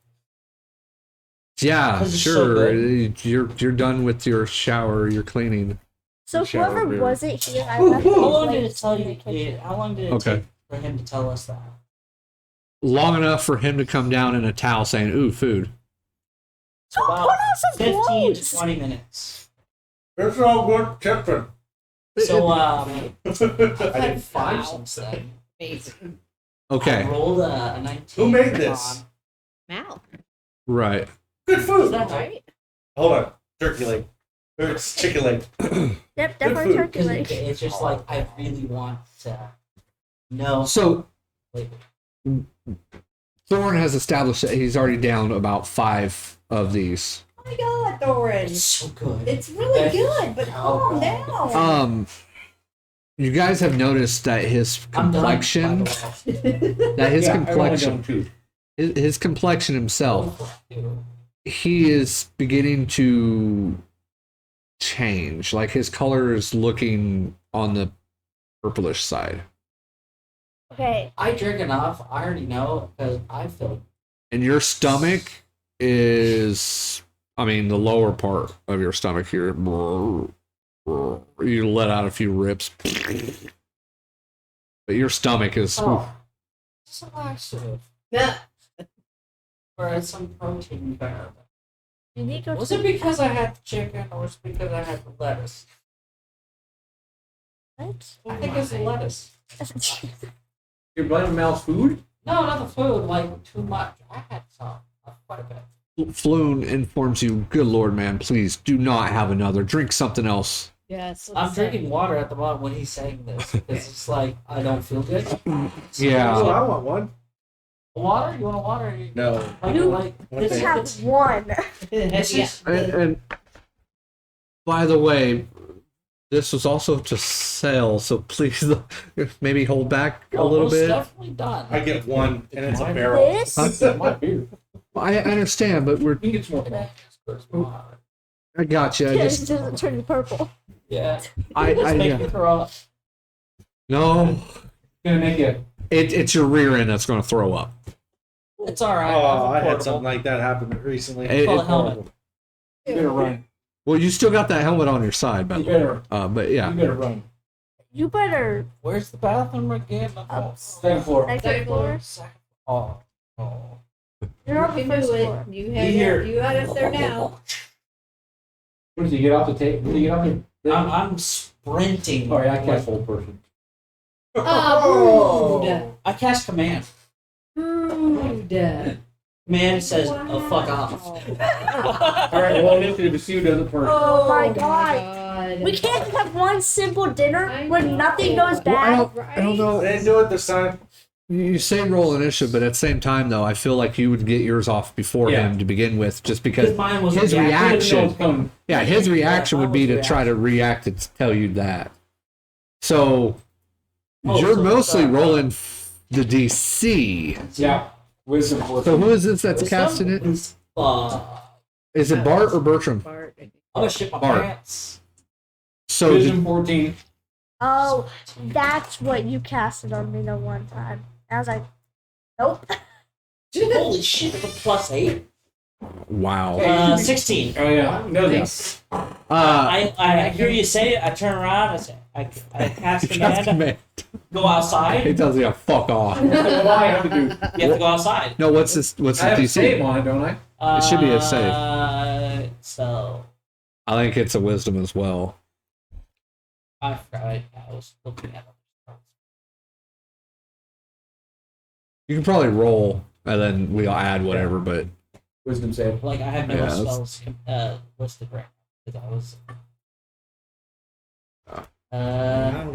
Yeah,
'Cause it's so
sure.
good.
You're done with your shower, your cleaning.
So
shower
whoever
beer.
wasn't here, I left
How
the
long did
plates
it tell
in
you?
the kitchen.
How long did it
Okay.
take for him to tell us that?
Long enough for him to come down in a towel saying, "Ooh, food."
So
Put
about
on some
15 to
clothes.
20 minutes.
It's all good chicken.
So
I
I've
didn't
had 5 since then.
Amazing.
Okay,
I rolled a 19.
Who made this?
on-
Mal,
right.
Good
Is
food.
that right?
right?
Hold on. Turkey leg. Or it's chicken leg.
Yep, definitely
food.
turkey
Because
leg.
it's just like, I really want to know.
So
Like,
Thorn has established that he's already down about 5 of these.
Oh my god, Thorin.
it's so good.
It's really good, but calm down.
You guys have noticed that his
I'm done,
complexion,
by the way.
that his
Yeah, I've only
complexion,
done 2.
his complexion himself, he is beginning to change. Like his color is looking on the purplish side,
Okay,
I drink enough. I already know because I feel.
and your stomach is, I mean, the lower part of your stomach here. You let out a few rips, but your stomach is.
Oh, it's a laxative.
Nah.
Or it's some protein there.
you need to go
Was
to
it because I had the chicken or was it because I had the lettuce?
what?
I think it's the lettuce.
You're blaming Mal's food?
No, not the food. Like too much. I had some. Quite a bit.
Floon informs you, good lord, man, please do not have another. Drink something else.
Yes.
I'm drinking water at the moment when he's saying this because it's like I don't feel good.
Yeah.
Oh, I want one.
Water? You want a water?
No.
Like,
You-
like
One
this
thing.
have
is
one.
this is
And by the way, this was also to sell, so please maybe hold back a little
almost
bit.
definitely done.
I get one, and it's a
Mine.
barrel.
This?
That's my beer.
I understand, but
You can get some more.
I got you. I
It
just
doesn't turn purple.
Yeah.
I
Just make
yeah.
me throw up.
It's
No,
gonna make you.
it's your rear end that's going to throw up.
It's alright.
Oh, I had
portable.
something like that happen recently.
It-
Call
it-
a helmet.
You better run.
Well, you still got that helmet on your side, by
You
the way.
better.
But yeah,
You better run.
You better
Where's the bathroom again?
Second floor.
second floor.
Oh. Oh.
You're on the
You can
first
do
floor.
it. You
Here.
had you had us there now.
What did you get off the table? What did you get off the?
I'm sprinting.
Sorry, I cast old person.
Oh,
I cast command.
rude. Rude.
Command says, "Oh, fuck off."
All right. Well, if you doesn't first.
Oh my
my
god. We can't just have one simple dinner
I
where
know.
nothing goes
Well, I
bad.
don't know.
They didn't do it this time.
You say roll initiative, but at the same time, though, I feel like you would get yours off before
Yeah.
him to begin with, just
Because
because
mine was
his
He doesn't know
reaction.
it's coming.
Yeah, his reaction
Yeah,
would be
mine
to
was
try to react to tell you that. So
Oh,
you're
so
mostly
it's,
rolling the DC.
Yeah. Wisdom.
So who is this that's
Wisdom
casting it?
is,
Is it Bart or Bertram?
Bart.
I'm gonna shit my
Bart.
pants.
So
Wisdom 14.
Oh, that's what you casted on me the one time. I was like, nope.
Holy shit! It's a +8.
wow.
16.
Oh yeah. No,
Nice.
I hear you say it. I turn around. I say, I cast command. Go
He
outside.
tells you, fuck off.
What do I have to do?
You have to go outside.
No, what's this? What's
I
the
have a save
DC?
on it, don't I?
It should be a save.
So
I think it's a wisdom as well.
I forgot. I was looking at it.
You can probably roll, and then we'll add whatever. But
Wisdom save.
Like I have no
Yeah, that's-
spells listed right now because I was.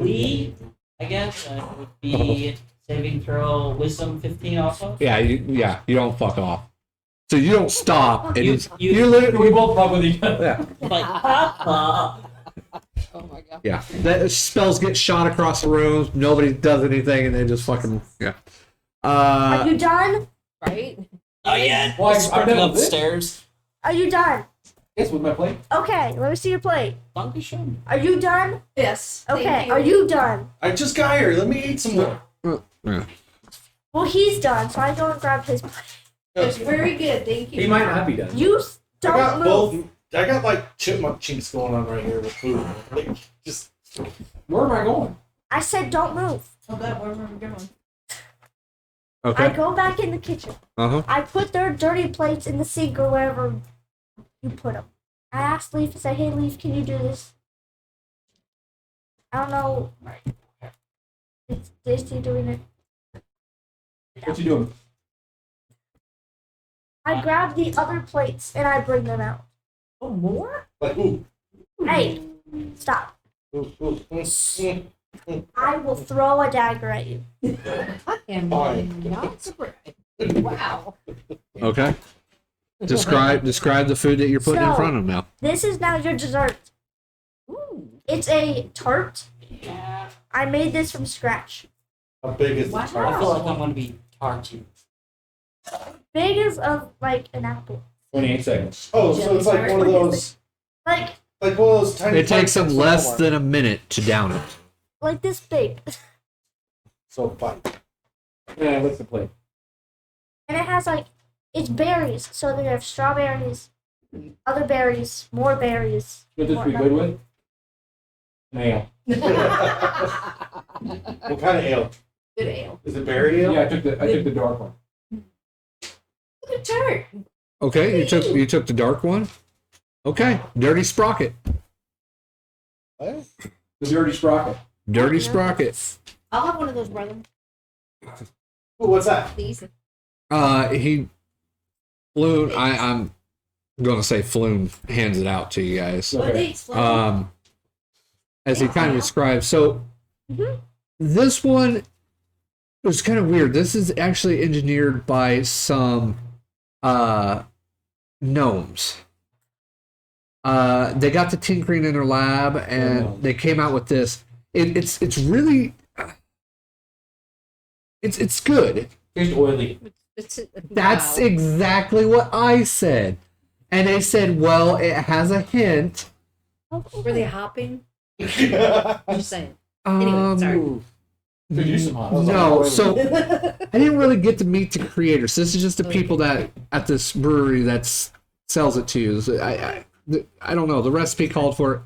Lee, I guess would be saving throw wisdom 15 also.
yeah, you don't fuck off. So you don't stop. And
You-
you literally.
We both fuck with each other.
Yeah.
Like Papa.
Oh my god.
Yeah, that spells get shot across the room. Nobody does anything, and they just fucking yeah.
Are you done?
Right?
Oh yeah,
Well, I've
sprinting
done
up the
this.
stairs.
Are you done?
Yes, with my plate.
Okay, let me see your plate.
Dankeschön.
Are you done?
Yes.
Okay,
thank
are you done?
I just got here. Let me eat some more.
Yeah.
Well, he's done, so I go and grab his plate.
It's very good. Thank you.
He might not be done.
You
I
don't
got
move.
both. I got like chipmunk cheeks going on right here with food. Like, just
Where am I going?
I said don't move.
Oh, God, where am I going?
I
Okay.
go back in the kitchen.
Uh-huh.
I put their dirty plates in the sink or wherever you put them. I asked Leaf, I said, hey, Leaf, can you do this? I don't know. Is Daisy doing it?
What you doing?
I grab the other plates and I bring them out.
Oh, more?
like ooh.
Hey, stop. I will throw a dagger at you.
I am
Fine.
not surprised. Wow.
Okay. Describe the food that you're putting in
So-
front of them now.
This is now your dessert.
Ooh.
It's a tart.
Yeah.
I made this from scratch.
How big is the
Wow.
I feel
tart?
like I'm gonna be tarty.
Big as of like an apple.
28 seconds.
Oh, so it's like one of those,
Like
one of those tiny.
It takes them
tarts
less
from Walmart.
than a minute to down it.
like this big.
So fun.
Yeah, what's the plate?
And it has like it's berries. So they have strawberries, other berries, more berries.
Would this
more
be good with? An ale.
What kind of ale?
Good ale.
Is it berry ale?
Yeah, I took the dark one.
Good tart.
Okay, you took the dark one. Okay, dirty sprocket.
What?
The dirty sprocket.
Dirty sprocket.
I'll have one of those, brother.
Ooh, what's that?
Please.
He Floon. I'm gonna say Floon hands it out to you guys.
What
Okay.
they explain?
As he kind of describes. So this one was kind of weird. This is actually engineered by some gnomes. They got the tinkering in their lab and they came out with this. It's really it's good.
Tastes oily.
That's
wow.
exactly what I said. And they said, well, it has a hint.
Were they hopping? I'm just saying. Anyway, sorry.
Could use some hot.
No, so I didn't really get to meet the creators. This is just the people that at this brewery that sells it to you. So I don't know. The recipe called for it.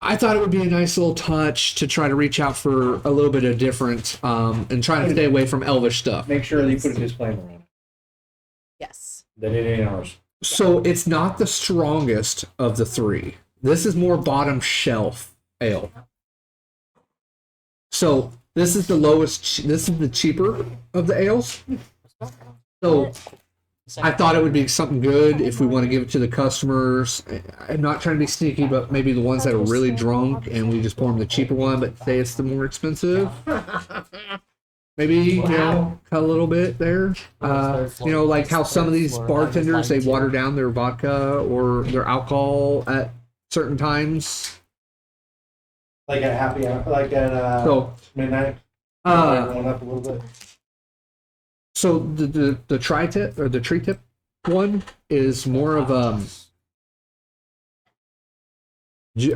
I thought it would be a nice little touch to try to reach out for a little bit of different and try to stay away from elvish stuff.
Make sure that you put a disclaimer on it.
Yes.
That it ain't ours.
So it's not the strongest of the three. This is more bottom shelf ale. So this is the lowest. This is the cheaper of the ales. So I thought it would be something good if we want to give it to the customers. I'm not trying to be sneaky, but maybe the ones that are really drunk and we just pour them the cheaper one, but say it's the more expensive. Maybe, you know, cut a little bit there. You know, like how some of these bartenders, they water down their vodka or their alcohol at certain times.
Like at happy hour, like at
So,
midnight. Going up a little bit.
so the tri-tip or the tree tip one is more of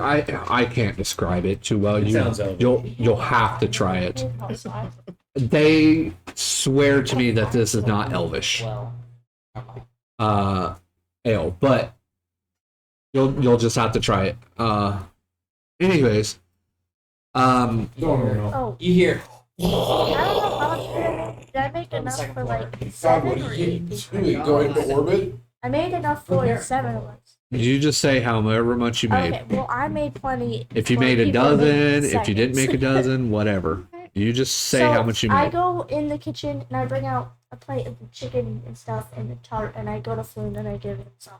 I can't describe it too well.
It sounds elvish.
You'll have to try it. They swear to me that this is not elvish
Well, never mind.
ale, but you'll just have to try it. Anyways,
Don't know.
Oh,
You hear?
I don't know how much did I make enough for like 7 or 8?
Doing going to orbit?
I made enough for 7 of us.
you just say however much you made.
Okay, well I made plenty.
If you
for
made a
people who
dozen,
made
if you didn't make a
seconds.
dozen, whatever. You just say
So,
how much you
I
made.
go in the kitchen and I bring out a plate of the chicken and stuff and the tart and I go to Floon and I give him some.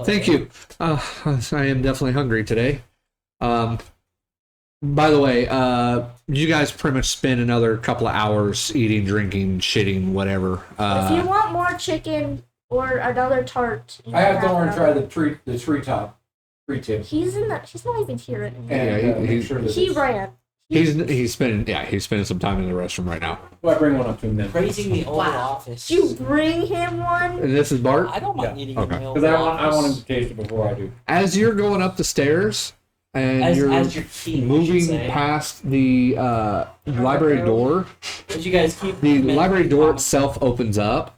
Thank you. I am definitely hungry today. By the way, you guys pretty much spend another couple of hours eating, drinking, shitting, whatever.
If you want more chicken or another tart, you
I have
can
Thoron try
another.
the treetop tree tip.
He's not even here anymore.
Yeah,
And
he-
make sure that
He
it's-
ran.
He's spending some time in the restroom right now.
Well, I bring one up to him then.
Praising the old office.
You bring him one?
And this is Bart.
I don't mind eating
Okay.
in the old
Because I want him
office.
to taste it before I do.
As you're going up the stairs and
As
you're
your team, I should
moving
say.
past the library door,
Did you guys keep
the library door itself opens up,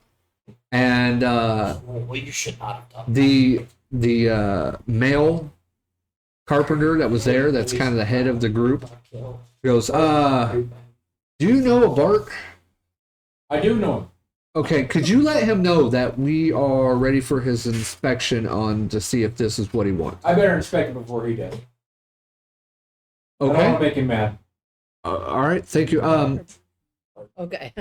and
Well, you should not have done.
the male carpenter that was there, that's kind of the head of the group, goes, do you know a Bart?
I do know him.
Okay, could you let him know that we are ready for his inspection on to see if this is what he wants?
I better inspect it before he does. I don't want
Okay.
to make him mad.
All right. Thank you.
Okay.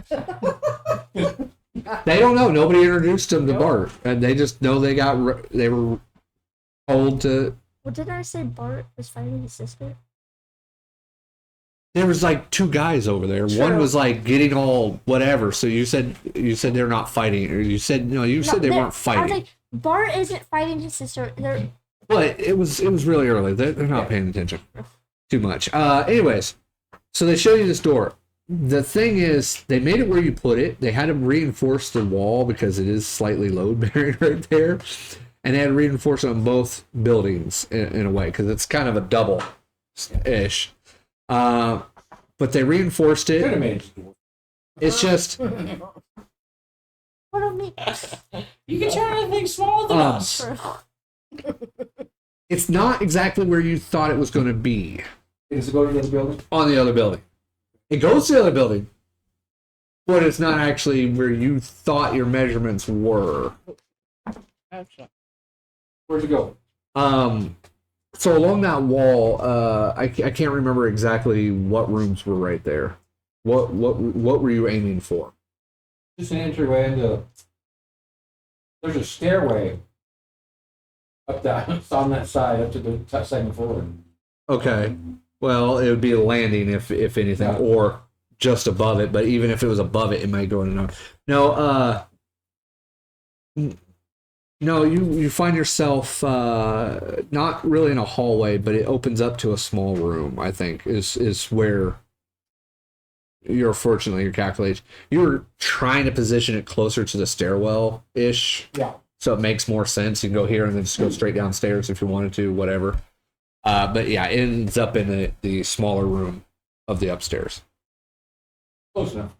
They don't know. Nobody introduced them to Bart, and they just know they were told to.
Well, didn't I say Bart was fighting his sister?
There was like two guys over there.
True.
One was like getting all whatever. So you said they're not fighting, or you said no. You said they weren't
I was
fighting.
like, Bart isn't fighting his sister. They're
But it was really early. They're not paying attention too much. Anyways, so they show you this door. The thing is, they made it where you put it. They had to reinforce the wall because it is slightly load bearing right there, and they had to reinforce it on both buildings in a way because it's kind of a double ish. But they reinforced
Could have
it.
made it door.
It's just
what do you mean?
You can turn anything smaller than us.
it's not exactly where you thought it was going to be
Does it go to the other building?
on the other building. It goes to the other building, but it's not actually where you thought your measurements were.
Where's it go?
So along that wall, I can't remember exactly what rooms were right there. What were you aiming for?
Just an entryway into. There's a stairway up that on that side up to the second floor.
Okay, well it would be a landing if anything,
Yeah.
or just above it. But even if it was above it, it might go in another. No, you find yourself not really in a hallway, but it opens up to a small room. I think is where you're fortunately your calculation. You were trying to position it closer to the stairwell ish,
Yeah.
so it makes more sense. You can go here and then just go straight downstairs if you wanted to, whatever. But yeah, it ends up in the smaller room of the upstairs.
Close enough.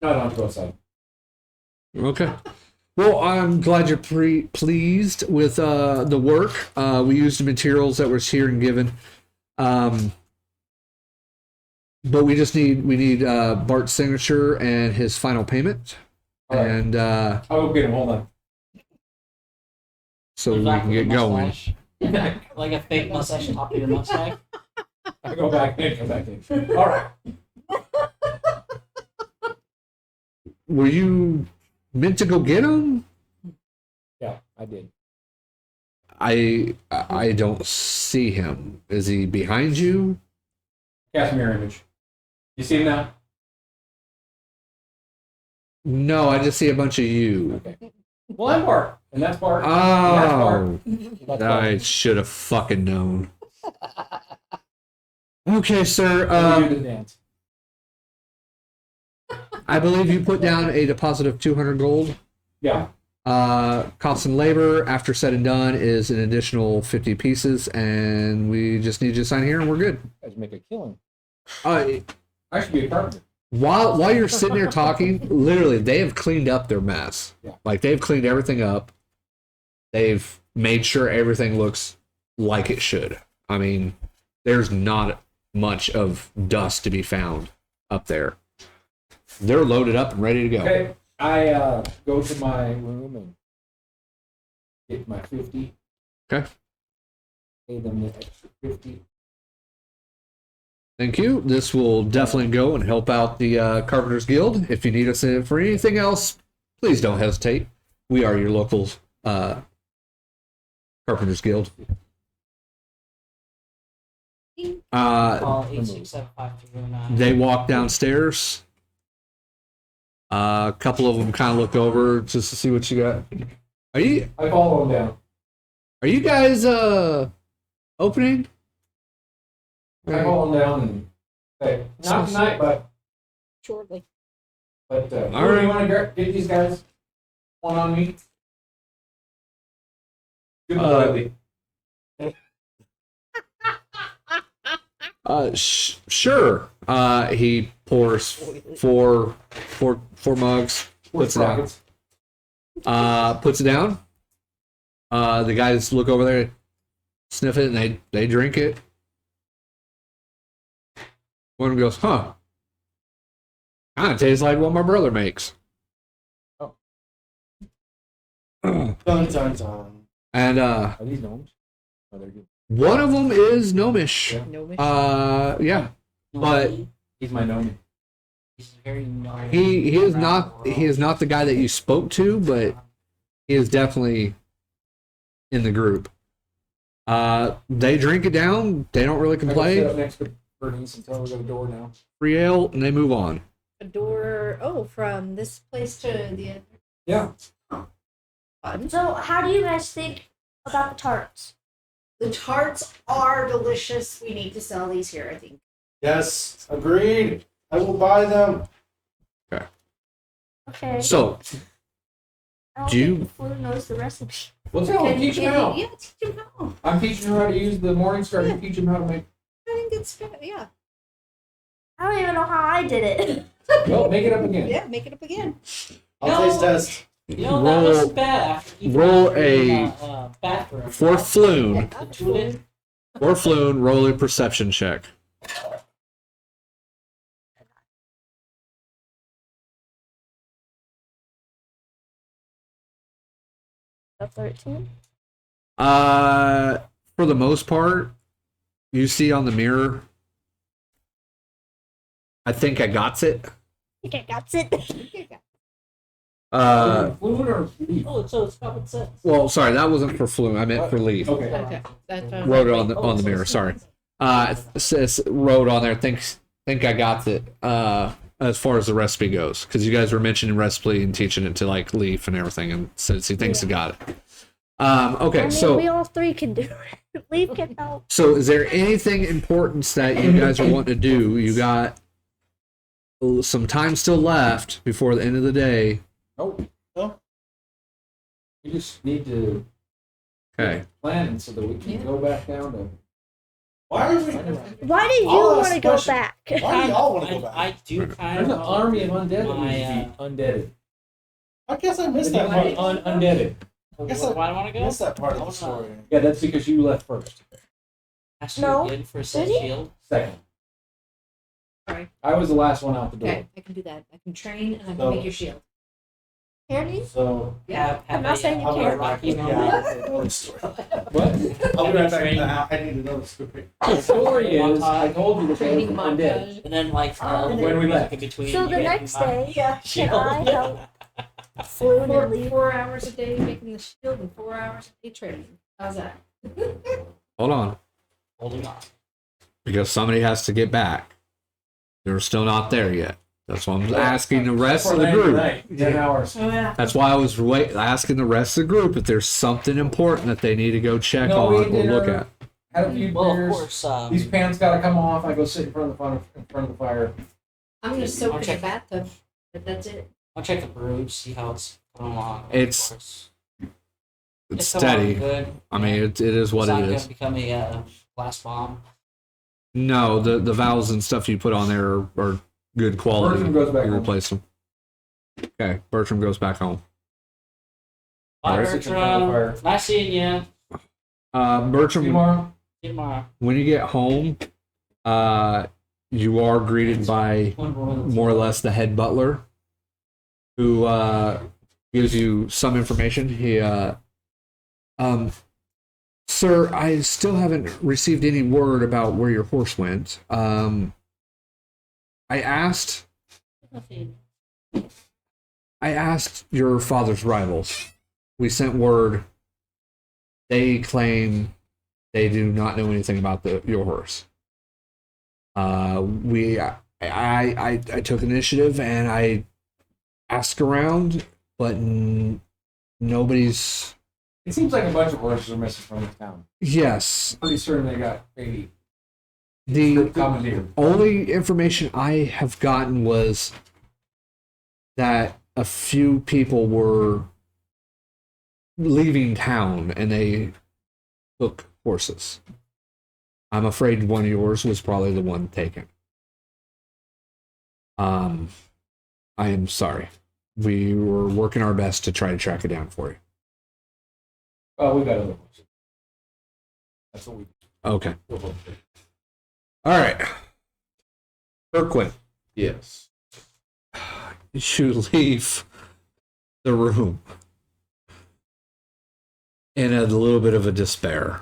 Not on both sides.
Okay. Well, I'm glad you're pleased with the work. We used the materials that was here and given, but we need Bart's signature and his final payment,
All right.
and
I'll go get him. Hold on.
so we
Back
can
with a
get going.
mustache. Like a fake mustache on top of your mustache.
I go back in. Come back in. All right.
Were you meant to go get him?
Yeah, I did.
I don't see him. Is he behind you?
Cast mirror image. You see him now?
No, I just see a bunch of you.
Okay. Well, I'm Bart, and that's Bart.
Oh,
That's Bart.
I should have fucking known. Okay, sir.
We'll do the dance.
I believe you put down a deposit of 200 gold.
Yeah.
Cost and labor after said and done is an additional 50 pieces, and we just need you to sign here, and we're good.
Let's make a killing.
Uh,
I should be a carpenter.
while you're sitting there talking, literally, they have cleaned up their mess.
Yeah.
Like they've cleaned everything up. They've made sure everything looks like it should. I mean, there's not much of dust to be found up there. They're loaded up and ready to go.
Okay. I go to my room and get my 50.
Okay.
Pay them the extra 50.
Thank you. This will definitely go and help out the Carpenters Guild. If you need us for anything else, please don't hesitate. We are your local Carpenters Guild.
Call 8675309.
They walk downstairs. A couple of them kind of look over just to see what you got. Are you
I follow them down.
guys opening?
I follow them down and Okay, not tonight, but
Shortly.
All
All
right.
right.
You want to get these guys one on me? Good boy.
Sure. He pours four mugs, puts it down. Puts it down. The guys look over there, sniff it, and they drink it. One of them goes, huh. Kind of tastes like what my brother makes.
Dun dun dun.
And
Are these gnomes? Oh, they're good.
one of them is gnomish.
Yeah.
No.
Yeah. But
He's my gnome.
He's very gnarly.
he is not the guy that you spoke to, but he is definitely in the group. They drink it down. They don't really
I go sit
complain.
up next to Bernnice and tell her we got a door now.
Free ale, and they move on.
A door. Oh, from this place to the other.
Yeah.
Fun.
So, how do you guys think about the tarts?
The tarts are delicious. We need to sell these here, I think.
Yes, agreed. I will buy them.
Okay.
So,
I don't
do you-
think the food knows the recipe.
Well, tell him, teach him how.
Yeah, teach him how.
I'm teaching him how to use the morning star.
Yeah.
You teach him how to make.
I think it's good. Yeah.
I don't even know how I did it.
Well, make it up again.
Yeah, make it up again.
I'll taste test.
You know, that wasn't bad. After you
roll
were in
a-
the, bathroom.
For Floon,
The toilet.
roll a perception check.
A 13.
For the most part, you see on the mirror. I think I got it.
I think I got it.
Fluid or leaf?
Oh, so it's common sense.
Well, sorry, that wasn't for Floon. I meant for Leaf.
Okay.
Okay. That's
Wrote it on the mirror. Sorry. It says wrote on there. Think I got it. As far as the recipe goes, because you guys were mentioning recipe and teaching it to like Leaf and everything, and says he thinks he got it. Okay,
I mean,
so
we all three can do it. Leaf can help.
so is there anything important that you guys are wanting to do? You got some time still left before the end of the day.
Nope.
No.
You just need to
Okay.
plan so that we can go back down to.
Why are we?
Why do you
I'll ask
want to
a
go
question.
back?
Why do y'all want to go
I
back?
do kind
There's
of.
an army of undead that
my,
needs to be undeaded.
I guess I missed
They
that
need to
part.
be undeaded.
guess
Why do I want to go?
Missed that part of the story.
Yeah, that's because you left first.
Ask you
No.
again for a set
Did he?
shield.
Second.
Sorry.
I was the last one out the door.
Okay, I can do that. I can train and I can
So-
make your shield.
Can you?
So
Have
I'm not saying you
I'll be
can't.
right back. Yeah, the story.
What?
I'll be right back. I need to know the story.
The story is, I told you that they
Training
were undead.
montage.
And then like
When we left.
in between.
So
you
the
get
next
my
day,
shield.
can I help Floon and Leaf?
4 hours a day making the shield and 4 hours a day training. How's that?
Hold on,
Holding on.
because somebody has to get back. They're still not there yet. That's why I'm asking the rest of the group.
10 hours.
Oh yeah.
That's why I was asking the rest of the group if there's something important that they need to go check
No, we
on or look
dinner.
at.
Had a few
Well, of
beers.
course.
These pants gotta come off. I go sit in front of the fire.
I'm gonna soak
I'll
in the
check.
bathtub. But that's it.
I'll check the brew, see how it's coming along.
It's-
Of course.
It's
coming along
steady.
Good.
I mean, it is what
It's not
it
gonna
is.
become a blast bomb.
No, the valves and stuff you put on there are good quality.
Bertram goes back
You
home.
replace them. Okay, Bertram goes back home.
Bye,
Alright.
Sit in front of the
Bertram.
fire.
Nice seeing you.
Bertram,
Tomorrow.
See you tomorrow.
when you get home, you are greeted by more or less the head butler, who gives you some information. He, sir, I still haven't received any word about where your horse went. I asked your father's rivals. We sent word. They claim they do not know anything about your horse. I took initiative and I asked around, but nobody's.
It seems like a bunch of horses are missing from the town.
Yes,
Pretty certain they got maybe
The
Commandeer.
only information I have gotten was that a few people were leaving town and they took horses. I'm afraid one of yours was probably the one taken. I am sorry. We were working our best to try to track it down for you.
Oh, we got other ones. That's what we
Okay.
do.
All right. Berquin,
Yes.
you leave the room in a little bit of a despair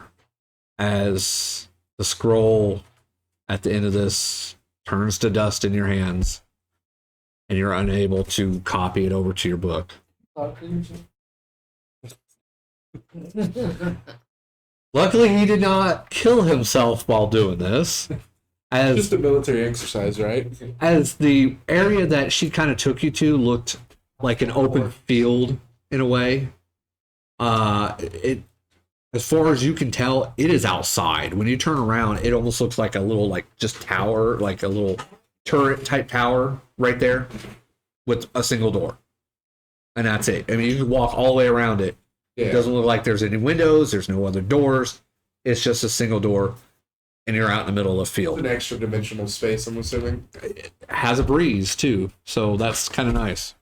as the scroll at the end of this turns to dust in your hands and you're unable to copy it over to your book. Luckily, he did not kill himself while doing this.
Just a military exercise, right?
As the area that she kind of took you to looked like an open field in a way. It, as far as you can tell, it is outside. When you turn around, it almost looks like a little, like, just tower, like a little turret type tower right there with a single door. And that's it. I mean, you can walk all the way around it.
Yeah.
It doesn't look like there's any windows, there's no other doors. It's just a single door, and you're out in the middle of the field.
An extra dimensional space, I'm assuming.
It has a breeze too, so that's kind of nice.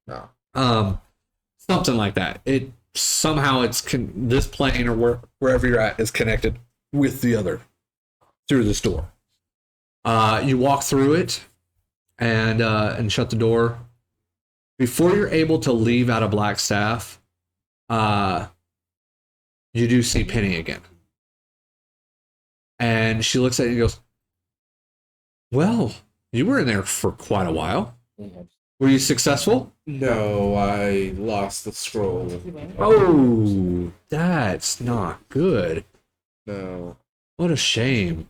No.
Something like that. It somehow this plane or wherever you're at is connected with the other through this door. You walk through it and shut the door. Before you're able to leave out of Blackstaff, you do see Penny again. And she looks at you and goes, "Well, you were in there for quite a while. Were you successful?"
No, I lost the scroll.
Oh, that's not good.
No.
What a shame.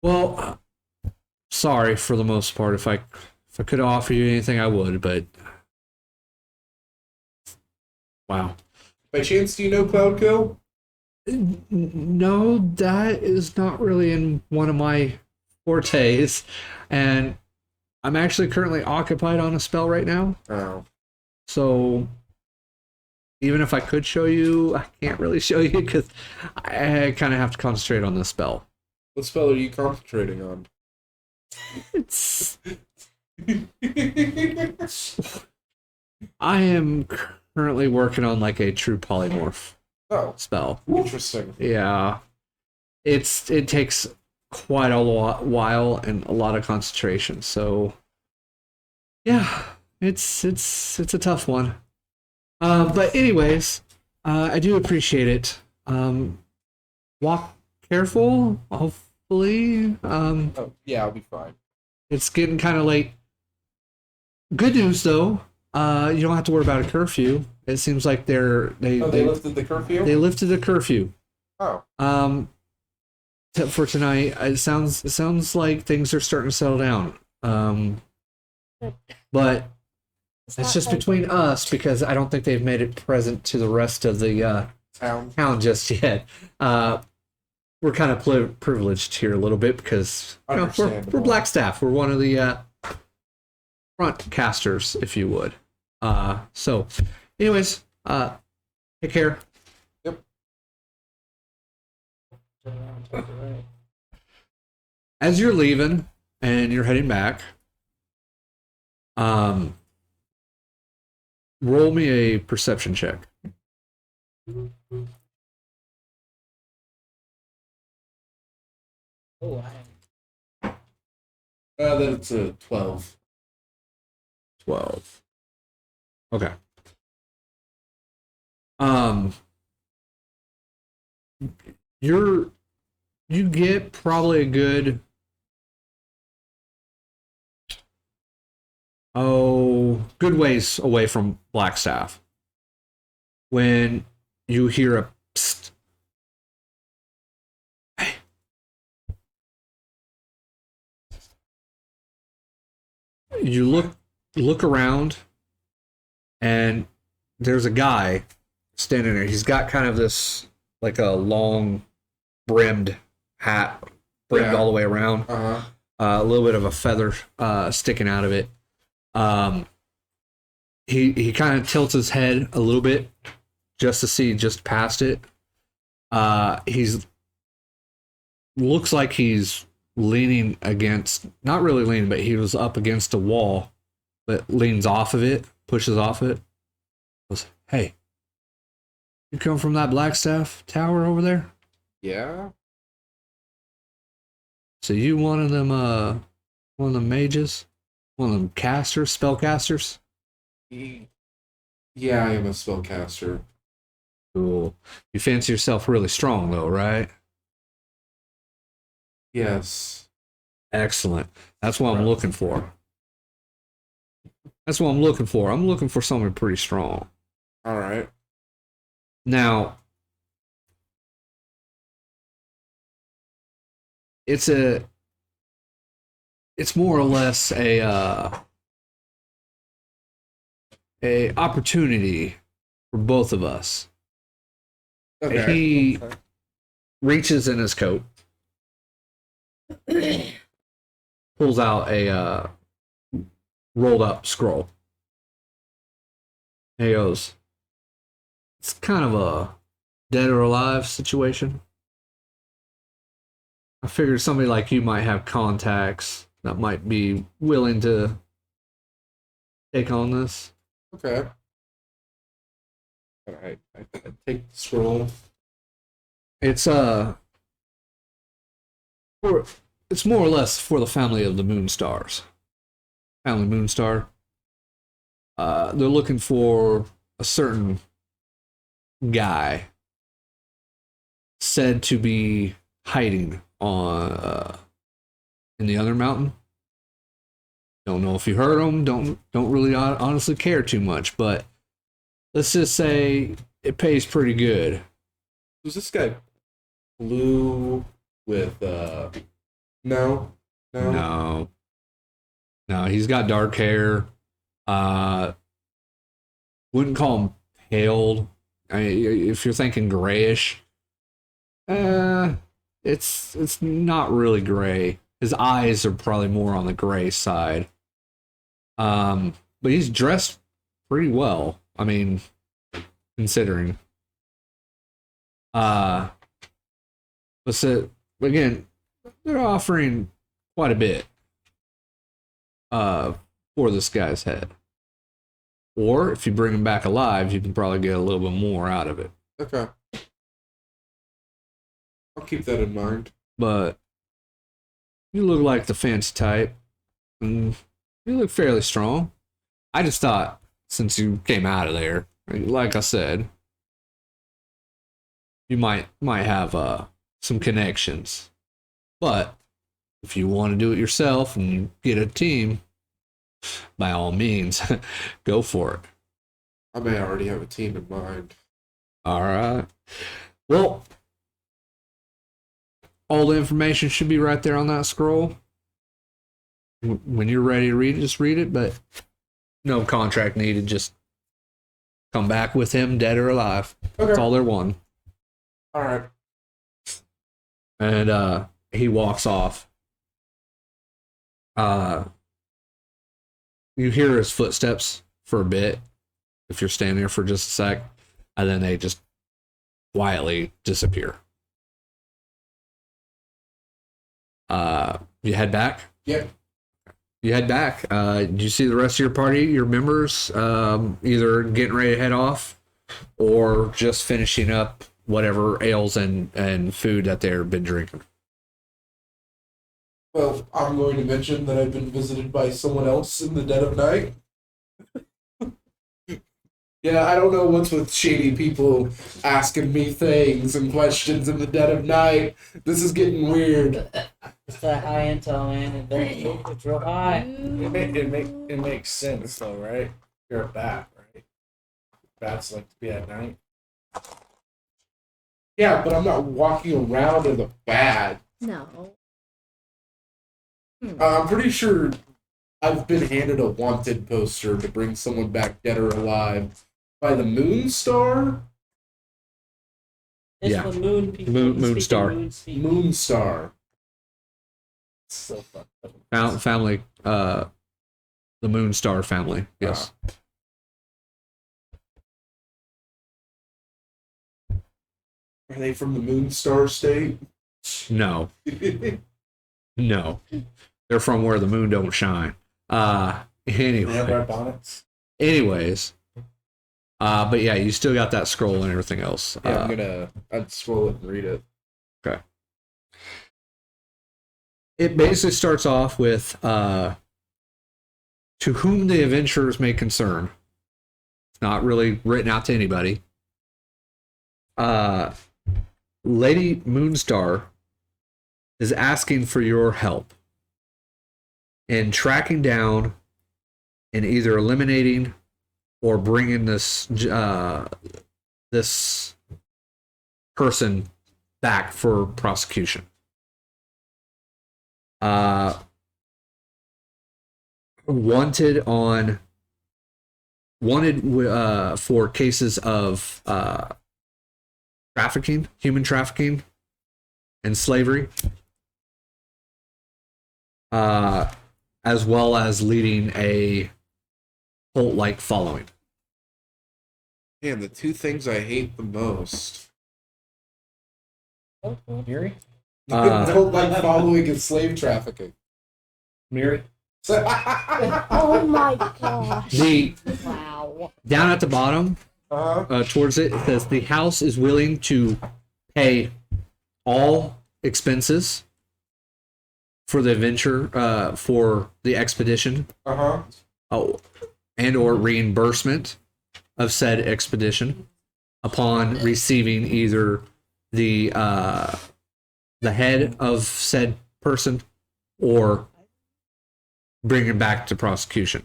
Well, sorry for the most part. If I could offer you anything, I would, but wow.
By chance, do you know Cloudkill?
No, that is not really in one of my fortes, and I'm actually currently occupied on a spell right now.
Oh.
So even if I could show you, I can't really show you because I kind of have to concentrate on this spell.
What spell are you concentrating on?
It's I am currently working on like a true polymorph
Oh,
spell.
interesting.
Yeah, it takes quite a while and a lot of concentration. So yeah, it's a tough one. But anyways, I do appreciate it. Walk careful, hopefully.
Oh, yeah, I'll be fine.
It's getting kind of late. Good news though, you don't have to worry about a curfew. It seems like they
lifted the curfew?
they lifted the curfew.
Oh.
For tonight, it sounds like things are starting to settle down. But it's just between us because I don't think they've made it present to the rest of the town just yet. We're kind of privileged here a little bit because we're Blackstaff. We're one of the front casters, if you would. So, anyways, take care.
Yep.
As you're leaving and you're heading back, roll me a perception check.
Oh,
Then it's a 12.
12. Okay. You get probably a good good ways away from Blackstaff when you hear a psst. Hey. You look around and there's a guy standing there. He's got kind of this like a long brimmed hat ribbed
Yeah.
all the way around. A little bit of a feather sticking out of it. He kind of tilts his head a little bit just to see just past it. He's looks like he's leaning against, not really leaning, but he was up against a wall, but leans off of it, pushes off it. Goes, hey, you come from that Blackstaff tower over there?
Yeah.
So you one of them mages? One of them casters, spellcasters?
Yeah, I am a spellcaster.
Cool. You fancy yourself really strong though, right?
Yes.
Excellent. That's what I'm looking for. That's what I'm looking for. I'm looking for something pretty strong.
All right.
Now, it's more or less a opportunity for both of us.
Okay.
He reaches in his coat, pulls out a rolled up scroll. And he goes, it's kind of a dead or alive situation. I figured somebody like you might have contacts that might be willing to take on this.
Okay. All right. I take the scroll.
It's it's more or less for the family of the Moonstars. Family Moonstar. They're looking for a certain guy said to be hiding on in the other mountain. Don't know if you heard him. Don't really honestly care too much, but let's just say it pays pretty good.
Was this guy blue with no?
No, he's got dark hair. Wouldn't call him pale. If you're thinking grayish, it's not really gray. His eyes are probably more on the gray side. But he's dressed pretty well. I mean, considering. But so, again, they're offering quite a bit for this guy's head. Or if you bring him back alive, you can probably get a little bit more out of it.
Okay. I'll keep that in mind.
But you look like the fancy type, and you look fairly strong. I just thought, since you came out of there, like I said, you might have some connections. But if you want to do it yourself and get a team, by all means, go for it.
I may already have a team in mind.
All right. Well, all the information should be right there on that scroll. When you're ready to read it, just read it, but no contract needed. Just come back with him, dead or alive.
Okay.
That's all they're wanting.
All right.
And he walks off. You hear his footsteps for a bit, if you're standing there for just a sec, and then they just quietly disappear. You head back?
Yep.
You head back. Do you see the rest of your party, your members, either getting ready to head off or just finishing up whatever ales and food that they've been drinking?
Well, I'm going to mention that I've been visited by someone else in the dead of night. Yeah, I don't know what's with shady people asking me things and questions in the dead of night. This is getting weird.
It's that high intel, man. It's real high.
It makes sense though, right? You're a bat, right? Bats like to be at night.
Yeah, but I'm not walking around as a bat.
No.
I'm pretty sure I've been handed a wanted poster to bring someone back dead or alive by the Moonstar?
It's
Yeah.
the moon people.
Moon
speaking
star.
moon speak.
Moonstar. So fun.
Family, the Moonstar family. Yes.
Are they from the Moonstar State?
No. No. They're from where the moon don't shine.
They have
Anyway.
red bonnets.
Anyways. But yeah, you still got that scroll and everything else.
Yeah, I'd scroll it and read it.
Okay. It basically starts off with to whom the adventurers may concern. It's not really written out to anybody. Lady Moonstar is asking for your help in tracking down and either eliminating or bringing this person back for prosecution. Wanted for cases of trafficking, human trafficking, and slavery, as well as leading a cult-like following.
Man, the two things I hate the most.
Miri?
Cult-like following and slave trafficking.
Miri?
Oh my gosh.
Wow.
Down at the bottom, towards it says the house is willing to pay all expenses for the adventure, for the expedition, and or reimbursement of said expedition upon receiving either the head of said person or bringing back to prosecution.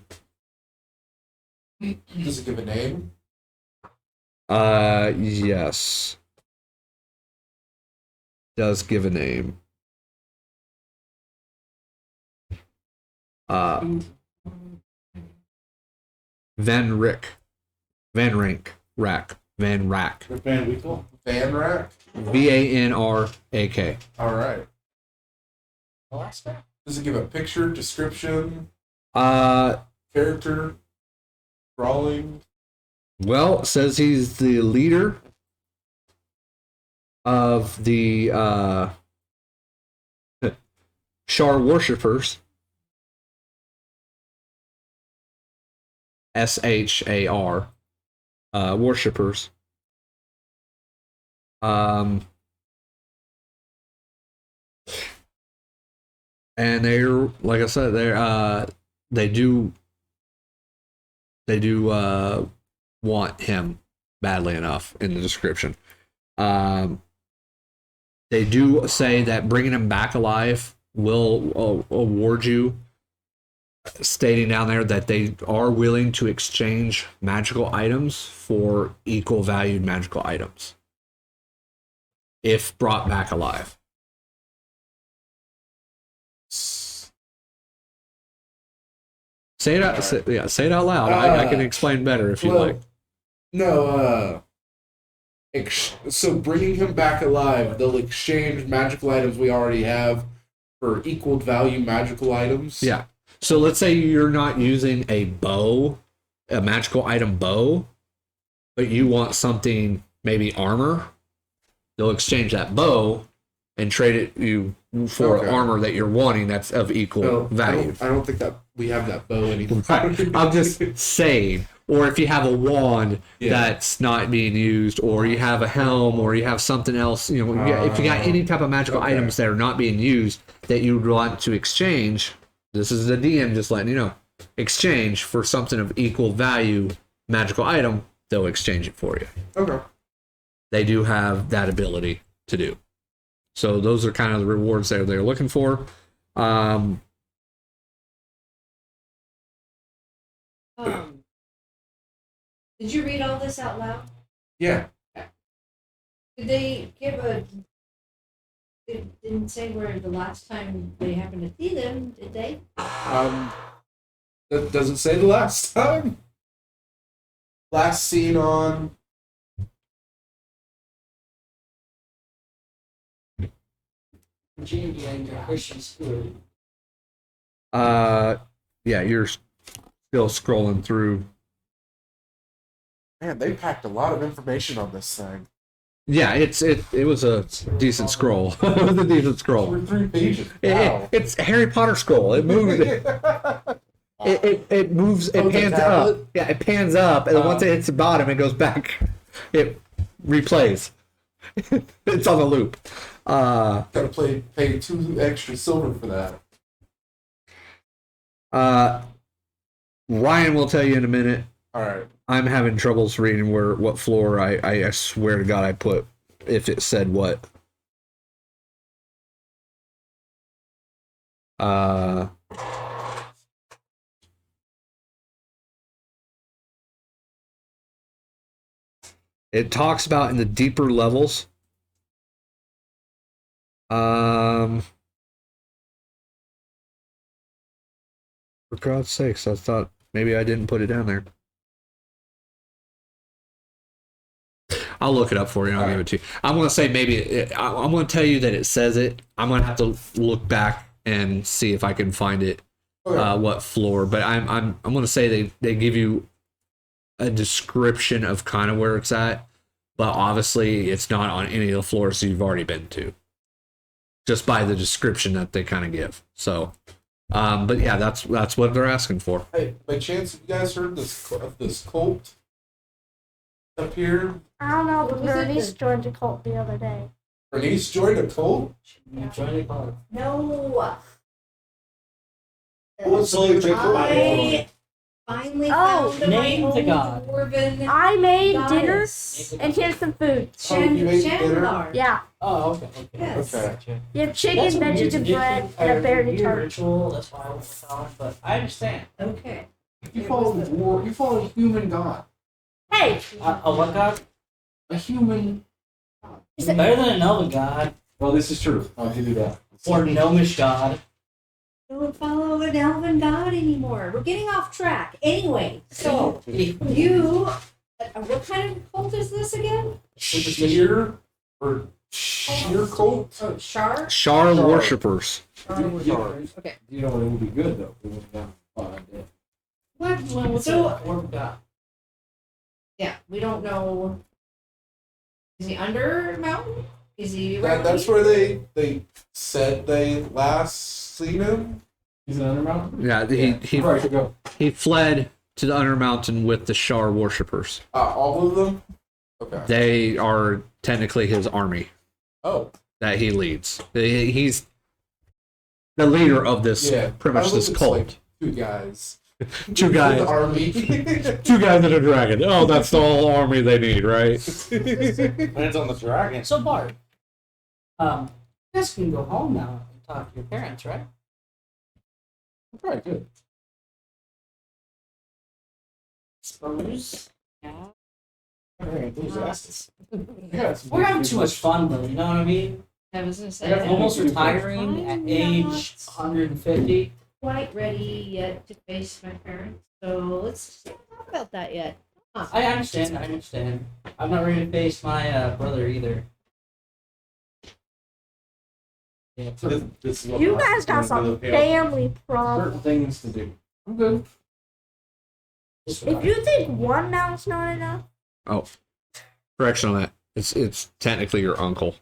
Does it give a name?
Yes. Does give a name. Van Rack.
Van Winkle.
Van Rack?
Vanrak.
Alright. Does it give a picture, description, character, drawing?
Well, it says he's the leader of the Shar worshippers. SHAR worshippers. And they're, like I said, they do want him badly enough in the description. They do say that bringing him back alive will award you, stating down there that they are willing to exchange magical items for equal valued magical items if brought back alive. Say it out. Say it out loud. I can explain better if you like.
No. So bringing him back alive, they'll exchange magical items we already have for equal value magical items.
Yeah. So let's say you're not using a bow, a magical item bow, but you want something, maybe armor. They'll exchange that bow and trade it you for armor that you're wanting that's of equal value.
I don't think that we have that bow anymore.
Right. I'm just saying. Or if you have a wand that's not being used, or you have a helm, or you have something else, if you got any type of magical items that are not being used that you would want to exchange, this is the DM just letting you know, exchange for something of equal value magical item, they'll exchange it for you.
Okay.
They do have that ability to do. So those are kind of the rewards that they're looking for.
Did you read all this out loud?
Yeah.
Did they give a... It didn't say where the last time they happened to see them, did they?
That doesn't say the last time. Last seen on...
Yeah, you're still scrolling through.
Man, they packed a lot of information on this thing.
Yeah, it was a decent scroll. It was a decent scroll.
We're 3 pages. Wow.
It's a Harry Potter scroll. It moves. It moves. It
Oh, the
pans
tablet?
up. Yeah, it pans up, and then once it hits the bottom, it goes back. It replays. It's on the loop.
Gotta pay 2 extra silver for that.
Ryan will tell you in a minute.
All right.
I'm having troubles reading what floor I swear to God I put if it said what. It talks about in the deeper levels. For God's sakes, I thought maybe I didn't put it down there. I'll look it up for you and I'll give it to you. I'm going to say I'm going to tell you that it says it. I'm going to have to look back and see if I can find it, what floor. But I'm going to say they give you a description of kind of where it's at. But obviously it's not on any of the floors you've already been to. Just by the description that they kind of give. So, but yeah, that's what they're asking for.
Hey, by chance, have you guys heard of this cult up here?
I don't know, but
What was it?
Bernnice joined a cult the other day.
Bernice joined a cult?
You joined a cult.
No.
Well, so you drink your
I finally found my
name the
own
god.
dwarven
I made dinner
goddess.
and here's some food.
Oh, you made dinner?
Chandler.
Yeah,
Oh, okay.
Yes.
Okay.
Gotcha.
you have chicken,
That's a weird
veggies, and bread,
tradition,
and a
or
berry
weird
tart.
ritual. That's why I was on, but I understand.
Okay.
You follow the war. You follow a human god.
Hey,
A what god?
A human.
is it,
Better than an elven god
Well, this is true. I'll give you that.
or gnomish god.
Don't follow an elven god anymore. We're getting off track. Anyway, so you, what kind of cult is this again?
Sheer or sheer cult?
Oh, Shar?
Shar worshippers.
Okay.
You know, it would be good though. If we went down idea.
What's
So-
a dwarf god?
Yeah, we don't know. Is he under a mountain? Is he around
That's
here?
where they said they last seen him.
He's an Undermountain.
Yeah, he
Right to go.
he fled to the Undermountain with the Shar worshippers.
All of them? Okay.
They are technically his army
Oh.
that he leads. He's the leader of this,
Yeah.
pretty much
I
this
believe it's
cult.
like 2 guys.
Two guys.
The army.
2 guys and a dragon. Oh, that's the whole army they need, right?
Depends on the dragon.
So Bart, you guys can go home now and talk to your parents, right?
Probably good.
Suppose. Yeah.
Very enthusiastic.
Yeah, it's
We're having too much fun though. You know what I mean?
I was gonna say,
Yeah,
I'm
Almost
pretty cool.
retiring at age 150.
quite ready yet to face my parents. So let's not talk about that yet.
I understand. I understand. I'm not ready to face my brother either. Yeah.
This is what
you
my-
guys got some family problems.
Certain things to do. I'm good.
If you think one mount's not enough,
Correction on that. It's technically your uncle.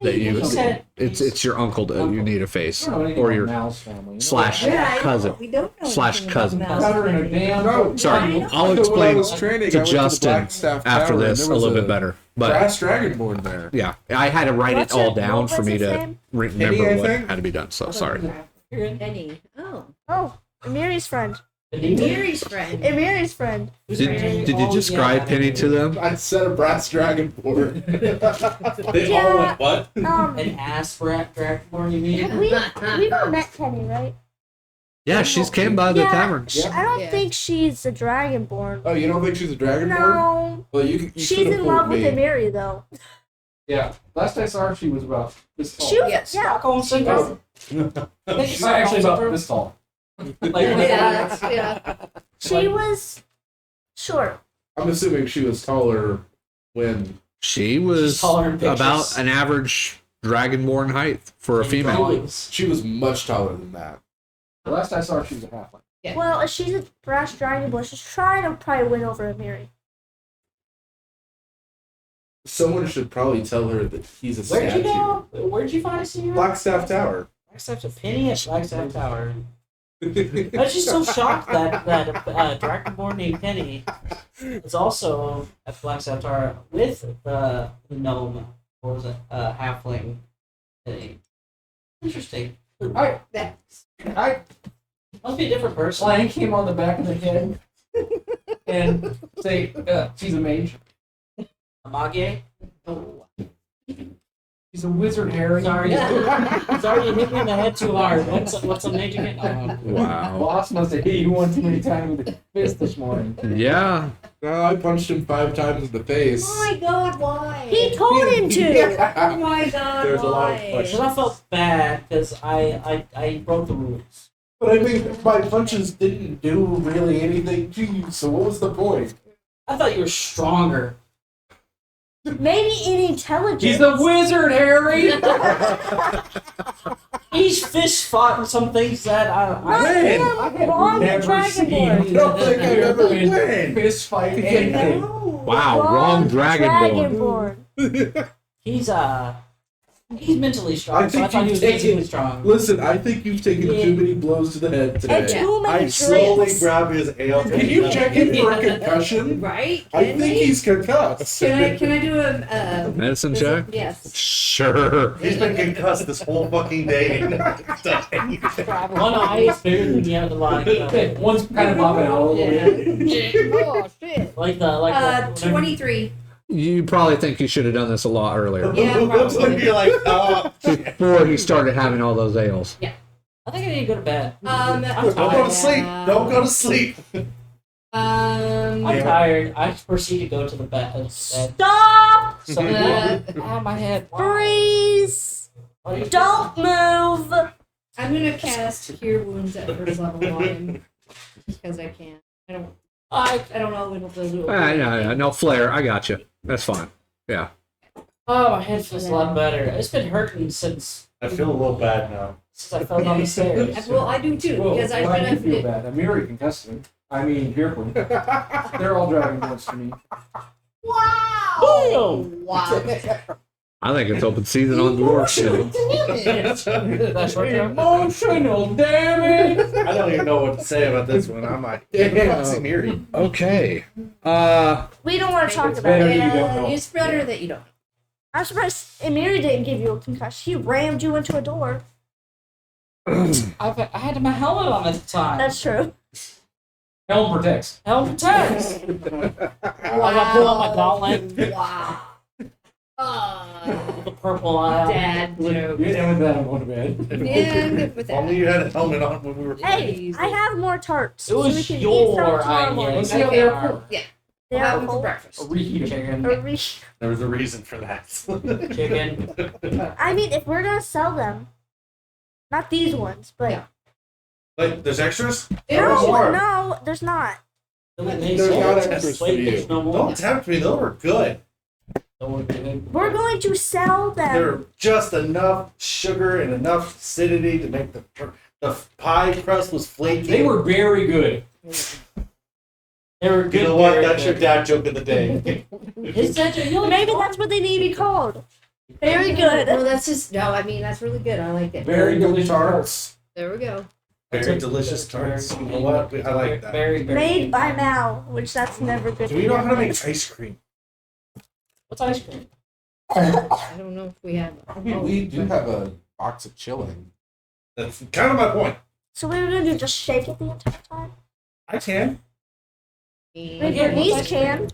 That you
said
it's your uncle that you need to face,
I don't know anything
or
about
your
Mal's family. You know
slash
that?
I know.
cousin.
We don't know
Slash
anything
cousin.
about
Got her in a
Mal's
damn.
No,
Sorry,
I
I'll
When I
explain
was training, I
to
went
Justin
the Blackstaff
after
Tower,
this
and
a
there was
little bit better. But
Brass Dragonborn there.
yeah, I had to write
What's
it all
it-
down
what
for
was
me
his
to
name?
remember
Penny, I
what
think?
had to be done. So sorry.
Penny. Oh.
oh, Amiri's friend.
Mary's friend.
Amiri's friend.
Did you describe Penny to them?
I said a Brass Dragonborn.
They all went, what?
An ass dragonborn, you mean?
We've all met Penny, right?
Yeah, she's came by the
Yeah.
tavern.
I don't
Yeah.
think she's a dragonborn.
Oh, you don't think she's a Dragonborn?
No,
Well, you
she's
should've
in love
fooled
with
me.
Amiri though.
Yeah. Last I saw her, she was about this tall.
She was,
Yes.
yeah.
Stockholm syndrome.
She's actually about this tall.
Like,
Yeah.
She was short.
I'm assuming she was taller when.
She was
She's taller in pictures.
about an average Dragonborn height for a female.
She was much taller than that.
The last I saw her, she was a halfling.
Yeah.
Well, if she's a brash dragonborn, she's trying to probably win over Amiri.
Someone should probably tell her that he's a
Where'd you
statue.
go? Where'd you find a senior?
Blackstaff Tower.
Blackstaff to Penny at Blackstaff Tower. I was just so shocked that Dragonborn named Penny is also at Blackstaff Tower with the gnome. What was it? Halfling thing. Interesting.
I
Must be a different person.
Slang him on the back of the head and say, she's a mage.
A Mage?
Oh.
She's a wizard, Harry.
Sorry. Sorry, you hit me in the head too hard. What's a mage again?
Wow.
Boss must have hit you one too many times with the fist this morning.
Yeah.
No, I punched him 5 times in the face.
Oh my god, why?
He told him to.
Oh my god,
There's a lot of
why?
questions.
Because I felt bad because I broke the rules.
But I mean, my punches didn't do really anything to you, so what was the point?
I thought you were stronger.
Maybe in intelligence.
He's the wizard, Harry!
He's fist fought some things that
Not
When?
him, wrong Dragonborn.
don't think I've ever
win.
Fist fight anything.
Wow, wrong Dragonborn.
He's mentally strong.
I
So I
think
thought he
you've
was physically
taken.
strong.
Listen, I think you've taken
Yeah.
too many blows to the head
And
today.
too many
I
drinks.
slowly grab his ale.
Can you check in for a concussion?
Right?
I
Can
think
we?
he's concussed.
Can I do a
Medicine check?
Yes.
Sure.
He's been concussed this whole fucking day.
One eye is bigger than the other line.
One's kind of popping out a little bit.
Oh shit.
Like the
23.
You probably think you should have done this a lot earlier.
Yeah, probably.
You're like,
Before he started having all those ales.
I think I need to go to bed.
I'm
don't go to sleep. Don't go to sleep.
I'm
Yeah.
tired. I proceed to go to the bed.
Stop!
So, my head.
Freeze!
What are you
Don't move!
I'm gonna cast Cure Wounds at first level on him because I can. I don't know if it'll do it.
Yeah. No, flare. I got you. That's fine. Yeah.
Oh, my head feels a lot better. It's been hurting since
I feel a little bad now.
I fell down the stairs.
Well, I do too
Whoa,
because
why do you feel
I've
bad? Amiri concussed him. I mean, Hirpin. They're all dragonborns to me.
Wow!
Boom!
Wow!
I think it's open season on Dwarf City.
That's right there.
Emotional damage!
I don't even know what to say about this one. I'm like,
Damn.
Miri.
Okay.
We don't want to talk
It's
about
better
it.
that you don't know.
It's better that you don't.
I'm surprised Amiri didn't give you a concussion. He rammed you into a door.
I had my helmet on at the time.
That's true.
Helm protects.
Helmet protects. I got pull out my gauntlet.
Wow.
With the purple eye.
Dad joke.
You're done with that, I'm going to bed.
Yeah, I'm good with
Only
that.
you had a helmet on when we were
Hey, I have more tarts.
It was
so we can eat
your
some tomorrow
idea.
morning.
Let's see how
Okay.
they're cool.
Yeah.
They
We'll
are
have them for
cold.
breakfast.
A reheat chicken.
Or we-
There was a reason for that.
Chicken.
I mean, if we're gonna sell them, not these ones, but
Yeah.
Like, there's extras?
no, there's not.
There's not extras for you.
There's no more.
Don't tempt me. Those were good.
We're going to sell them.
There just enough sugar and enough acidity to make the pie crust was flaky.
They were very good.
They were good.
You know what?
very
That's your
good.
dad joke of the day.
Is that your
Maybe that's what they need to be called. Very good.
No, that's just no. I mean, that's really good. I like it.
Very delicious tarts.
There we go.
Very delicious tarts. You know what? I like that.
Very, very
Made by Mal, which that's never good.
Do we know how to make ice cream?
What's ice cream?
I don't know if we have.
I mean, we do have a box of chilling.
That's kind of my point.
So what are we gonna do? Just shake it the entire time?
I can.
Maybe
Again, what's
Bernice
ice cream?
can.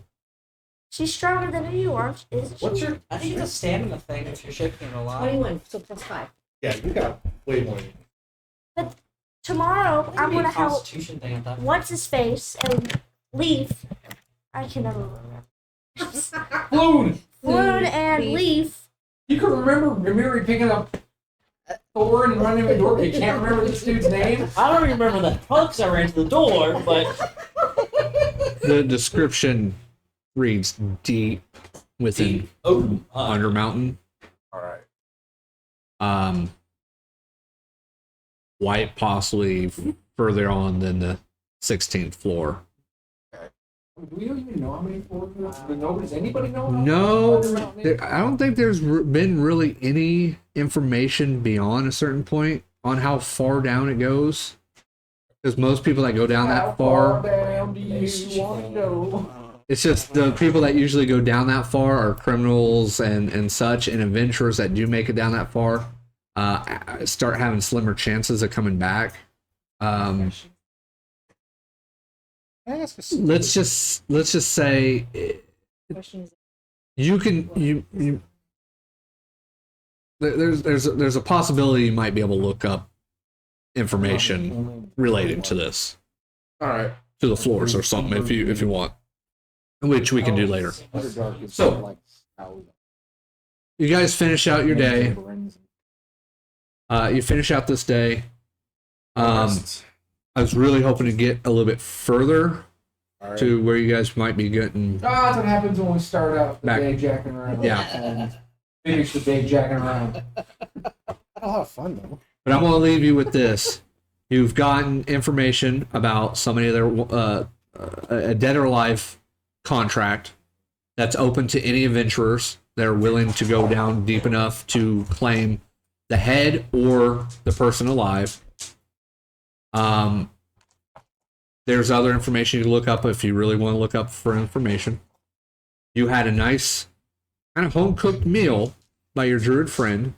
She's stronger than you are, isn't she?
What's your?
I think it's a stamina thing if you're shaking it a lot.
21, so plus 5.
Yeah, you got way more. Than
Tomorrow, I'm
Maybe a
gonna help.
Constitution thing at that.
What's his face and Leaf? I can never remember.
Floon!
Floon and
Leaf.
Leaf.
You can remember Amiri picking up Thor and running the door. You can't remember this dude's name?
I don't remember that part because I ran to the door, but
The description reads deep within
oh,
Undermountain.
All right.
White possibly further on than the 16th floor.
Do we don't even know how many floors there are? Does anybody know?
No, I don't think there's been really any information beyond a certain point on how far down it goes. Because most people that go down that far,
down do you want to go?
it's just the people that usually go down that far are criminals and such, and adventurers that do make it down that far start having slimmer chances of coming back. Let's just say there's a possibility you might be able to look up information related to this.
All right.
To the floors or something if you want, which we can do later. So you guys finish out your day. You finish out this day. I was really hoping to get a little bit further to where you guys might be getting.
That's what happens when we start out the
Back.
day jacking around.
Yeah.
And finish the day jacking around.
A lot of fun though.
But I'm going to leave you with this. You've gotten information about somebody that a dead or alive contract that's open to any adventurers that are willing to go down deep enough to claim the head or the person alive. There's other information you can look up if you really want to look up for information. You had a nice kind of home-cooked meal by your druid friend.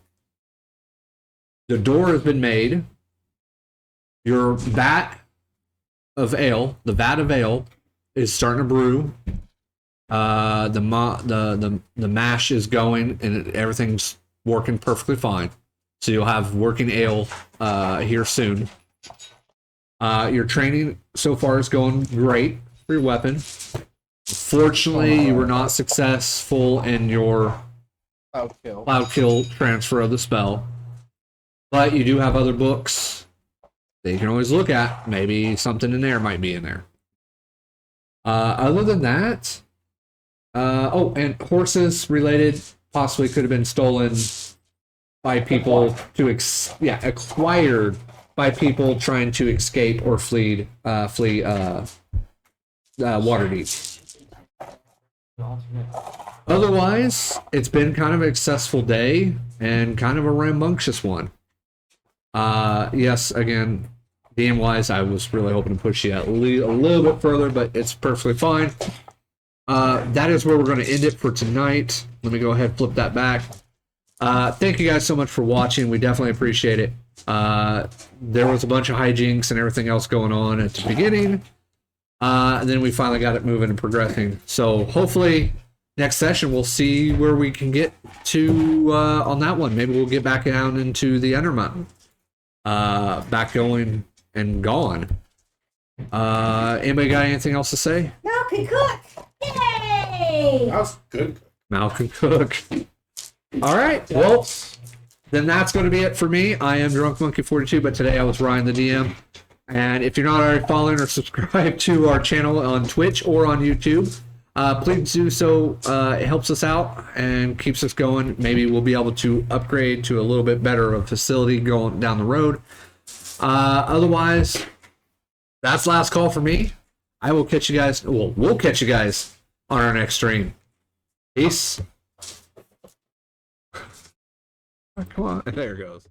The door has been made. Your vat of ale, is starting to brew. The mash is going and everything's working perfectly fine. So you'll have working ale here soon. Your training so far is going great for your weapon. Fortunately, you were not successful in your cloud kill transfer of the spell. But you do have other books that you can always look at. Maybe something in there might be in there. Other than that, and horses related possibly could have been stolen by people acquired by people trying to escape or flee Waterdeep. Otherwise, it's been kind of a successful day and kind of a rambunctious one. Yes, again, DM wise, I was really hoping to push you a little bit further, but it's perfectly fine. That is where we're going to end it for tonight. Let me go ahead and flip that back. Thank you guys so much for watching. We definitely appreciate it. There was a bunch of hijinks and everything else going on at the beginning. And then we finally got it moving and progressing. So hopefully next session we'll see where we can get to on that one. Maybe we'll get back down into the Undermountain. Back going and gone. Anybody got anything else to say?
Now can cook! Yay!
That was good.
Malcolm Cook. All right. Well, then that's going to be it for me. I am Drunk Monkey 42, but today I was Ryan the DM. And if you're not already following or subscribed to our channel on Twitch or on YouTube, please do so. It helps us out and keeps us going. Maybe we'll be able to upgrade to a little bit better of a facility going down the road. Otherwise, that's last call for me. I will catch you guys. Well, we'll catch you guys on our next stream. Peace. Come on. There it goes.